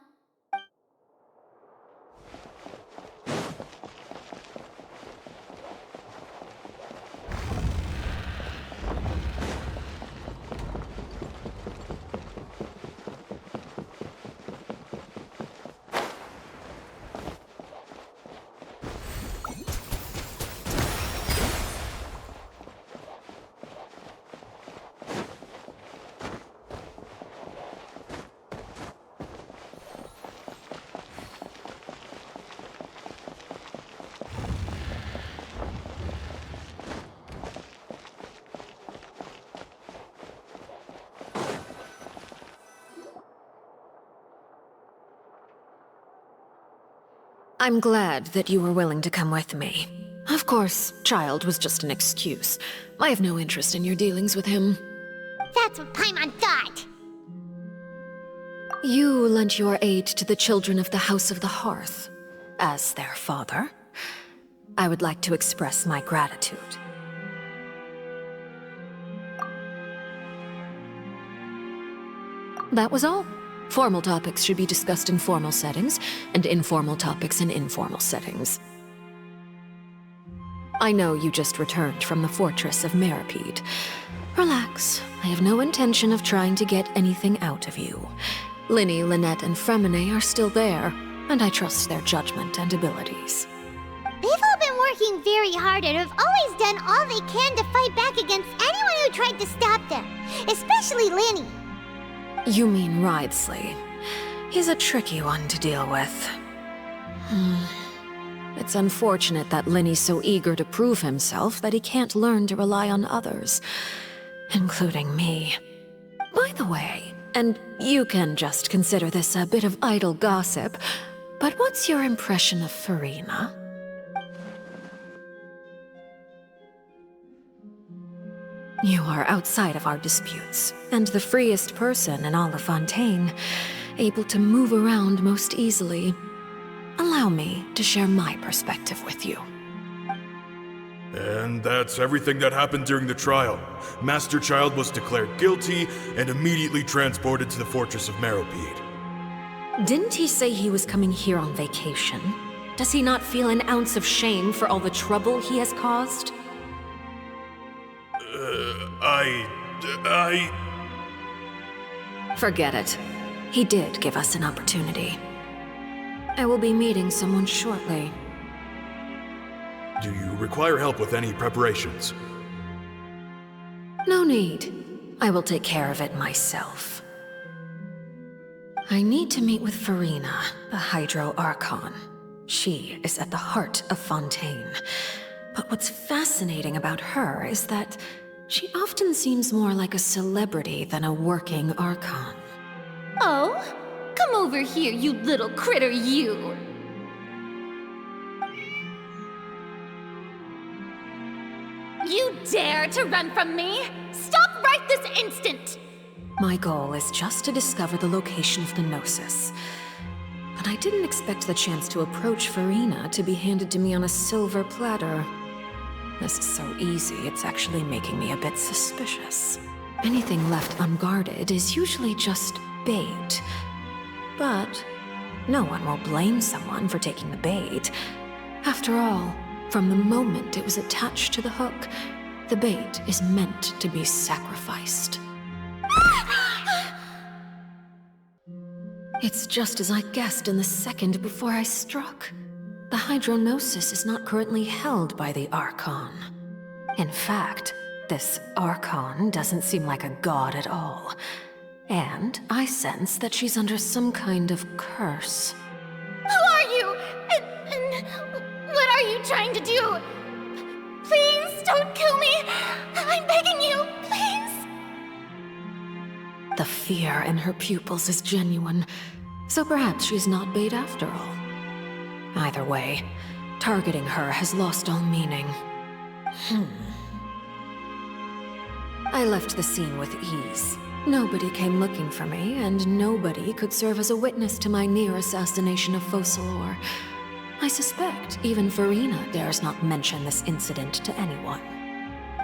I'm glad that you were willing to come with me. Of course, child was just an excuse. I have no interest in your dealings with him.
That's what Paimon thought.
You lent your aid to the children of the House of the Hearth. As their father, I would like to express my gratitude. That was all. Formal topics should be discussed in formal settings, and informal topics in informal settings. I know you just returned from the fortress of Meripede. Relax. I have no intention of trying to get anything out of you. Linny, Lynette, and Fremine are still there, and I trust their judgment and abilities.
They've all been working very hard and have always done all they can to fight back against anyone who tried to stop them, especially Linny.
You mean Wriothesley. He's a tricky one to deal with. It's unfortunate that Linny's so eager to prove himself that he can't learn to rely on others, including me. By the way, and you can just consider this a bit of idle gossip, but what's your impression of Furina? You are outside of our disputes, and the freest person in all of Fontaine, able to move around most easily. Allow me to share my perspective with you.
And that's everything that happened during the trial. Master Child was declared guilty and immediately transported to the Fortress of Meripede.
Didn't he say he was coming here on vacation? Does he not feel an ounce of shame for all the trouble he has caused? Forget it. He did give us an opportunity. I will be meeting someone shortly.
Do you require help with any preparations?
No need. I will take care of it myself. I need to meet with Furina, the Hydro Archon. She is at the heart of Fontaine. But what's fascinating about her is that she often seems more like a celebrity than a working Archon.
Oh? Come over here, you little critter, you! You dare to run from me? Stop right this instant!
My goal is just to discover the location of the Gnosis. But I didn't expect the chance to approach Furina to be handed to me on a silver platter. This is so easy, it's actually making me a bit suspicious. Anything left unguarded is usually just bait. But no one will blame someone for taking the bait. After all, from the moment it was attached to the hook, the bait is meant to be sacrificed. It's just as I guessed in the second before I struck. The Hydronosis is not currently held by the Archon. In fact, this Archon doesn't seem like a god at all. And I sense that she's under some kind of curse.
Who are you? And what are you trying to do? Please don't kill me! I'm begging you, please!
The fear in her pupils is genuine, so perhaps she's not bait after all. Either way, targeting her has lost all meaning. I left the scene with ease. Nobody came looking for me, and nobody could serve as a witness to my near assassination of Focalor. I suspect even Furina dares not mention this incident to anyone.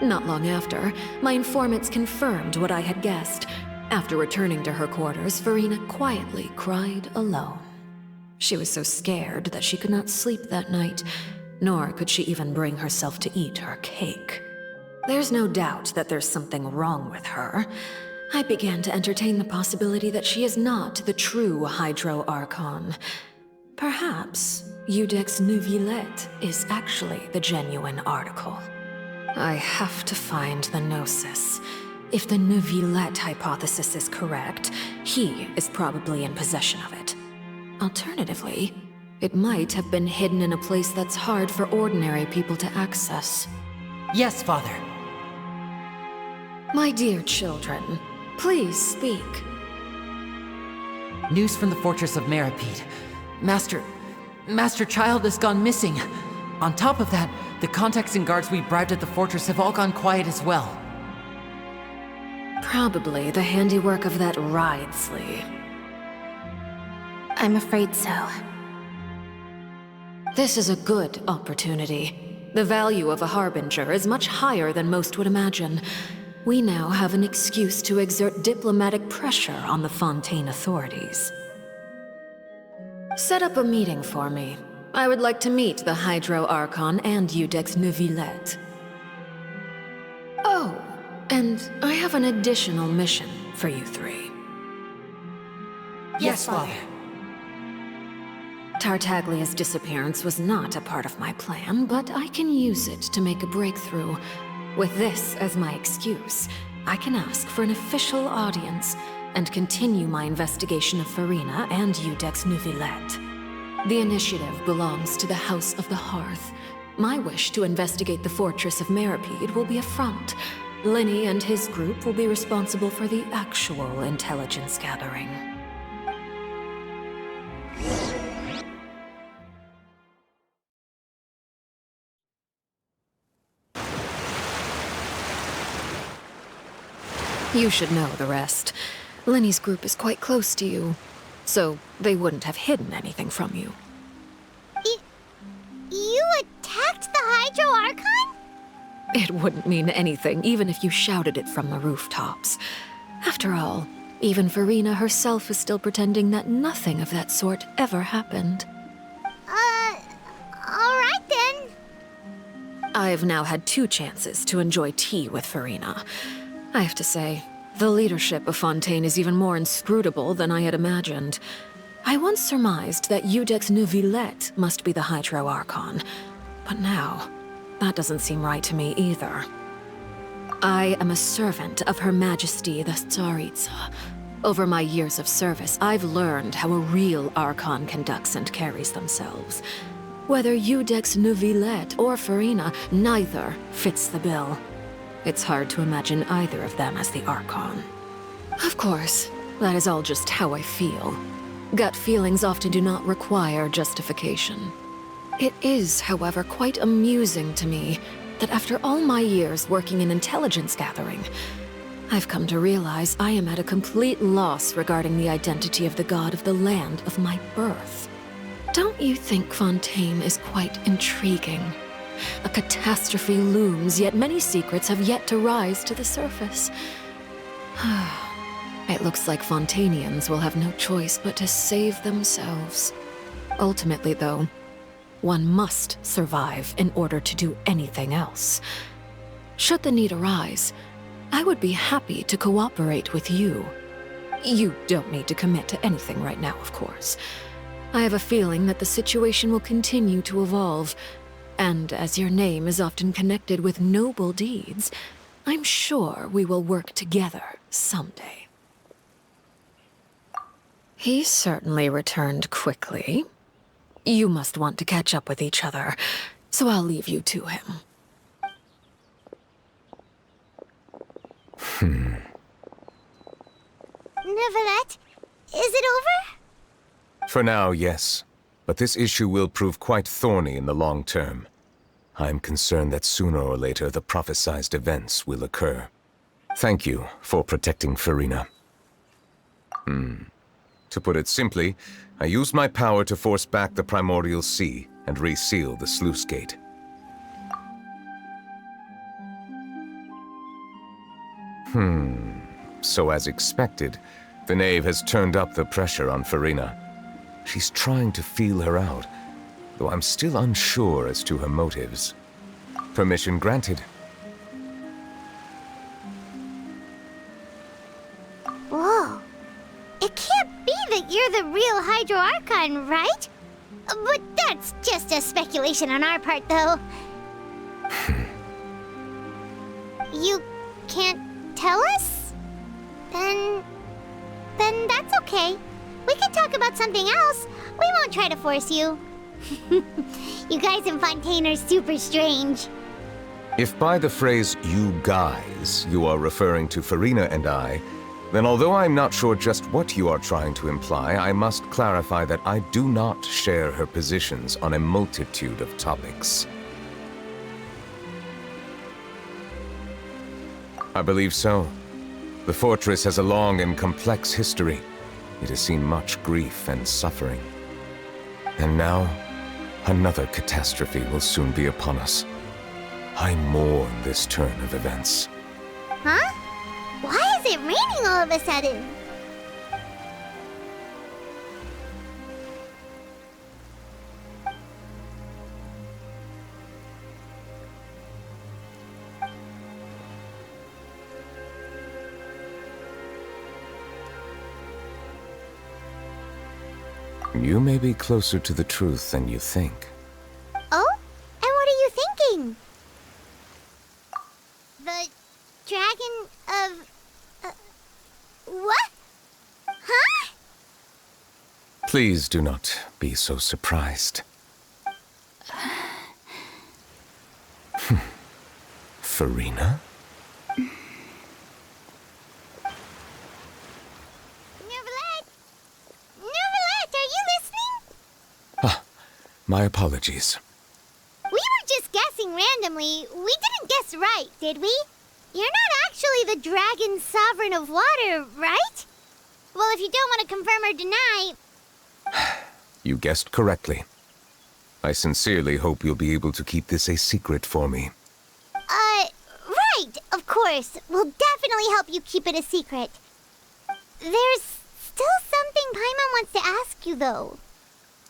Not long after, my informants confirmed what I had guessed. After returning to her quarters, Furina quietly cried alone. She was so scared that she could not sleep that night, nor could she even bring herself to eat her cake. There's no doubt that there's something wrong with her. I began to entertain the possibility that she is not the true Hydro Archon. Perhaps Eudex Neuvillette is actually the genuine article. I have to find the Gnosis. If the Neuvillette hypothesis is correct, he is probably in possession of it. Alternatively, it might have been hidden in a place that's hard for ordinary people to access.
Yes, Father.
My dear children, please speak.
News from the Fortress of Meripede. Master, Master Child has gone missing. On top of that, the contacts and guards we bribed at the fortress have all gone quiet as well.
Probably the handiwork of that Ridesley.
I'm afraid so.
This is a good opportunity. The value of a Harbinger is much higher than most would imagine. We now have an excuse to exert diplomatic pressure on the Fontaine authorities. Set up a meeting for me. I would like to meet the Hydro Archon and Iudex Neuvillette. Oh, and I have an additional mission for you three.
Yes, Father.
Tartaglia's disappearance was not a part of my plan, but I can use it to make a breakthrough. With this as my excuse, I can ask for an official audience and continue my investigation of Farina and Iudex Neuvillette. The initiative belongs to the House of the Hearth. My wish to investigate the fortress of Meropide will be a front. Linny and his group will be responsible for the actual intelligence gathering. You should know the rest. Linny's group is quite close to you, so they wouldn't have hidden anything from you.
You attacked the Hydro Archon?
It wouldn't mean anything, even if you shouted it from the rooftops. After all, even Farina herself is still pretending that nothing of that sort ever happened.
Alright then.
I've now had 2 chances to enjoy tea with Farina. I have to say, the leadership of Fontaine is even more inscrutable than I had imagined. I once surmised that Iudex Neuvillette must be the Hydro Archon, but now, that doesn't seem right to me either. I am a servant of Her Majesty the Tsaritsa. Over my years of service, I've learned how a real Archon conducts and carries themselves. Whether Iudex Neuvillette or Farina, neither fits the bill. It's hard to imagine either of them as the Archon. Of course, that is all just how I feel. Gut feelings often do not require justification. It is, however, quite amusing to me that after all my years working in intelligence gathering, I've come to realize I am at a complete loss regarding the identity of the god of the land of my birth. Don't you think Fontaine is quite intriguing? A catastrophe looms, yet many secrets have yet to rise to the surface. It looks like Fontainians will have no choice but to save themselves. Ultimately, though, one must survive in order to do anything else. Should the need arise, I would be happy to cooperate with you. You don't need to commit to anything right now, of course. I have a feeling that the situation will continue to evolve, and as your name is often connected with noble deeds, I'm sure we will work together someday. He certainly returned quickly. You must want to catch up with each other, so I'll leave you to him.
Neuvillette, is it over?
For now, yes. But this issue will prove quite thorny in the long term. I'm concerned that sooner or later the prophesized events will occur. Thank you for protecting Farina. To put it simply, I used my power to force back the Primordial Sea and reseal the sluice gate. So as expected, the knave has turned up the pressure on Farina. She's trying to feel her out, though I'm still unsure as to her motives. Permission granted.
Whoa. It can't be that you're the real Hydro Archon, right? But that's just a speculation on our part, though. You can't tell us? Then that's okay. We can talk about something else. We won't try to force you. You guys in Fontaine are super strange.
If by the phrase, you guys, you are referring to Farina and I, Then although I'm not sure just what you are trying to imply, I must clarify that I do not share her positions on a multitude of topics. I believe so. The fortress has a long and complex history. It has seen much grief and suffering. And now, another catastrophe will soon be upon us. I mourn this turn of events.
Huh? Why is it raining all of a sudden?
You may be closer to the truth than you think.
Oh? And what are you thinking? The dragon of... what? Huh?
Please do not be so surprised. Farina? My apologies.
We were just guessing randomly. We didn't guess right, did we? You're not actually the Dragon Sovereign of Water, right? Well, if you don't want to confirm or deny...
You guessed correctly. I sincerely hope you'll be able to keep this a secret for me.
Right, of course. We'll definitely help you keep it a secret. There's still something Paimon wants to ask you, though.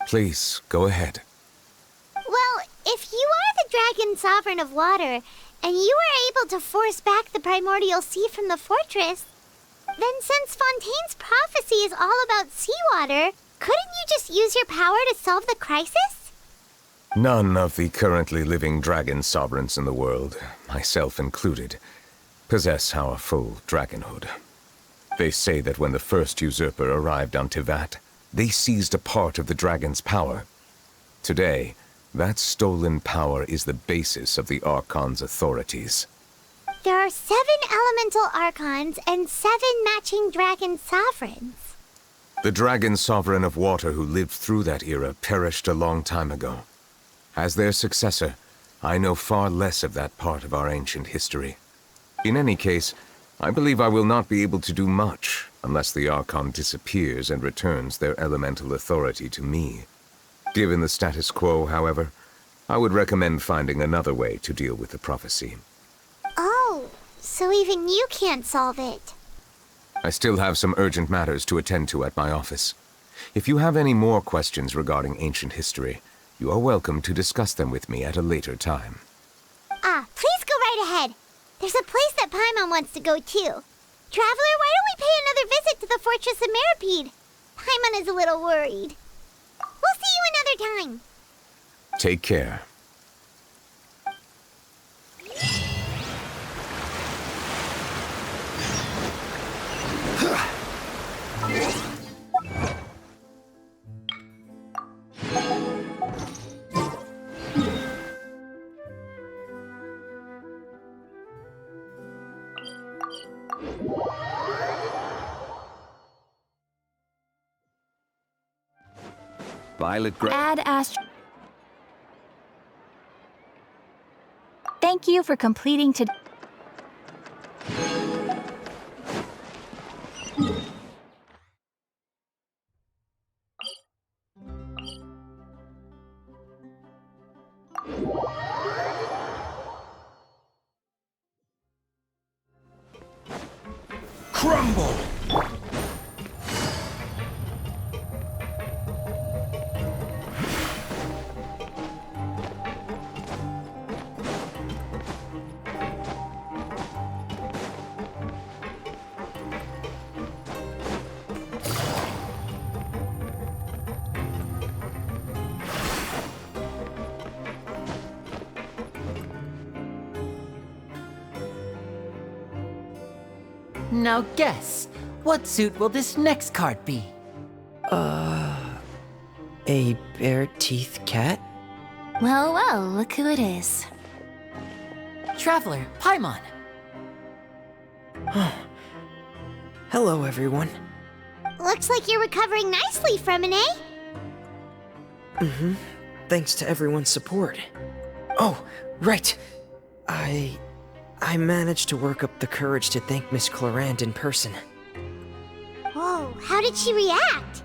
Please, go ahead.
Well, if you are the Dragon Sovereign of Water, and you were able to force back the Primordial Sea from the fortress, then since Fontaine's prophecy is all about seawater, couldn't you just use your power to solve the crisis?
None of the currently living dragon sovereigns in the world, myself included, possess our full dragonhood. They say that when the first usurper arrived on Tivat, they seized a part of the dragon's power. Today, that stolen power is the basis of the Archon's authorities.
There are 7 elemental Archons and 7 matching dragon sovereigns.
The dragon sovereign of water who lived through that era perished a long time ago. As their successor, I know far less of that part of our ancient history. In any case, I believe I will not be able to do much unless the Archon disappears and returns their elemental authority to me. Given the status quo, however, I would recommend finding another way to deal with the prophecy.
Oh, so even you can't solve it.
I still have some urgent matters to attend to at my office. If you have any more questions regarding ancient history, you are welcome to discuss them with me at a later time.
Please go right ahead. There's a place that Paimon wants to go too. Traveler, why don't we pay another visit to the Fortress of Meropide? Paimon is a little worried. We'll see you another time.
Take care.
Violet Gray.
Add Astro. Thank you for completing today.
Crumble!
Now guess, what suit will this next card be?
A bare-teeth cat?
Well, well, look who it is.
Traveler, Paimon.
Hello, everyone.
Looks like you're recovering nicely from it, eh?
Mm-hmm. Thanks to everyone's support. Oh, right. I managed to work up the courage to thank Miss Clarant in person.
Whoa, how did she react?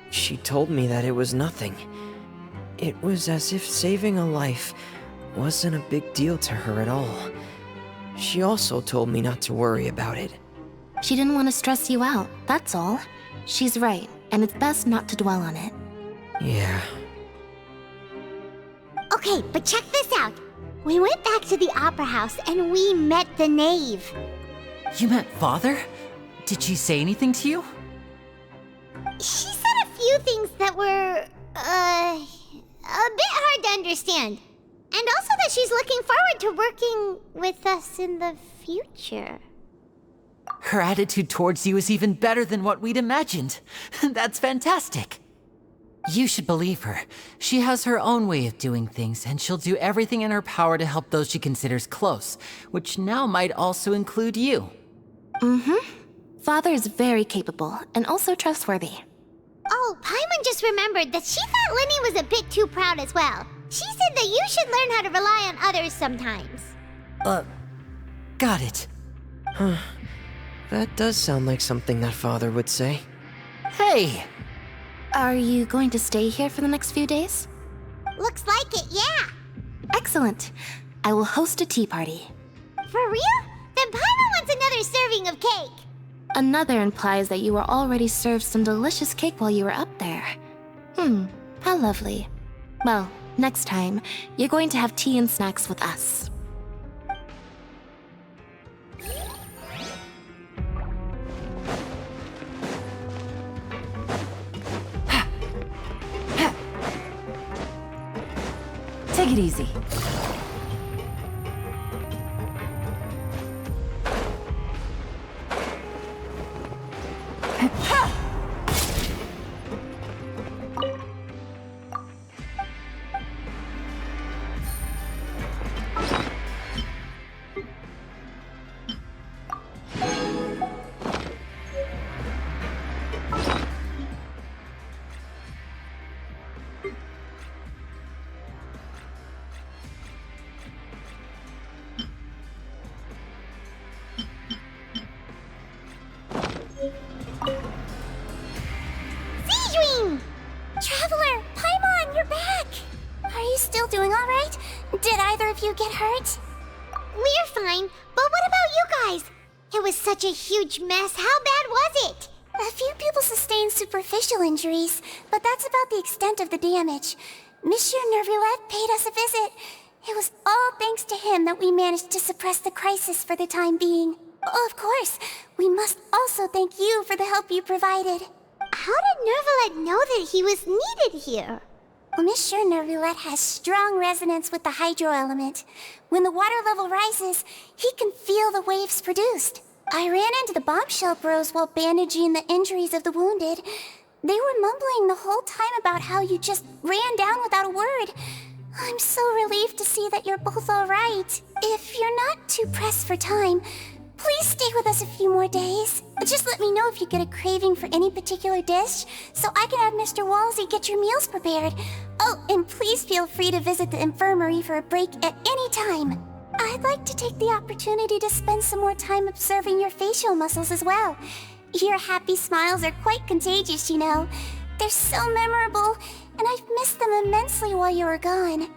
She told me that it was nothing. It was as if saving a life wasn't a big deal to her at all. She also told me not to worry about it.
She didn't want to stress you out, that's all. She's right, and it's best not to dwell on it.
Yeah.
Okay, but check this out. We went back to the opera house and we met the knave.
You met Father? Did she say anything to you?
She said a few things that were, a bit hard to understand. And also that she's looking forward to working with us in the future.
Her attitude towards you is even better than what we'd imagined. That's fantastic. You should believe her. She has her own way of doing things, and she'll do everything in her power to help those she considers close, which now might also include you.
Father is very capable, and also trustworthy.
Oh, Paimon just remembered that she thought Linny was a bit too proud as well. She said that you should learn how to rely on others sometimes.
Got it.
Huh. That does sound like something that Father would say.
Hey!
Are you going to stay here for the next few days?
Looks like it, yeah.
Excellent. I will host a tea party.
For real? Then Paimon wants another serving of cake.
Another implies that you were already served some delicious cake while you were up there. How lovely. Well, next time, you're going to have tea and snacks with us.
Take it easy.
Traveler, Paimon, you're back! Are you still doing alright? Did either of you get hurt?
We're fine, but what about you guys? It was such a huge mess. How bad was it?
A few people sustained superficial injuries, but that's about the extent of the damage. Monsieur Nervulette paid us a visit. It was all thanks to him that we managed to suppress the crisis for the time being. Oh, of course, we must also thank you for the help you provided.
How did Nervulette know that he was needed here?
Well, Monsieur Nervulette has strong resonance with the hydro element. When the water level rises, he can feel the waves produced. I ran into the bombshell bros while bandaging the injuries of the wounded. They were mumbling the whole time about how you just ran down without a word. I'm so relieved to see that you're both alright. If you're not too pressed for time, please stay with us a few more days. Just let me know if you get a craving for any particular dish, so I can have Mr. Walsey get your meals prepared. Oh, and please feel free to visit the infirmary for a break at any time. I'd like to take the opportunity to spend some more time observing your facial muscles as well. Your happy smiles are quite contagious, you know. They're so memorable, and I've missed them immensely while you were gone.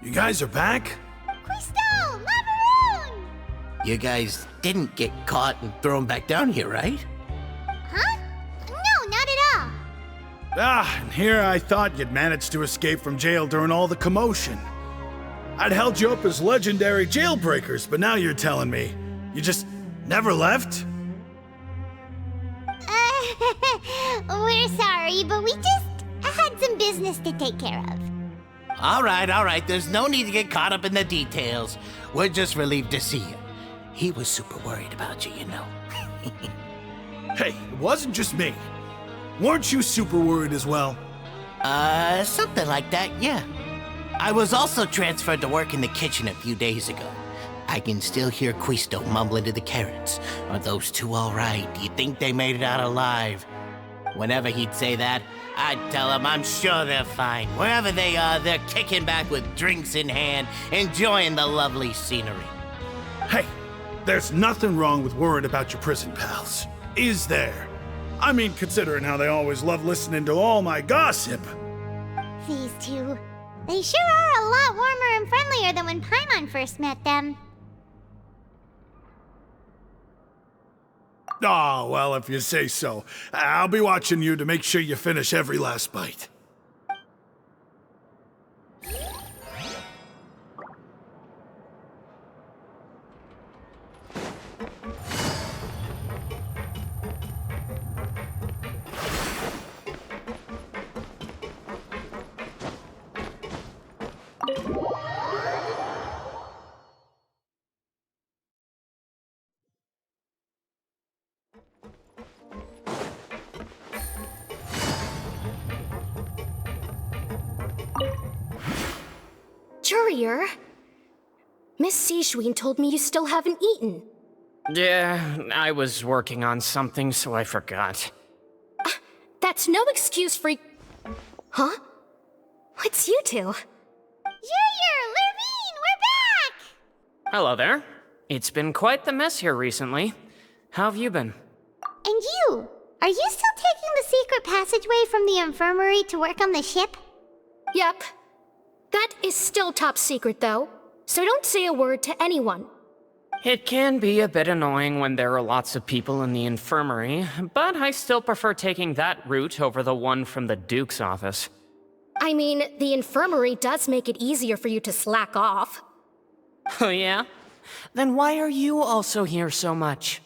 You guys are back?
Crystal! Macaroon!
You guys didn't get caught and thrown back down here, right?
Huh? No, not at all.
And here I thought you'd managed to escape from jail during all the commotion. I'd held you up as legendary jailbreakers, but now you're telling me you just never left?
We're sorry, but we just had some business to take care of.
All right. There's no need to get caught up in the details. We're just relieved to see you. He was super worried about you, you know.
Hey, it wasn't just me. Weren't you super worried as well?
Something like that, yeah. I was also transferred to work in the kitchen a few days ago. I can still hear Quisto mumbling to the carrots. Are those two all right? Do you think they made it out alive? Whenever he'd say that, I'd tell him I'm sure they're fine. Wherever they are, they're kicking back with drinks in hand, enjoying the lovely scenery.
Hey, there's nothing wrong with worrying about your prison pals, is there? I mean, considering how they always love listening to all my gossip.
These two. They sure are a lot warmer and friendlier than when Paimon first met them.
Oh, well, if you say so. I'll be watching you to make sure you finish every last bite.
Courier, Miss Sijween told me you still haven't eaten.
Yeah, I was working on something, so I forgot.
That's no excuse for... Huh? What's you two?
Courier, Lurvine, we're back!
Hello there. It's been quite the mess here recently. How have you been?
And you? Are you still taking the secret passageway from the infirmary to work on the ship?
Yep. That is still top secret, though, so don't say a word to anyone.
It can be a bit annoying when there are lots of people in the infirmary, but I still prefer taking that route over the one from the Duke's office.
I mean, the infirmary does make it easier for you to slack off.
Oh yeah? Then why are you also here so much?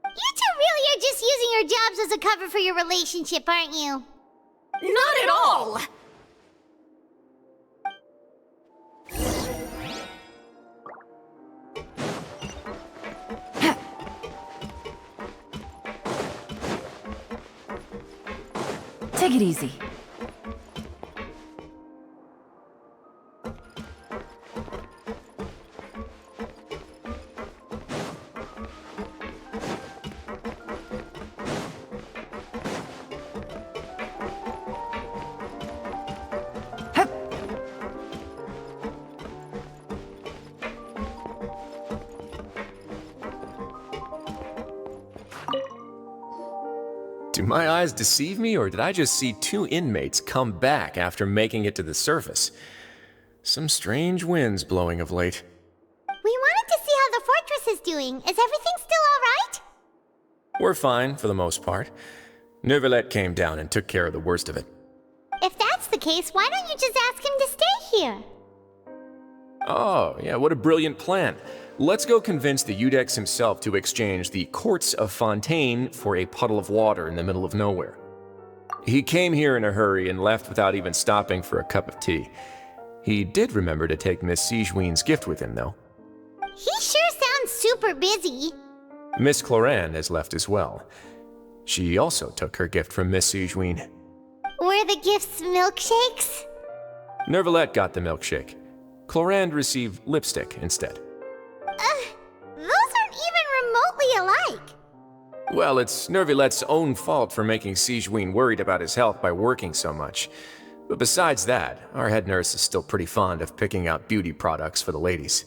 You two really are just using your jobs as a cover for your relationship, aren't you?
Not at all!
Take it easy.
Do my eyes deceive me, or did I just see two inmates come back after making it to the surface? Some strange winds blowing of late.
We wanted to see how the fortress is doing. Is everything still alright?
We're fine, for the most part. Neuvillette came down and took care of the worst of it.
If that's the case, why don't you just ask him to stay here?
Oh, yeah, what a brilliant plan. Let's go convince the Eudex himself to exchange the Courts of Fontaine for a puddle of water in the middle of nowhere. He came here in a hurry and left without even stopping for a cup of tea. He did remember to take Miss Sijween's gift with him, though.
He sure sounds super busy.
Miss Cloran has left as well. She also took her gift from Miss Sijween.
Were the gifts milkshakes?
Neuvillette got the milkshake. Cloran received lipstick instead.
Those aren't even remotely alike.
Well, it's Neuvillette's own fault for making Sijween worried about his health by working so much. But besides that, our head nurse is still pretty fond of picking out beauty products for the ladies.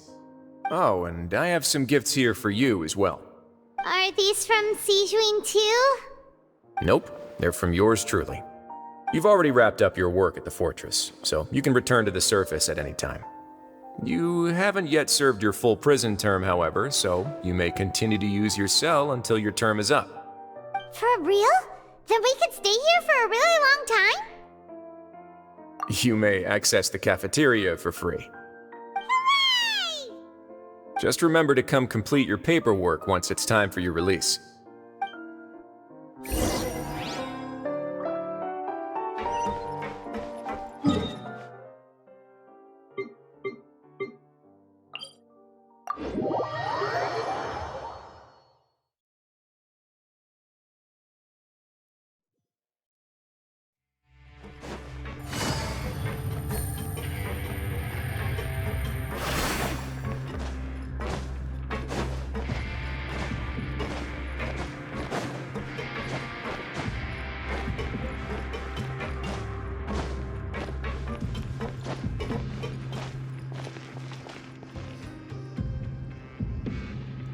Oh, and I have some gifts here for you as well.
Are these from Sijween too?
Nope, they're from yours truly. You've already wrapped up your work at the fortress, so you can return to the surface at any time. You haven't yet served your full prison term, however, so you may continue to use your cell until your term is up.
For real? Then we could stay here for a really long time?
You may access the cafeteria for free.
Hooray!
Just remember to come complete your paperwork once it's time for your release.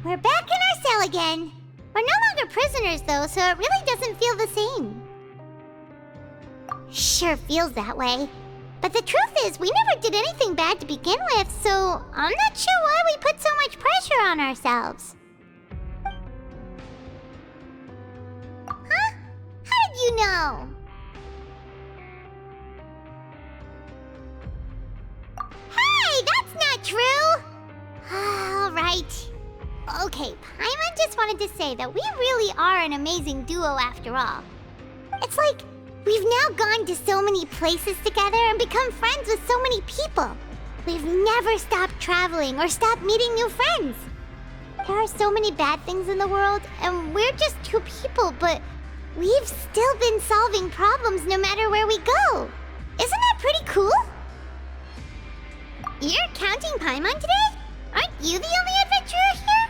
We're back in our cell again. We're no longer prisoners though, so it really doesn't feel the same. Sure feels that way. But the truth is, we never did anything bad to begin with, so I'm not sure why we put so much pressure on ourselves. Huh? How did you know? Hey, that's not true! Alright. Okay, Paimon just wanted to say that we really are an amazing duo after all. It's like, we've now gone to so many places together and become friends with so many people. We've never stopped traveling or stopped meeting new friends. There are so many bad things in the world, and we're just two people, but we've still been solving problems no matter where we go. Isn't that pretty cool? You're counting Paimon today? Aren't you the only adventurer here?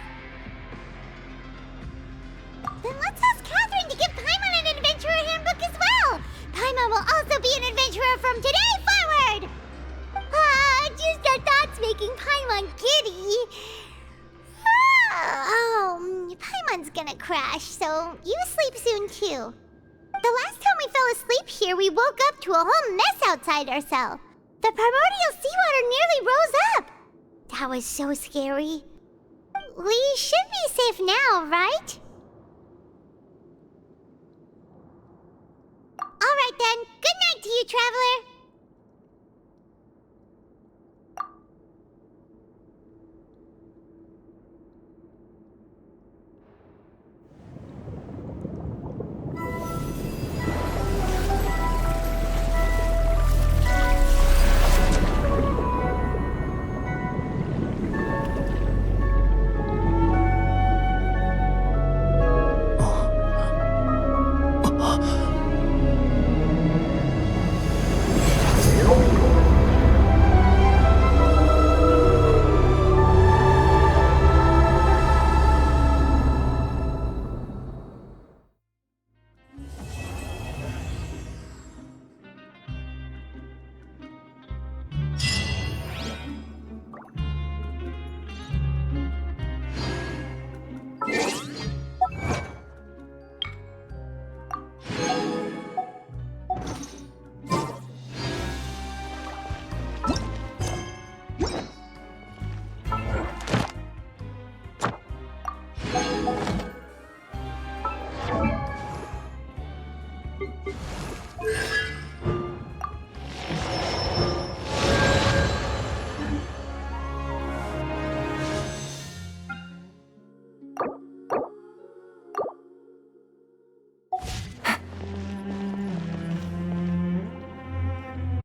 Then let's ask Catherine to give Paimon an adventurer handbook as well. Paimon will also be an adventurer from today forward. Just our thoughts making Paimon giddy. Paimon's gonna crash, so you sleep soon too. The last time we fell asleep here, we woke up to a whole mess outside our cell. The primordial seawater nearly rose up. That was so scary. We should be safe now, right? Alright then, good night to you, Traveler.